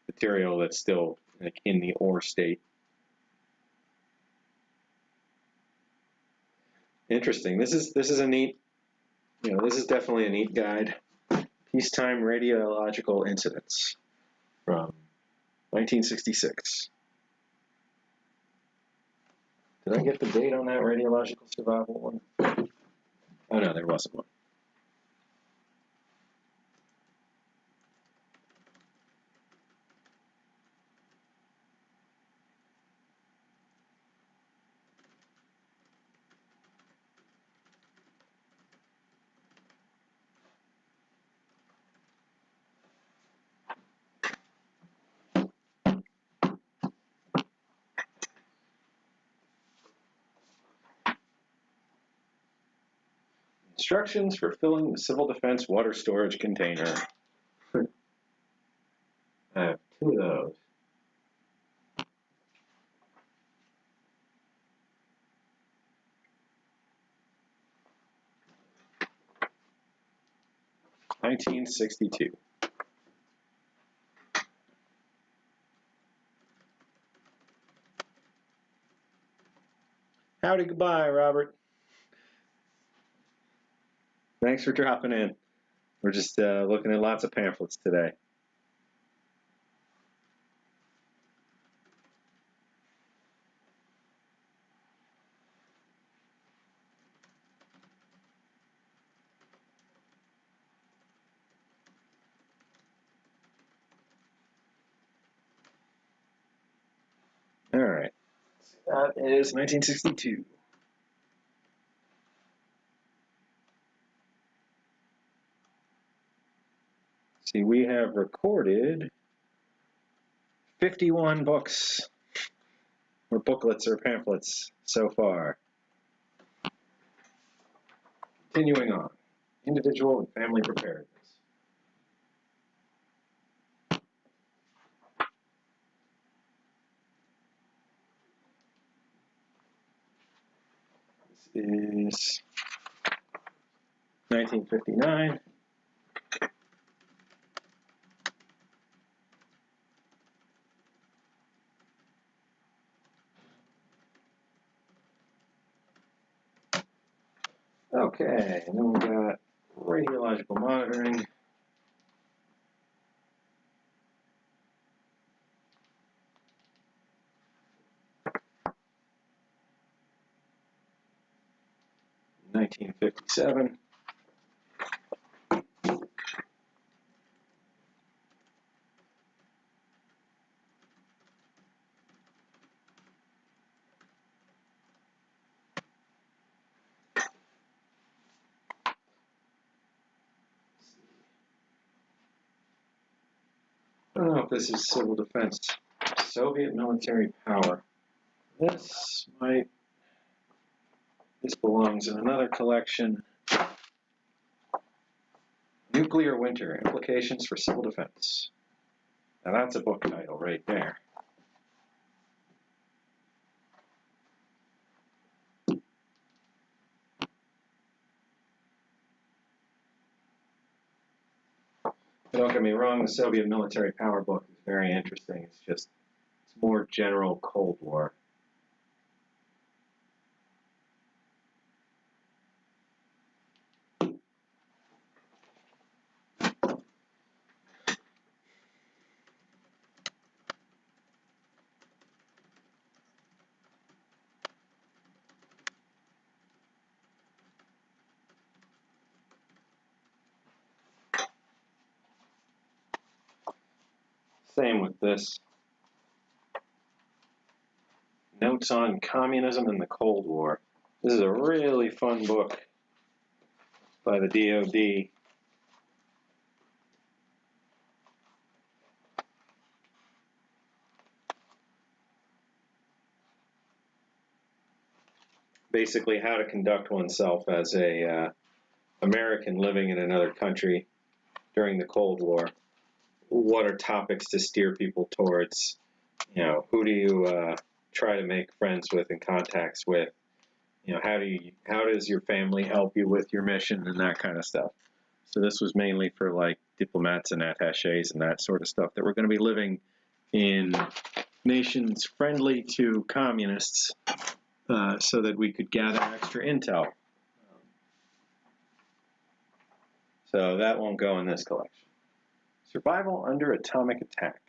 material that's still like in the ore state. Interesting. This is a neat, this is definitely a neat guide. Peacetime radiological incidents from 1966. Did I get the date on that radiological survival one? Oh no, there wasn't one. Instructions for filling the civil defense water storage container. I have 2 of those. (1962). Howdy, goodbye, Robert. Thanks for dropping in. We're just looking at lots of pamphlets today. All right. That is 1962. See, we have recorded 51 books, or booklets or pamphlets so far. Continuing on, individual and family preparedness. This is 1959. Okay, and then we've got radiological monitoring. (1957). I don't know if this is civil defense. Soviet military power. This belongs in another collection. Nuclear Winter, Implications for Civil Defense. Now that's a book title right there. Don't get me wrong, the Soviet military power book is very interesting. It's more general Cold War. Same with this. Notes on Communism and the Cold War. This is a really fun book by the DoD. Basically, how to conduct oneself as a American living in another country during the Cold War. what are topics to steer people towards? You know, who do you try to make friends with and contacts with? You know, how does your family help you with your mission and that kind of stuff? So this was mainly for like diplomats and attaches and that sort of stuff that were going to be living in nations friendly to communists, so that we could gather extra intel. So that won't go in this collection. Survival under atomic attack.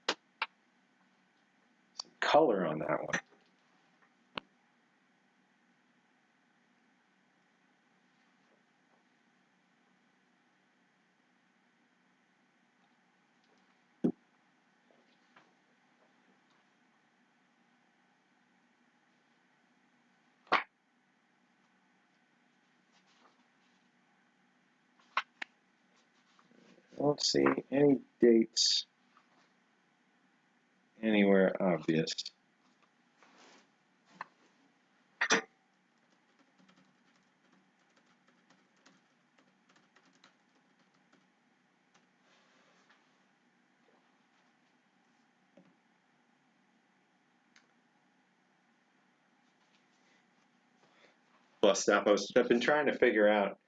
Some color on that one. I don't see any dates anywhere obvious. Bus stop. I've been trying to figure out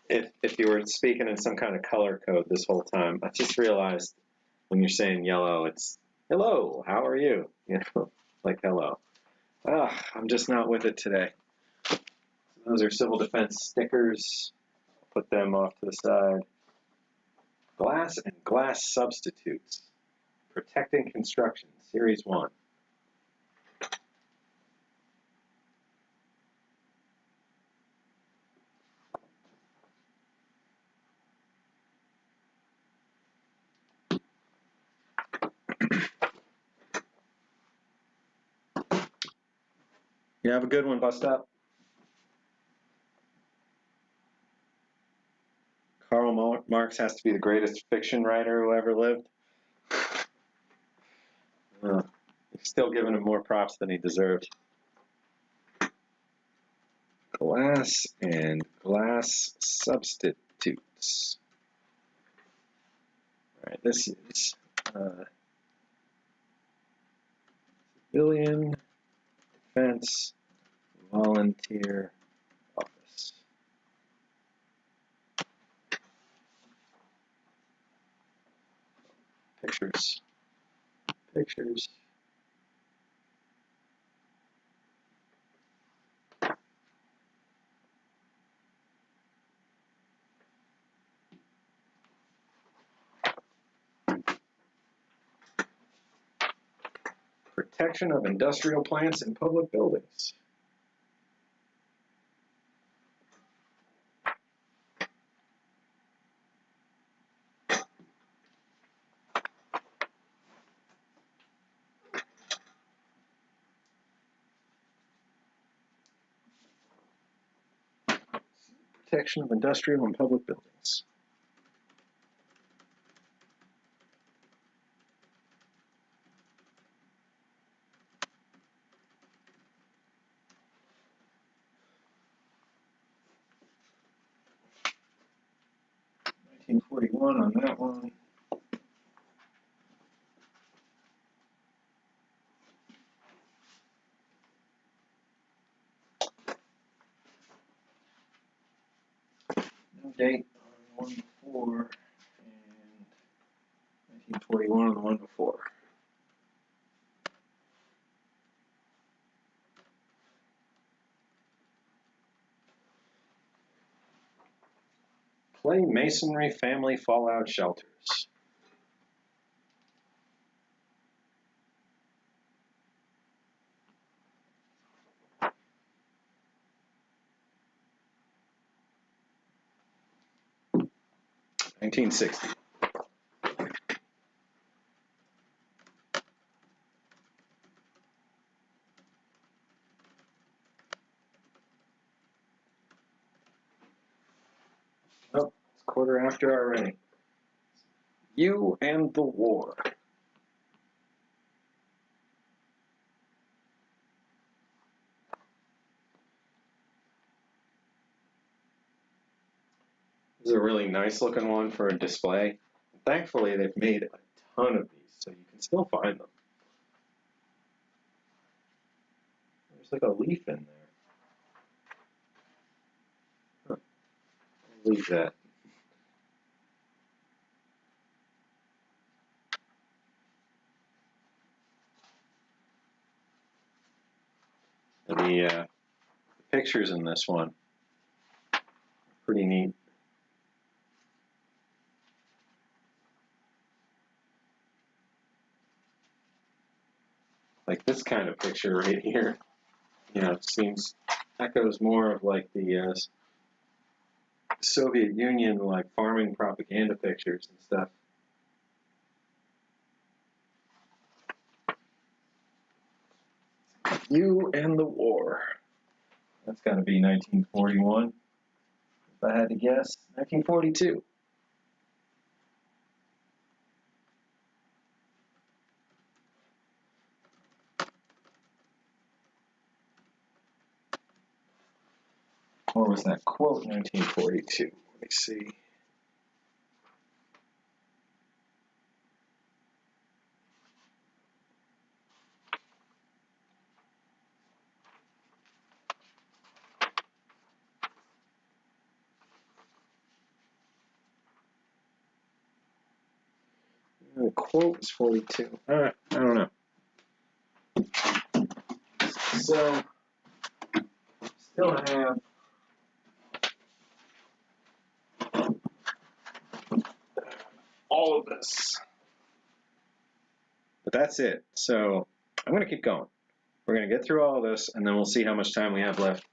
if you were speaking in some kind of color code this whole time. I just realized when you're saying yellow, it's hello, how are you? You know, like hello. I'm just not with it today. Those are civil defense stickers. Put them off to the side. Glass and glass substitutes. Protecting construction, series 1. You have a good one, bus stop. Karl Marx has to be the greatest fiction writer who ever lived. You're still giving him more props than he deserves. Glass and glass substitutes. All right, this is civilian defense volunteer office. Pictures. Pictures. Protection of industrial plants and public buildings. Protection of industrial and public buildings. $1941 on that one. No date on the one before, and 1941 on the one before. Clay masonry family fallout shelters. $1960. Oh, it's quarter after already. You and the war. This is a really nice looking one for a display. Thankfully, they've made a ton of these, so you can still find them. There's like a leaf in there. Huh. I'll leave that. The pictures in this one are pretty neat. Like this kind of picture right here, you know, seems echoes more of like the Soviet Union like farming propaganda pictures and stuff. You and the war. That's got to be 1941. If I had to guess, 1942. Or was that quote 1942? Let me see. The quote was 42. I don't know. So, still have all of this. But that's it. So, I'm going to keep going. We're going to get through all of this, and then we'll see how much time we have left.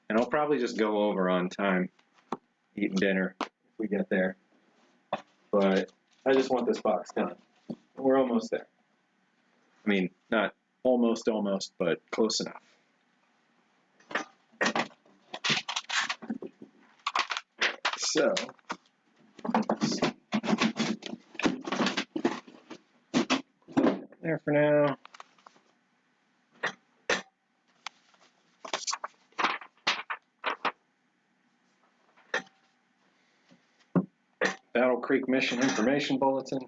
And I'll probably just go over on time, eating dinner, if we get there. But I just want this box done. We're almost there. I mean, not almost, but close enough. So, there for now. Battle Creek Mission Information Bulletin.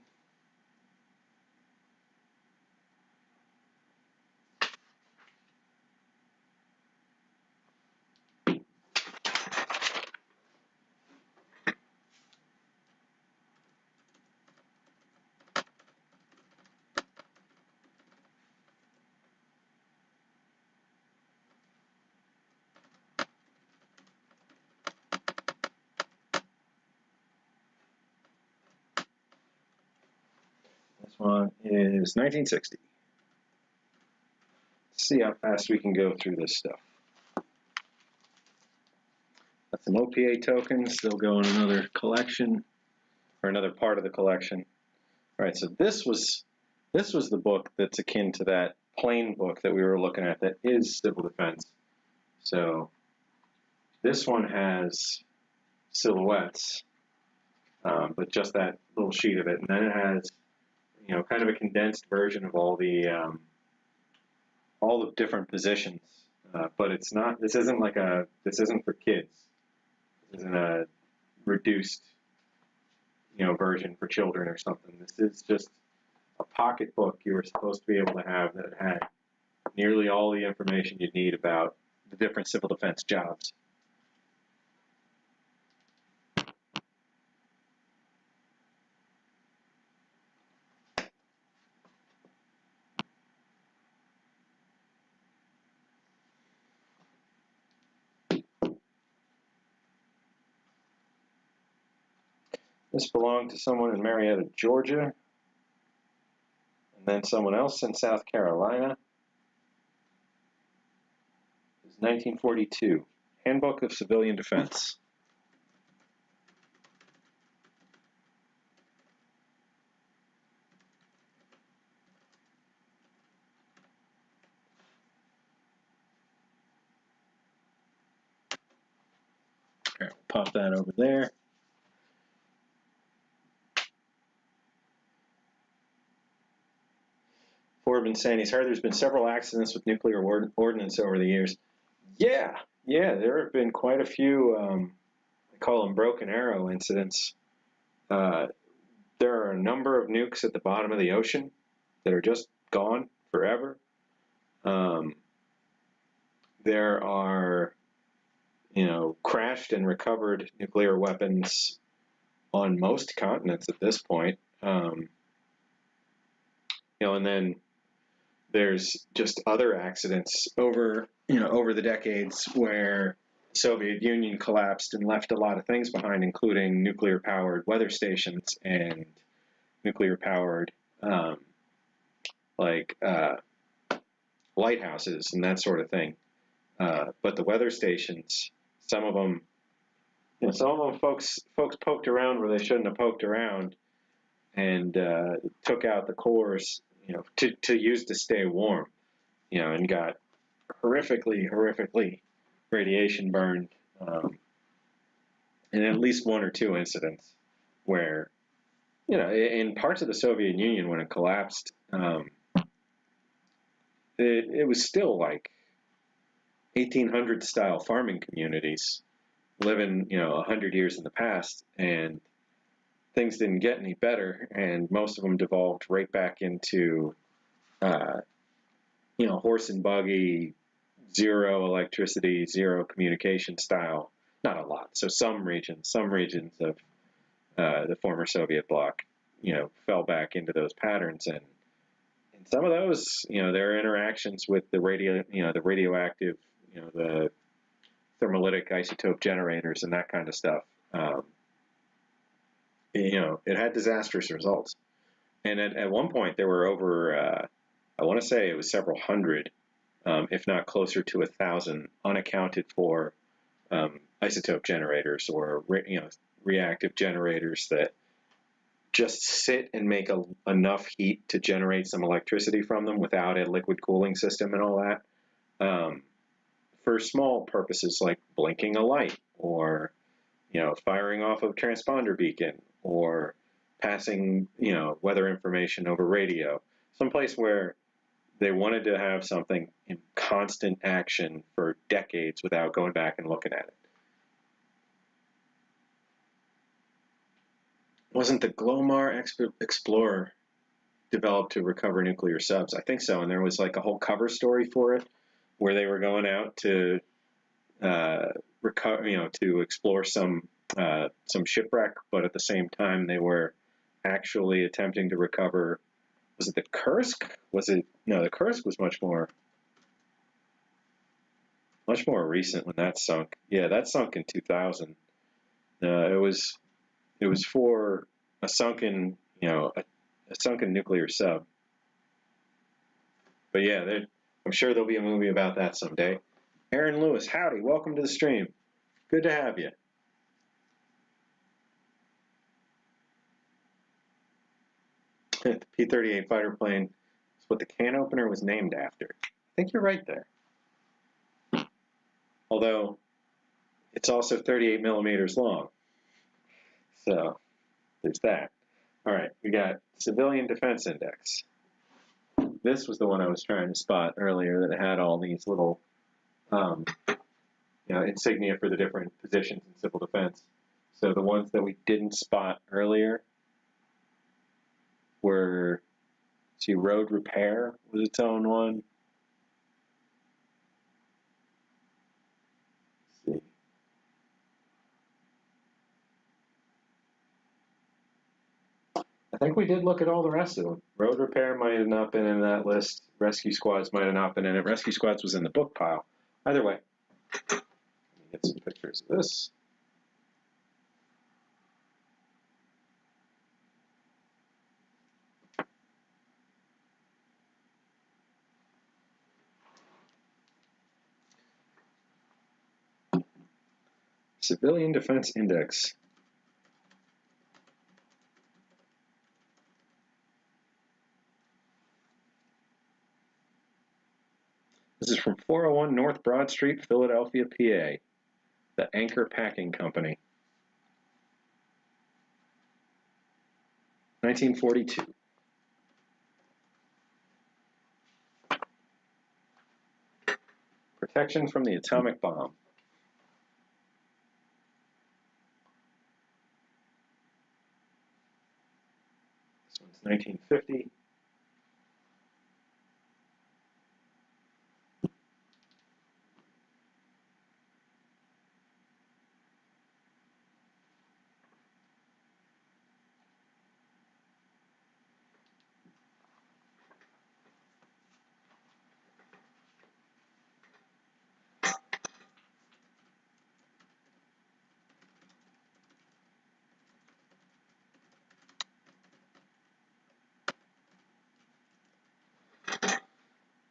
This one is 1960. Let's see how fast we can go through this stuff. Got some OPA tokens. They'll go in another collection, or another part of the collection. All right, so this was the book that's akin to that plain book that we were looking at that is civil defense. So this one has silhouettes, but just that little sheet of it, and then it has, you know, kind of a condensed version of all the different positions. But it's not. This isn't like a. This isn't for kids. This isn't a reduced, you know, version for children or something. This is just a pocket book you were supposed to be able to have that had nearly all the information you'd need about the different civil defense jobs. This belonged to someone in Marietta, Georgia, and then someone else in South Carolina. It was 1942, Handbook of Civilian Defense. All right, we'll pop that over there. Forbin saying he's heard there's been several accidents with nuclear ordnance over the years. Yeah, there have been quite a few I call them broken arrow incidents. There are a number of nukes at the bottom of the ocean that are just gone forever. There are, crashed and recovered nuclear weapons on most continents at this point. And then there's just other accidents over the decades where the Soviet Union collapsed and left a lot of things behind, including nuclear-powered weather stations and nuclear-powered lighthouses and that sort of thing. But the weather stations, some of them folks poked around where they shouldn't have poked around, and took out the cores, to use to stay warm, and got horrifically radiation burned. And at least one or two incidents where, in parts of the Soviet Union when it collapsed, it was still like 1800 style farming communities living, 100 years in the past, and things didn't get any better, and most of them devolved right back into, horse and buggy, zero electricity, zero communication style. Not a lot. So some regions of the former Soviet bloc, fell back into those patterns, and some of those, their interactions with the radioactive, the thermolytic isotope generators and that kind of stuff, it had disastrous results. And at one point there were over, I want to say it was several hundred, if not closer to 1,000, unaccounted for isotope generators, or reactive generators that just sit and make enough heat to generate some electricity from them without a liquid cooling system and all that, for small purposes like blinking a light, or firing off a transponder beacon, or passing weather information over radio, someplace where they wanted to have something in constant action for decades without going back and looking at it. Wasn't the Glomar Explorer developed to recover nuclear subs? I think so, and there was like a whole cover story for it where they were going out to recover, to explore some shipwreck, but at the same time they were actually attempting to recover. Was it the Kursk? No, the Kursk was much more recent when that sunk. Yeah, that sunk in 2000. It was for a sunken, a sunken nuclear sub. But yeah, I'm sure there'll be a movie about that someday. Aaron Lewis, howdy, welcome to the stream. Good to have you. The P-38 fighter plane is what the can opener was named after. I think you're right there. Although, it's also 38 millimeters long. So, there's that. All right, we got Civilian Defense Index. This was the one I was trying to spot earlier that had all these little insignia for the different positions in civil defense. So the ones that we didn't spot earlier were, road repair was its own one. Let's see. I think we did look at all the rest of them. Road repair might have not been in that list. Rescue squads might have not been in it. Rescue squads was in the book pile. Either way, let me get some pictures of this. Civilian Defense Index. This is from 401 North Broad Street, Philadelphia, PA. The Anchor Packing Company. 1942. Protection from the atomic bomb. 1950.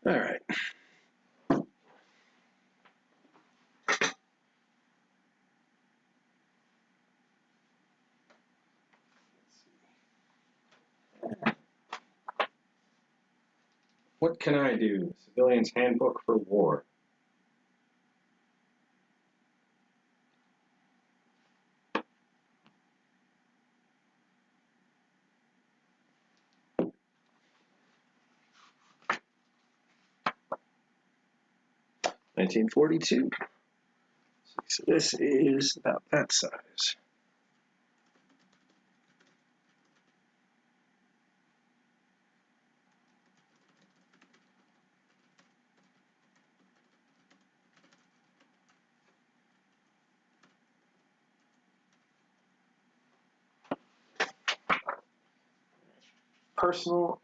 All right. What can I do? Civilian's Handbook for War. (1942). So this is about that size. Personal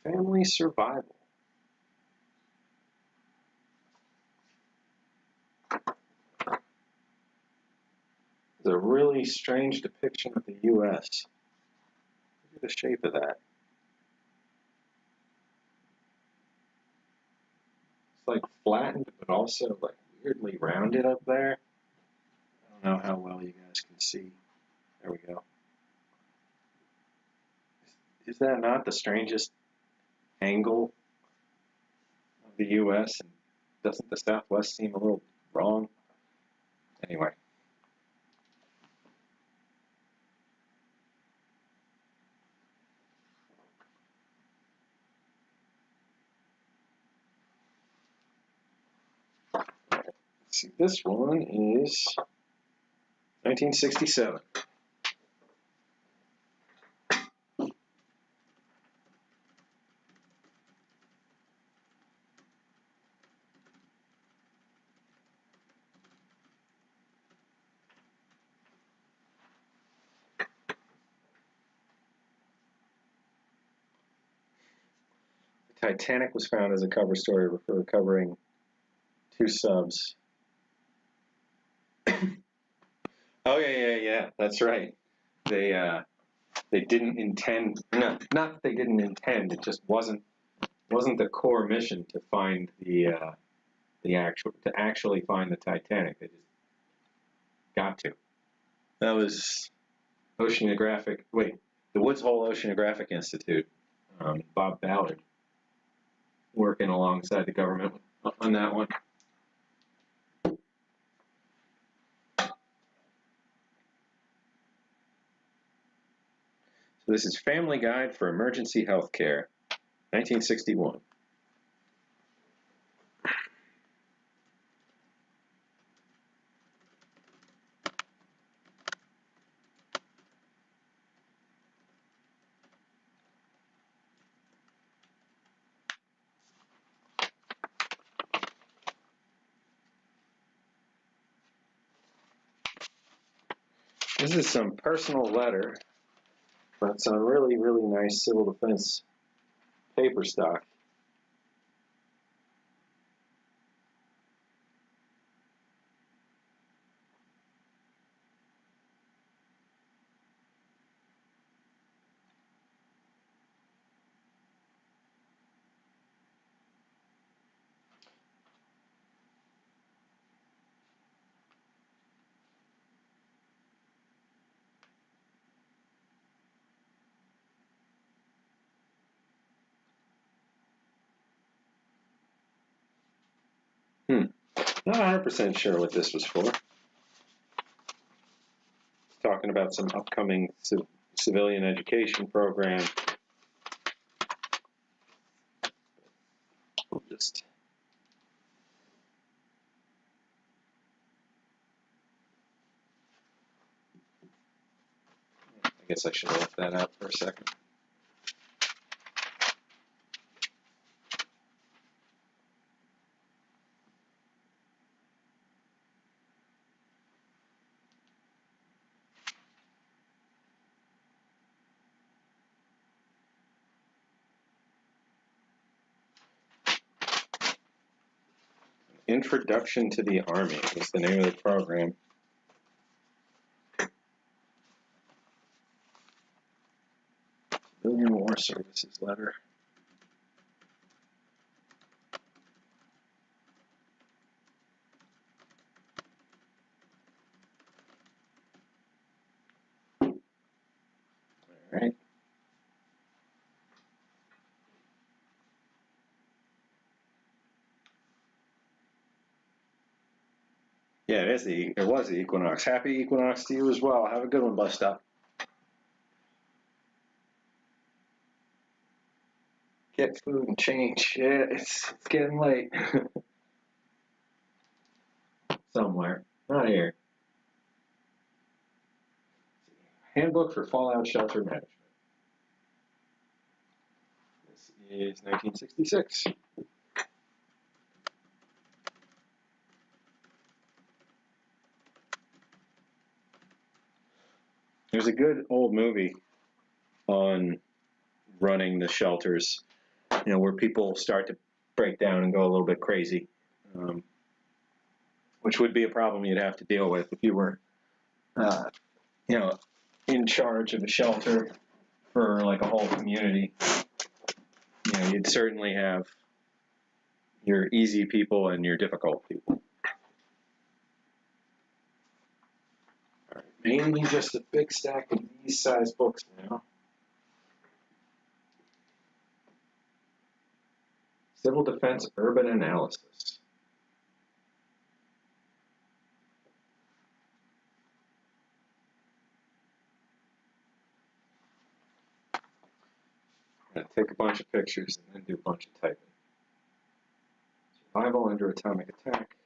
and family survival. It's a really strange depiction of the U.S. Look at the shape of that. It's like flattened, but also like weirdly rounded up there. I don't know how well you guys can see. There we go. Is that not the strangest angle of the U.S.? And doesn't the Southwest seem a little wrong? Anyway. Let's see, this one is 1967. Titanic was found as a cover story for recovering 2 subs. Oh yeah. That's right. They didn't intend. No, not that they didn't intend. It just wasn't the core mission to find to actually find the Titanic. They just got to. That was the Woods Hole Oceanographic Institute. Bob Ballard working alongside the government on that one. So this is Family Guide for Emergency Healthcare, 1961. This is some personal letter, but it's on really, really nice civil defense paper stock. Not 100% sure what this was for. Talking about some upcoming civilian education program. We'll just I guess I should have left that out for a second. Introduction to the Army is the name of the program. Civilian War Services letter. All right. Yeah, it was the equinox. Happy equinox to you as well. Have a good one, Bus Stop. Get food and change. Yeah, it's getting late. Somewhere. Not here. Handbook for Fallout Shelter Management. This is 1966. There's a good old movie on running the shelters, where people start to break down and go a little bit crazy, which would be a problem you'd have to deal with if you were, in charge of a shelter for like a whole community. You'd certainly have your easy people and your difficult people. All right, mainly just a big stack of these size books now. Civil Defense Urban Analysis. I'm going to take a bunch of pictures and then do a bunch of typing. Survival under atomic attack.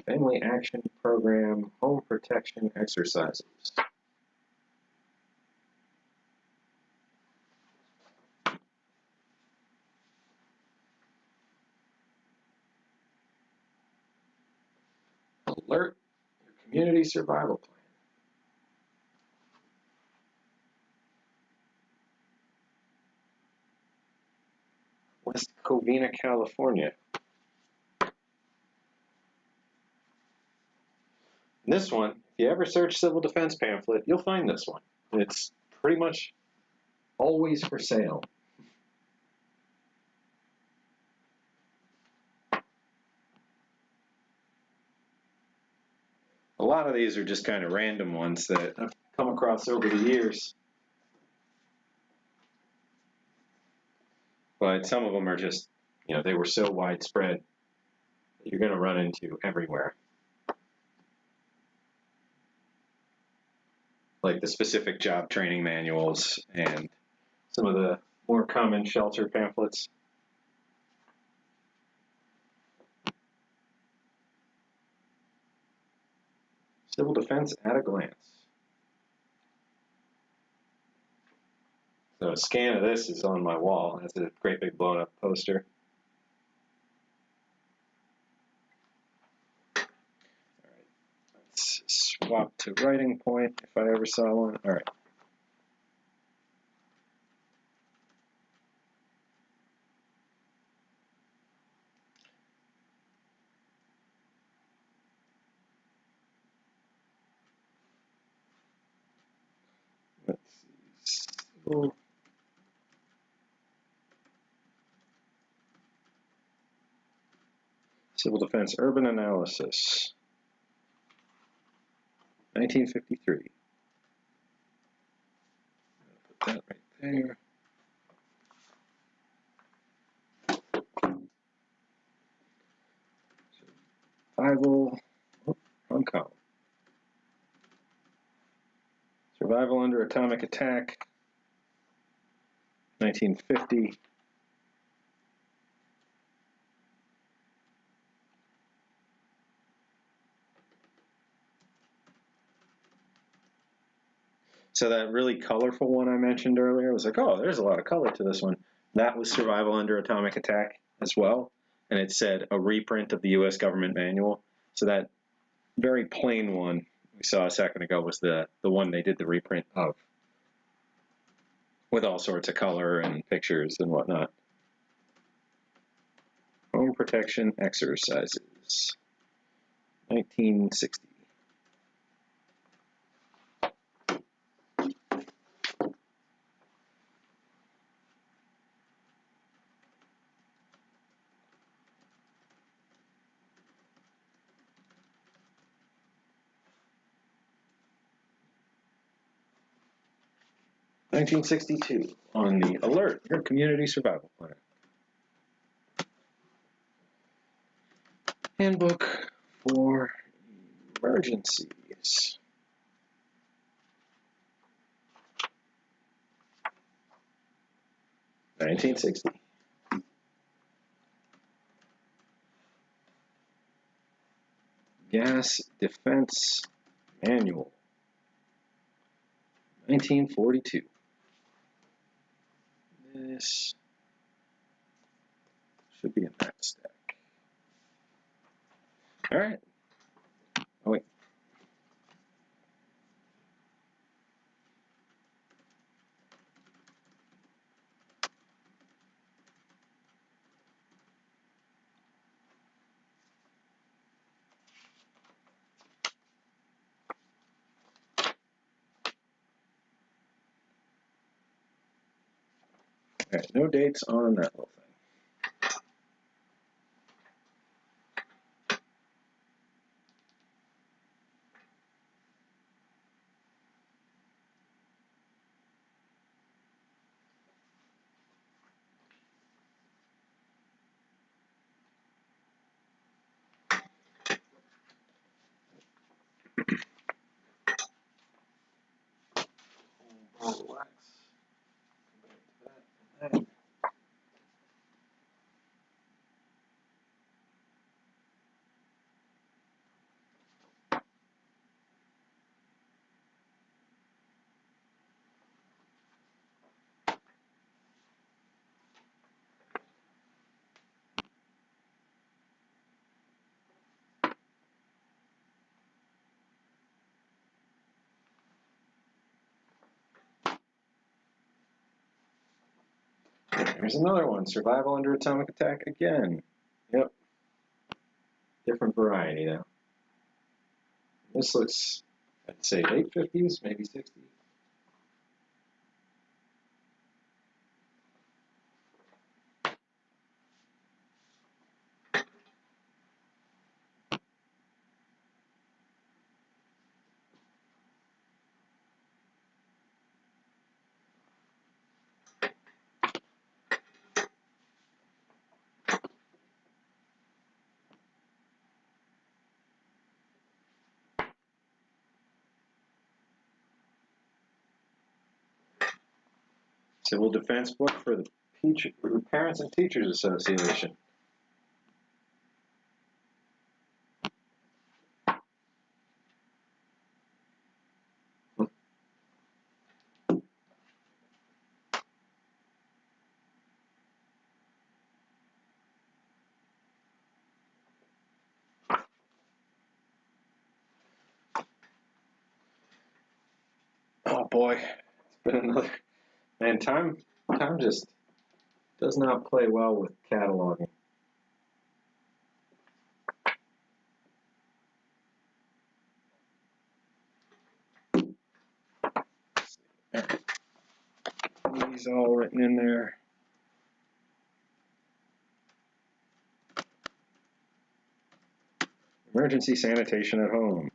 Family Action Program, Home Protection Exercises. Alert your community survival plan. West Covina, California. This one, if you ever search civil defense pamphlet, you'll find this one. It's pretty much always for sale. A lot of these are just kind of random ones that I've come across over the years. But some of them are just, they were so widespread that you're going to run into everywhere. Like the specific job training manuals and some of the more common shelter pamphlets. Civil Defense at a Glance. So a scan of this is on my wall. That's a great big blown up poster. All right, let's swap to writing point if I ever saw one. All right. Let's see. Civil Defense Urban Analysis, 1953. Put that right there. Survival, wrong column. Survival under atomic attack, 1950. So that really colorful one I mentioned earlier was like, oh, there's a lot of color to this one. That was Survival Under Atomic Attack as well. And it said a reprint of the U.S. government manual. So that very plain one we saw a second ago was the one they did the reprint of, with all sorts of color and pictures and whatnot. Home protection exercises, 1960. (1962) on the Alert, your community survival plan. Handbook for Emergencies. (1960). Gas Defense Manual. 1942. This should be in that stack. All right. Oh, wait. All right, no dates on that little thing. Relax. That. There's another one, survival under atomic attack again. Yep. Different variety though. This looks, I'd say late 50s, maybe 60s. Civil Defense Book for the Parents and Teachers Association. Oh boy, it's been another. Man, time just does not play well with cataloging. These all written in there. Emergency sanitation at home.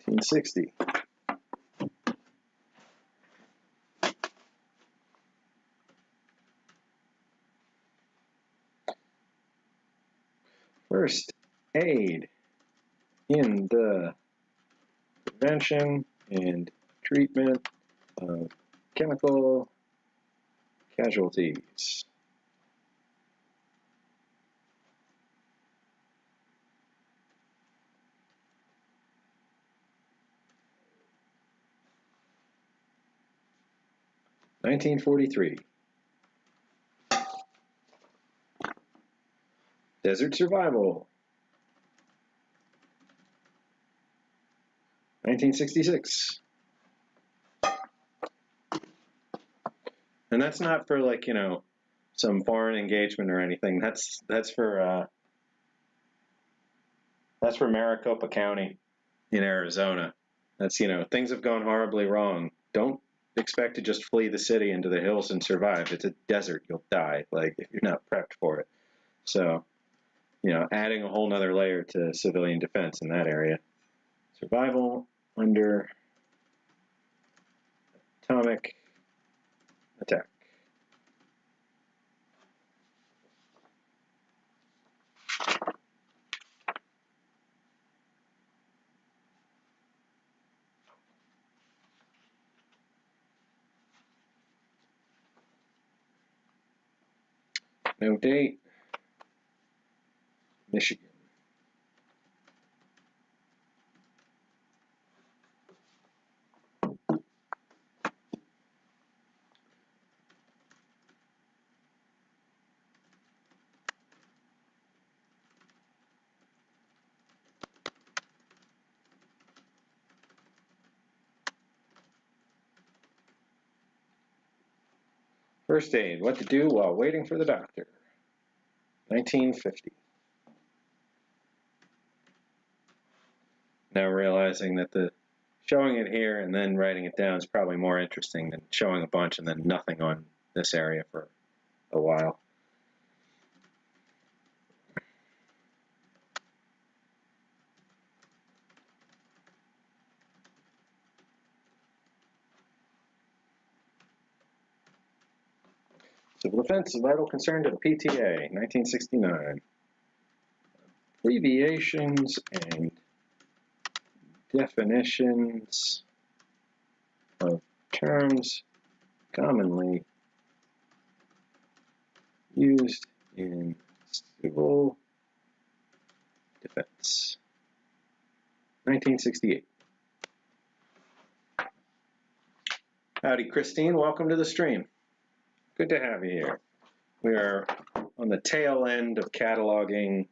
(1960). First aid in the prevention and treatment of chemical casualties. (1943). Desert Survival. 1966. And that's not for, like, you know, some foreign engagement or anything. That's for Maricopa County in Arizona. That's, you know, things have gone horribly wrong. Don't expect to just flee the city into the hills and survive. It's a desert. You'll die, like, if you're not prepped for it. So, you know, adding a whole nother layer to civilian defense in that area. Survival under atomic attack. No date. Michigan. First aid, what to do while waiting for the doctor. 1950. Now realizing that the showing it here and then writing it down is probably more interesting than showing a bunch and then nothing on this area for a while. Civil defense is a vital concern to the PTA, 1969. Abbreviations and definitions of terms commonly used in civil defense. 1968. Howdy, Christine. Welcome to the stream. Good to have you here. We are on the tail end of cataloging.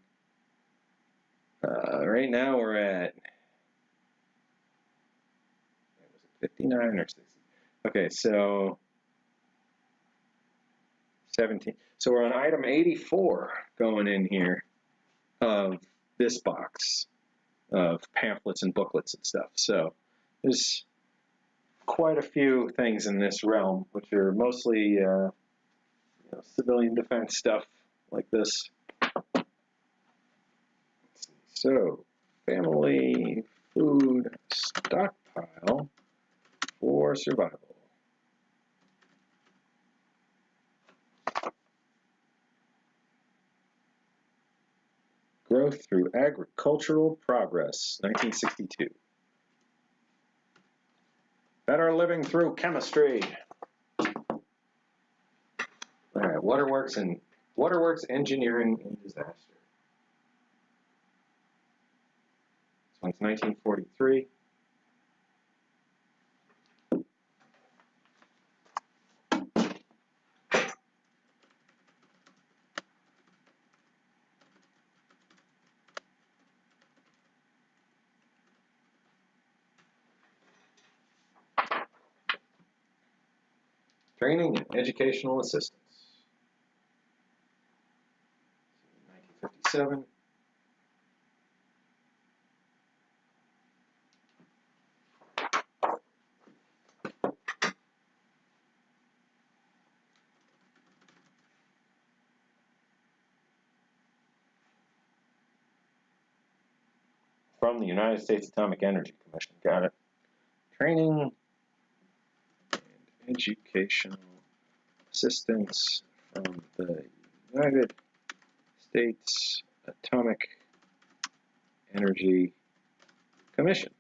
Right now we're at 59 or 60. Okay, so 17. So we're on item 84 going in here of this box of pamphlets and booklets and stuff. So there's quite a few things in this realm, which are mostly you know, civilian defense stuff like this. So, family food stockpile for survival. Growth through agricultural progress, 1962. Better living through chemistry. All right, waterworks engineering and disaster. This one's 1943. Training and educational assistance. 1957. From the United States Atomic Energy Commission. Got it. Training and educational assistance from the United States Atomic Energy Commission.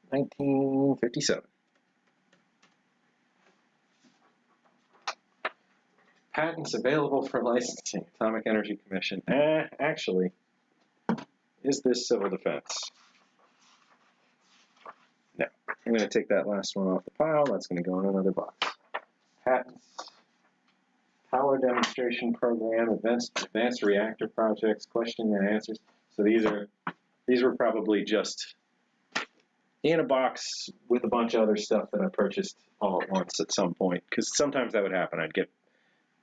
1957. Patents available for licensing. Atomic Energy Commission. Actually, is this civil defense? No. I'm going to take that last one off the pile. That's going to go in another box. Patents. Power demonstration program, advanced reactor projects, question and answers. So these were probably just in a box with a bunch of other stuff that I purchased all at once at some point. Because sometimes that would happen. I'd get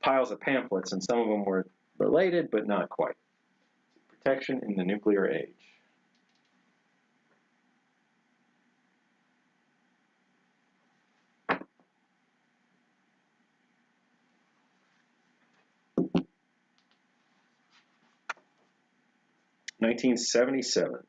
piles of pamphlets, and some of them were related, but not quite. Protection in the nuclear age. (1977).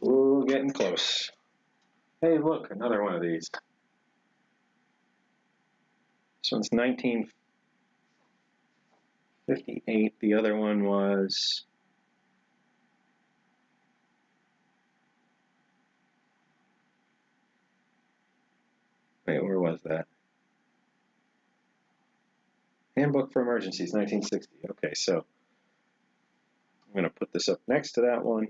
Ooh, getting close. Hey, look, another one of these. This one's 1958. The other one was... Wait, where was that? Handbook for Emergencies, 1960. Okay, so I'm going to put this up next to that one.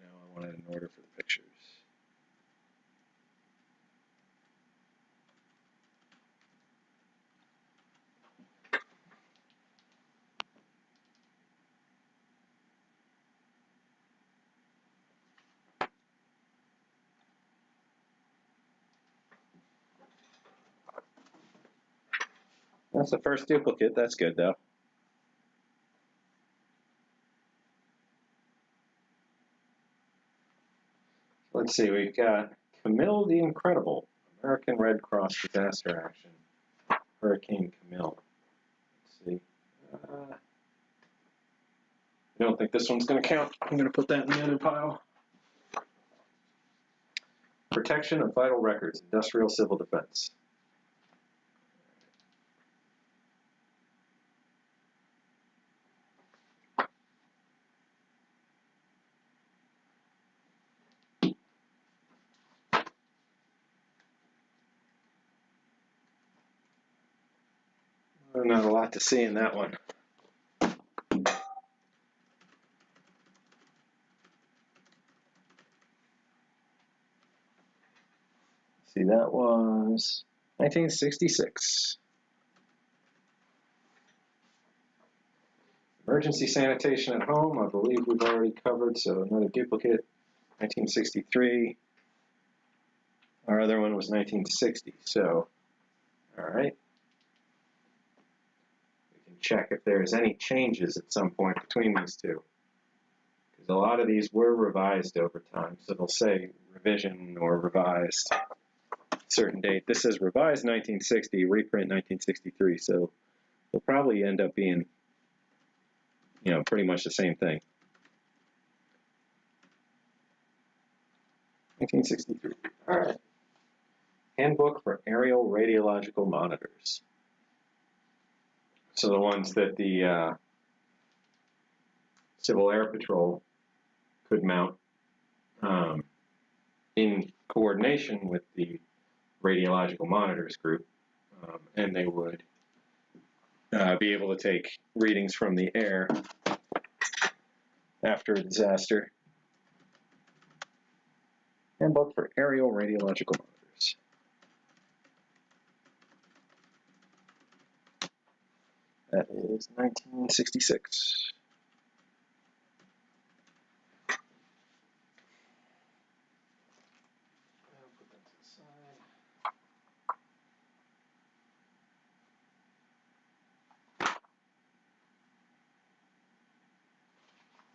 Now I want it in order for the pictures. That's the first duplicate. That's good, though. Let's see. We've got Camille the Incredible, American Red Cross Disaster Action, Hurricane Camille. Let's see. I don't think this one's going to count. I'm going to put that in the other pile. Protection of Vital Records, Industrial Civil Defense. Not a lot to see in that one. See, that was 1966. Emergency sanitation at home, I believe we've already covered, so another duplicate. 1963. Our other one was 1960, so, all right. We can check if there's any changes at some point between these two. Because a lot of these were revised over time, so they'll say revision or revised certain date. This says revised 1960, reprint 1963, so they'll probably end up being, you know, pretty much the same thing. 1963. All right. Handbook for aerial radiological monitors. So the ones that the Civil Air Patrol could mount in coordination with the Radiological Monitors group, and they would be able to take readings from the air after a disaster. Handbook for aerial radiological monitors. That is 1966.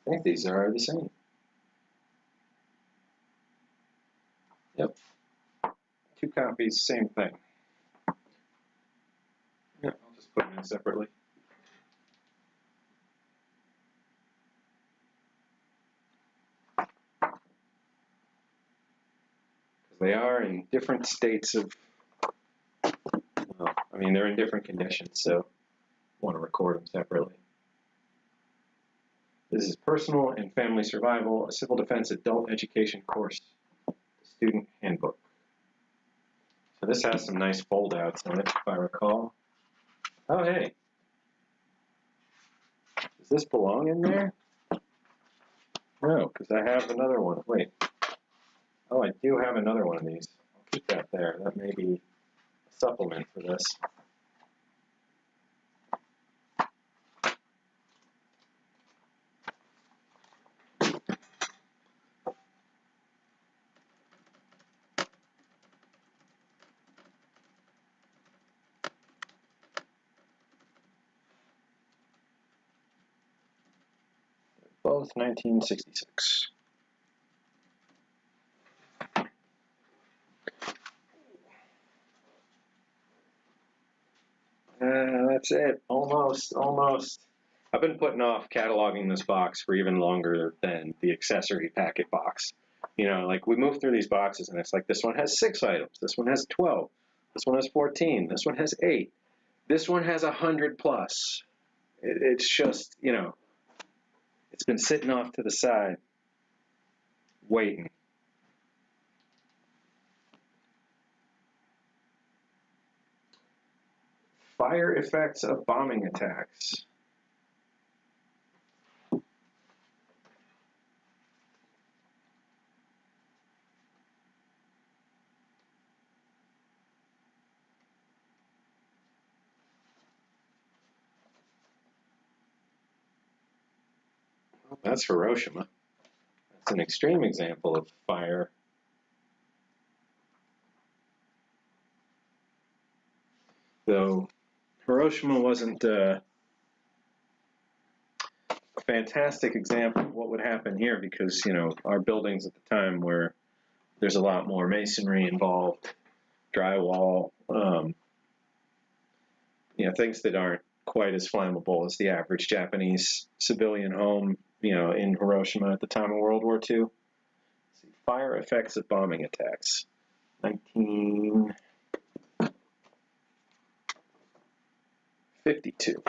I think these are the same. Yep. 2 copies, same thing. Yeah, I'll just put them in separately. Because they are in different states of, well, I mean, they're in different conditions, so I want to record them separately. This is Personal and Family Survival, a Civil Defense Adult Education course, student handbook. So this has some nice fold-outs on it, if I recall. Oh, hey. Does this belong in there? No, because I have another one. Wait. Oh, I do have another one of these. I'll keep that there. That may be a supplement for this. Both 1966. That's it. Almost, almost. I've been putting off cataloging this box for even longer than the accessory packet box. You know, like we move through these boxes and it's like this one has 6 items, this one has 12, this one has 14, this one has 8, this one has 100 plus. It's just, you know, it's been sitting off to the side, waiting. Fire effects of bombing attacks. That's Hiroshima. That's an extreme example of fire. Though Hiroshima wasn't a fantastic example of what would happen here because, you know, our buildings at the time were, there's a lot more masonry involved, drywall, you know, things that aren't quite as flammable as the average Japanese civilian home, you know, in Hiroshima at the time of World War II. Let's see, fire effects of bombing attacks. 1952.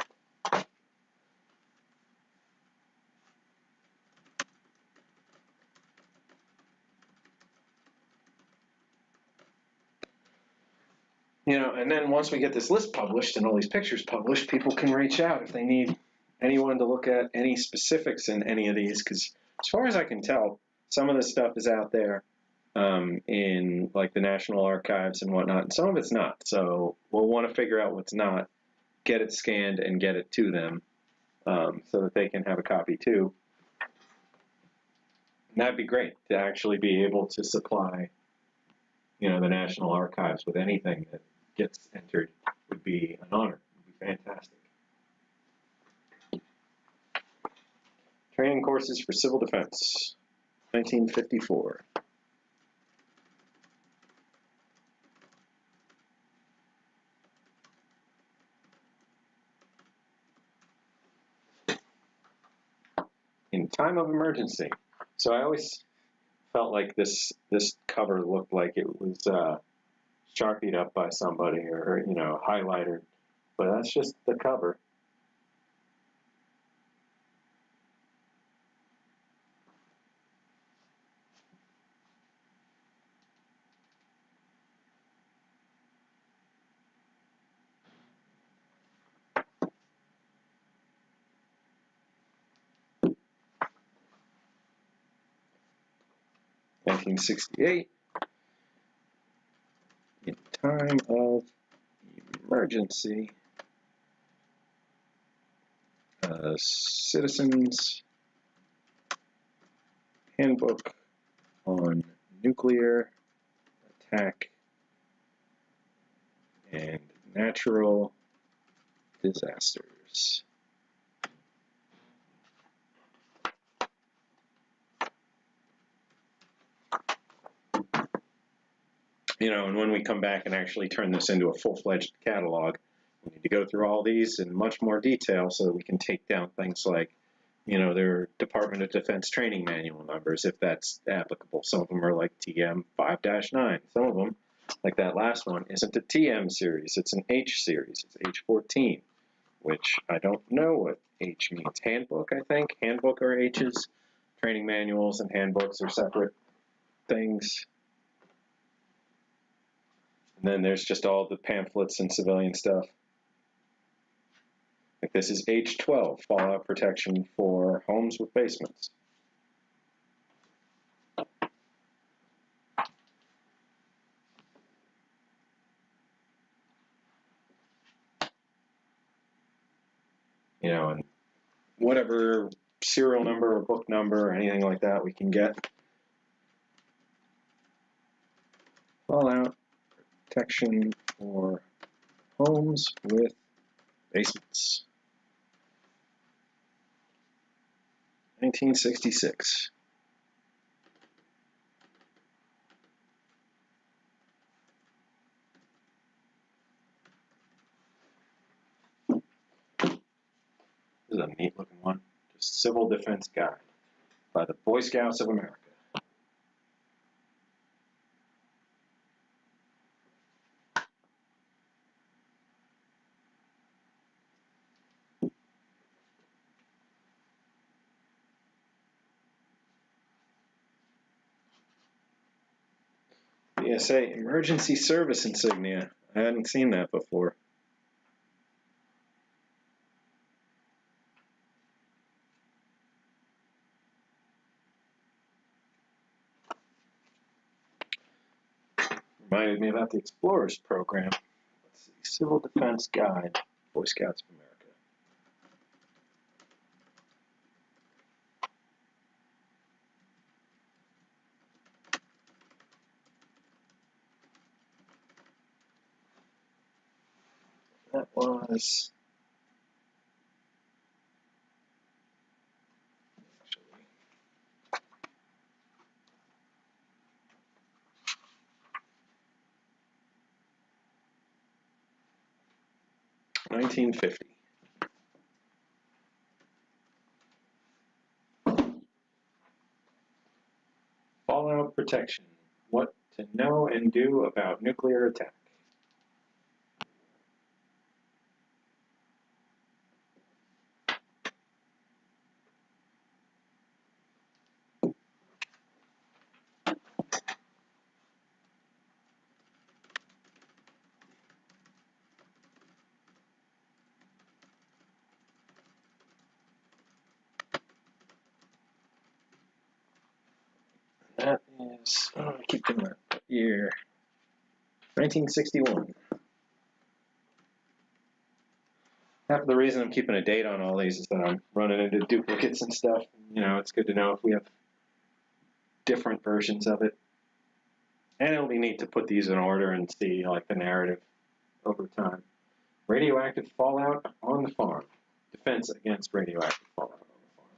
You know, and then once we get this list published and all these pictures published, people can reach out if they need anyone to look at any specifics in any of these, because as far as I can tell, some of this stuff is out there in like the National Archives and whatnot, and some of it's not. So we'll want to figure out what's not, get it scanned and get it to them so that they can have a copy too. And that'd be great to actually be able to supply, you know, the National Archives with anything that gets entered. Would be an honor. It would be fantastic. Training courses for civil defense, 1954. In time of emergency. So I always felt like this cover looked like it was Sharpied up by somebody or, you know, highlighted, but that's just the cover. (1968). In time of emergency, Citizens Handbook on Nuclear Attack and Natural Disasters. You know, and when we come back and actually turn this into a full-fledged catalog, we need to go through all these in much more detail so that we can take down things like, you know, their Department of Defense training manual numbers, if that's applicable. Some of them are like TM 5-9. Some of them, like that last one, isn't a TM series. It's an H series. It's H14. which I don't know what H means. Handbook, I think. Handbook are H's. Training manuals and handbooks are separate things. And then there's just all the pamphlets and civilian stuff. Like this is H12, fallout protection for homes with basements. You know, and whatever serial number or book number or anything like that we can get. Fallout protection for homes with basements. 1966. This is a neat looking one. Just Civil Defense Guide by the Boy Scouts of America. BSA Emergency Service Insignia. I hadn't seen that before. Reminded me about the Explorers program. Let's see, Civil Defense Guide, Boy Scouts of America. That was actually 1950. Fallout protection. What to know and do about nuclear attack. That is, I keep doing that year, 1961. Half of the reason I'm keeping a date on all these is that I'm running into duplicates and stuff. You know, it's good to know if we have different versions of it. And it'll be neat to put these in order and see like the narrative over time. Radioactive fallout on the farm. Defense against radioactive fallout on the farm.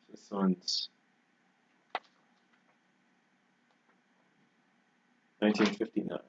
So this one's 1959.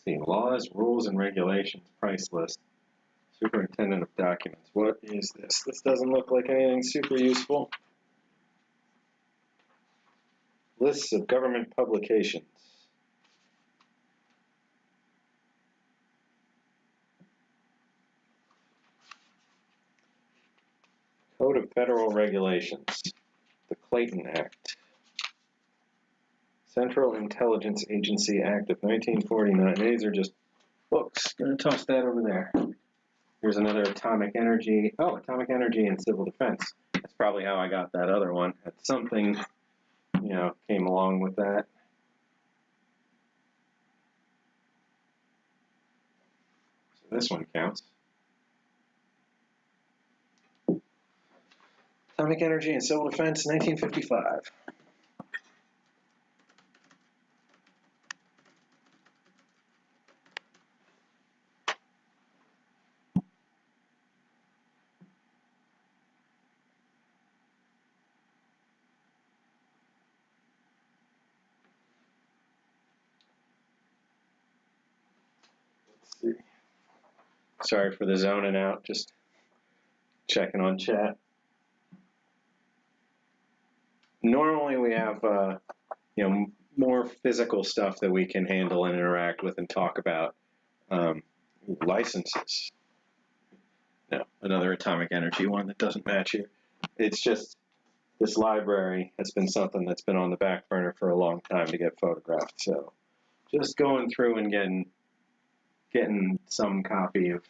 See, laws, rules, and regulations, price list, superintendent of documents. What is this? This doesn't look like anything super useful. Lists of government publications. Code of Federal Regulations. The Clayton Act. Central Intelligence Agency Act of 1949. These are just books. Gonna toss that over there. Here's another atomic energy. Oh, atomic energy and civil defense. That's probably how I got that other one. That's something, you know, came along with that. So this one counts. Atomic Energy and Civil Defense, 1955. Let's see. Sorry for the zoning out, just checking on chat. Normally we have, more physical stuff that we can handle and interact with and talk about. Licenses. No, another atomic energy one that doesn't match here. It's just this library has been something that's been on the back burner for a long time to get photographed. So just going through and getting some copy of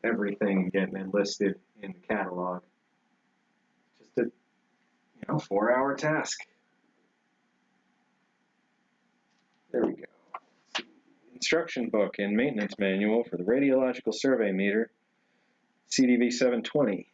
everything, getting it listed in the catalog. Just a 4-hour task. There we go. Instruction book and maintenance manual for the radiological survey meter, CDV 720.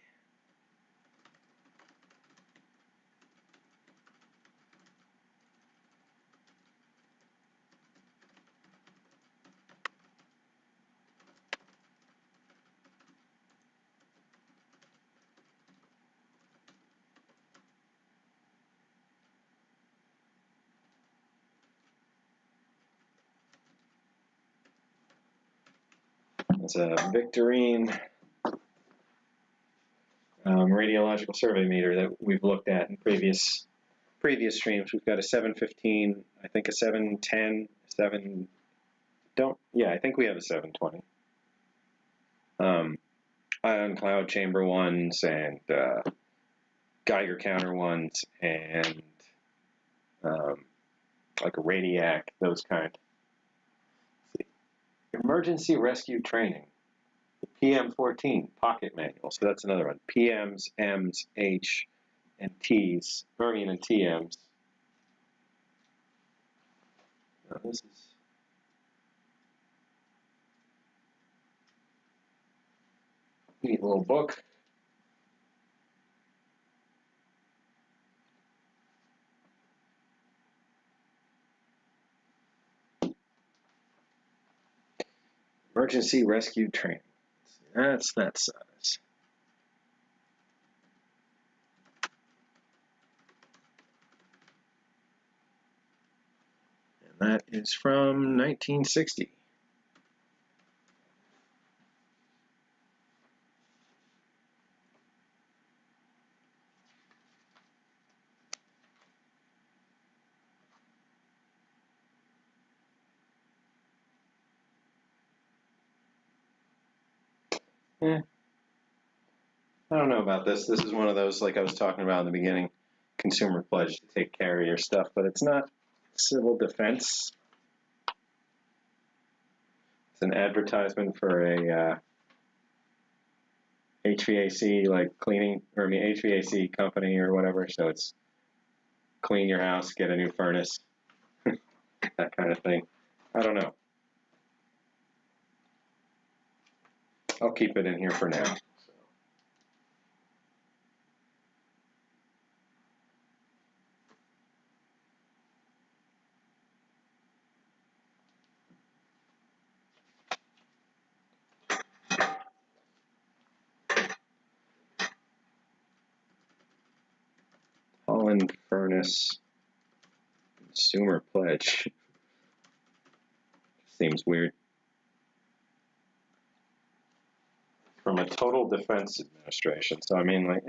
It's a Victorine radiological survey meter that we've looked at in previous streams. We've got a 715, I think a 710, I think we have a 720. Ion cloud chamber ones and Geiger counter ones and like a Radiac, those kind. Emergency rescue training. The PM14 pocket manual. So that's another one. PMs, Ms, H, and Ts. Vermian and TMs. Now this is a neat little book. Emergency rescue training. That's that size. And that is from 1960. I don't know about this. This is one of those, like I was talking about in the beginning, consumer pledge to take care of your stuff, but it's not civil defense. It's an advertisement for a HVAC, like cleaning, or HVAC company or whatever. So it's clean your house, get a new furnace, that kind of thing. I don't know. I'll keep it in here for now. Holland furnace consumer pledge. Seems weird. From a Total Defense Administration. So I mean, like,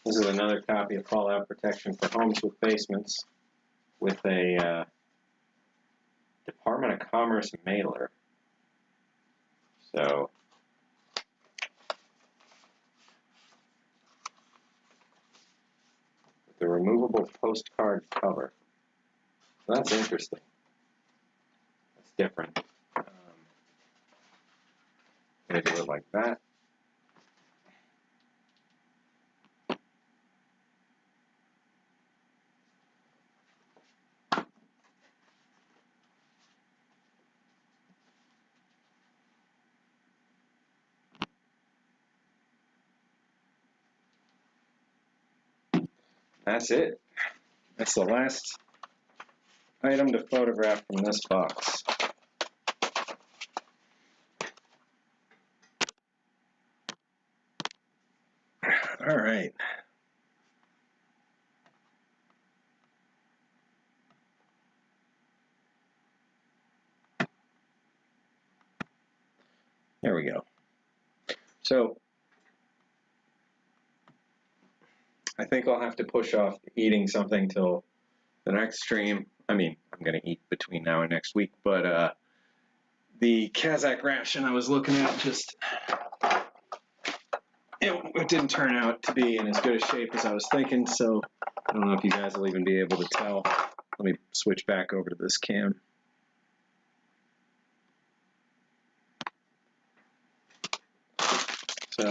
This is another copy of Fallout Protection for Homes with Basements with a Department of Commerce mailer. So the removable postcard cover. That's interesting. That's different. I'm going to do it like that. that's it. That's the last item to photograph from this box. All right. There we go. So I think I'll have to push off eating something till the next stream. I mean, I'm going to eat between now and next week, but the Kazakh ration I was looking at just, it didn't turn out to be in as good a shape as I was thinking, so I don't know if you guys will even be able to tell. Let me switch back over to this cam. So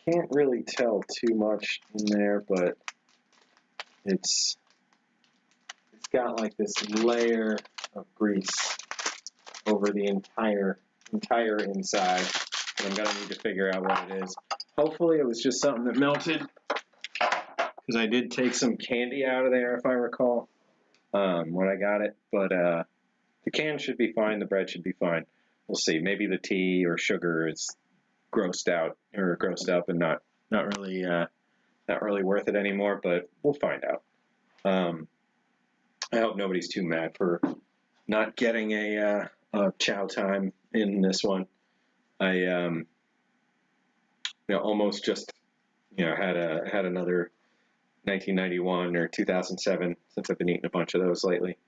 can't really tell too much in there, but it's got like this layer of grease over the entire inside, and I'm gonna need to figure out what it is. Hopefully it was just something that melted, because I did take some candy out of there if I recall when I got it, but the can should be fine, the bread should be fine. We'll see. Maybe the tea or sugar is grossed out or grossed up and not really worth it anymore, but we'll find out. I hope nobody's too mad for not getting a chow time in this one. I almost just had another 1991 or 2007, since I've been eating a bunch of those lately.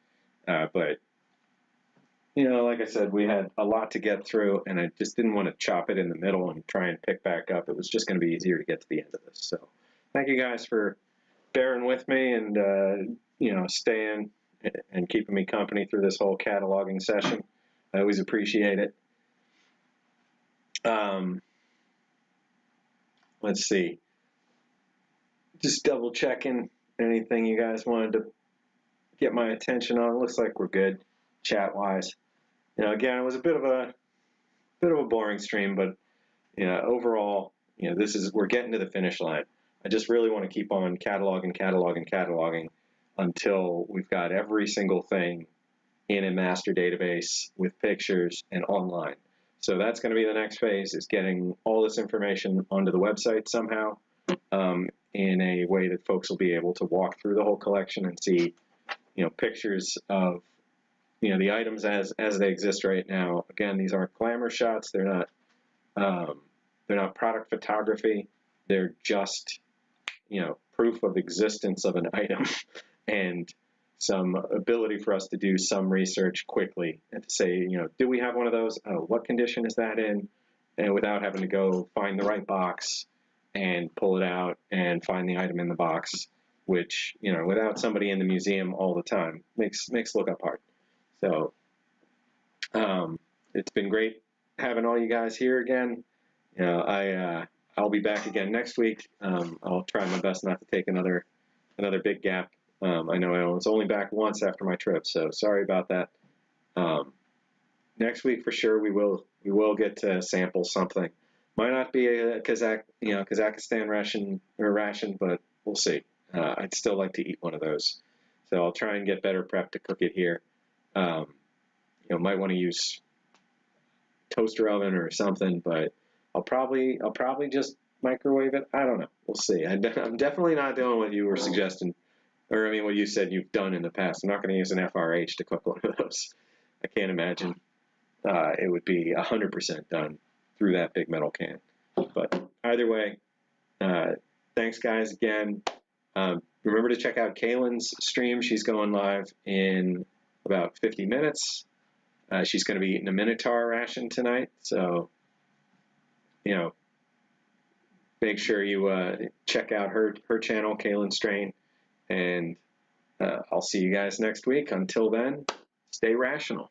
But like I said, we had a lot to get through, and I just didn't want to chop it in the middle and try and pick back up. It was just going to be easier to get to the end of this. So thank you guys for bearing with me and staying and keeping me company through this whole cataloging session. I always appreciate it. Let's see. Just double checking anything you guys wanted to get my attention on. It looks like we're good chat wise. Again, it was a bit of a boring stream, but overall, we're getting to the finish line. I just really want to keep on cataloging until we've got every single thing in a master database with pictures and online. So that's going to be the next phase, is getting all this information onto the website somehow, in a way that folks will be able to walk through the whole collection and see, pictures of, the items as they exist right now. Again, these aren't glamour shots. They're not product photography. They're just, proof of existence of an item and some ability for us to do some research quickly and to say, do we have one of those? Oh, what condition is that in? And without having to go find the right box and pull it out and find the item in the box, which, without somebody in the museum all the time, makes lookup hard. So it's been great having all you guys here again. I'll be back again next week. I'll try my best not to take another big gap. I know I was only back once after my trip, so sorry about that. Next week for sure we will get to sample something. Might not be a Kazakhstan ration, but we'll see. I'd still like to eat one of those, so I'll try and get better prep to cook it here. Might want to use toaster oven or something, but I'll probably just microwave it. I don't know. We'll see. I'm definitely not doing what you were suggesting, or what you said you've done in the past. I'm not going to use an FRH to cook one of those. I can't imagine it would be 100% done through that big metal can. But either way, thanks guys again. Remember to check out Kaylin's stream. She's going live in about 50 minutes. She's going to be eating a Minotaur ration tonight, so make sure you check out her channel, Kaylin Strain, and I'll see you guys next week. Until then, stay rational.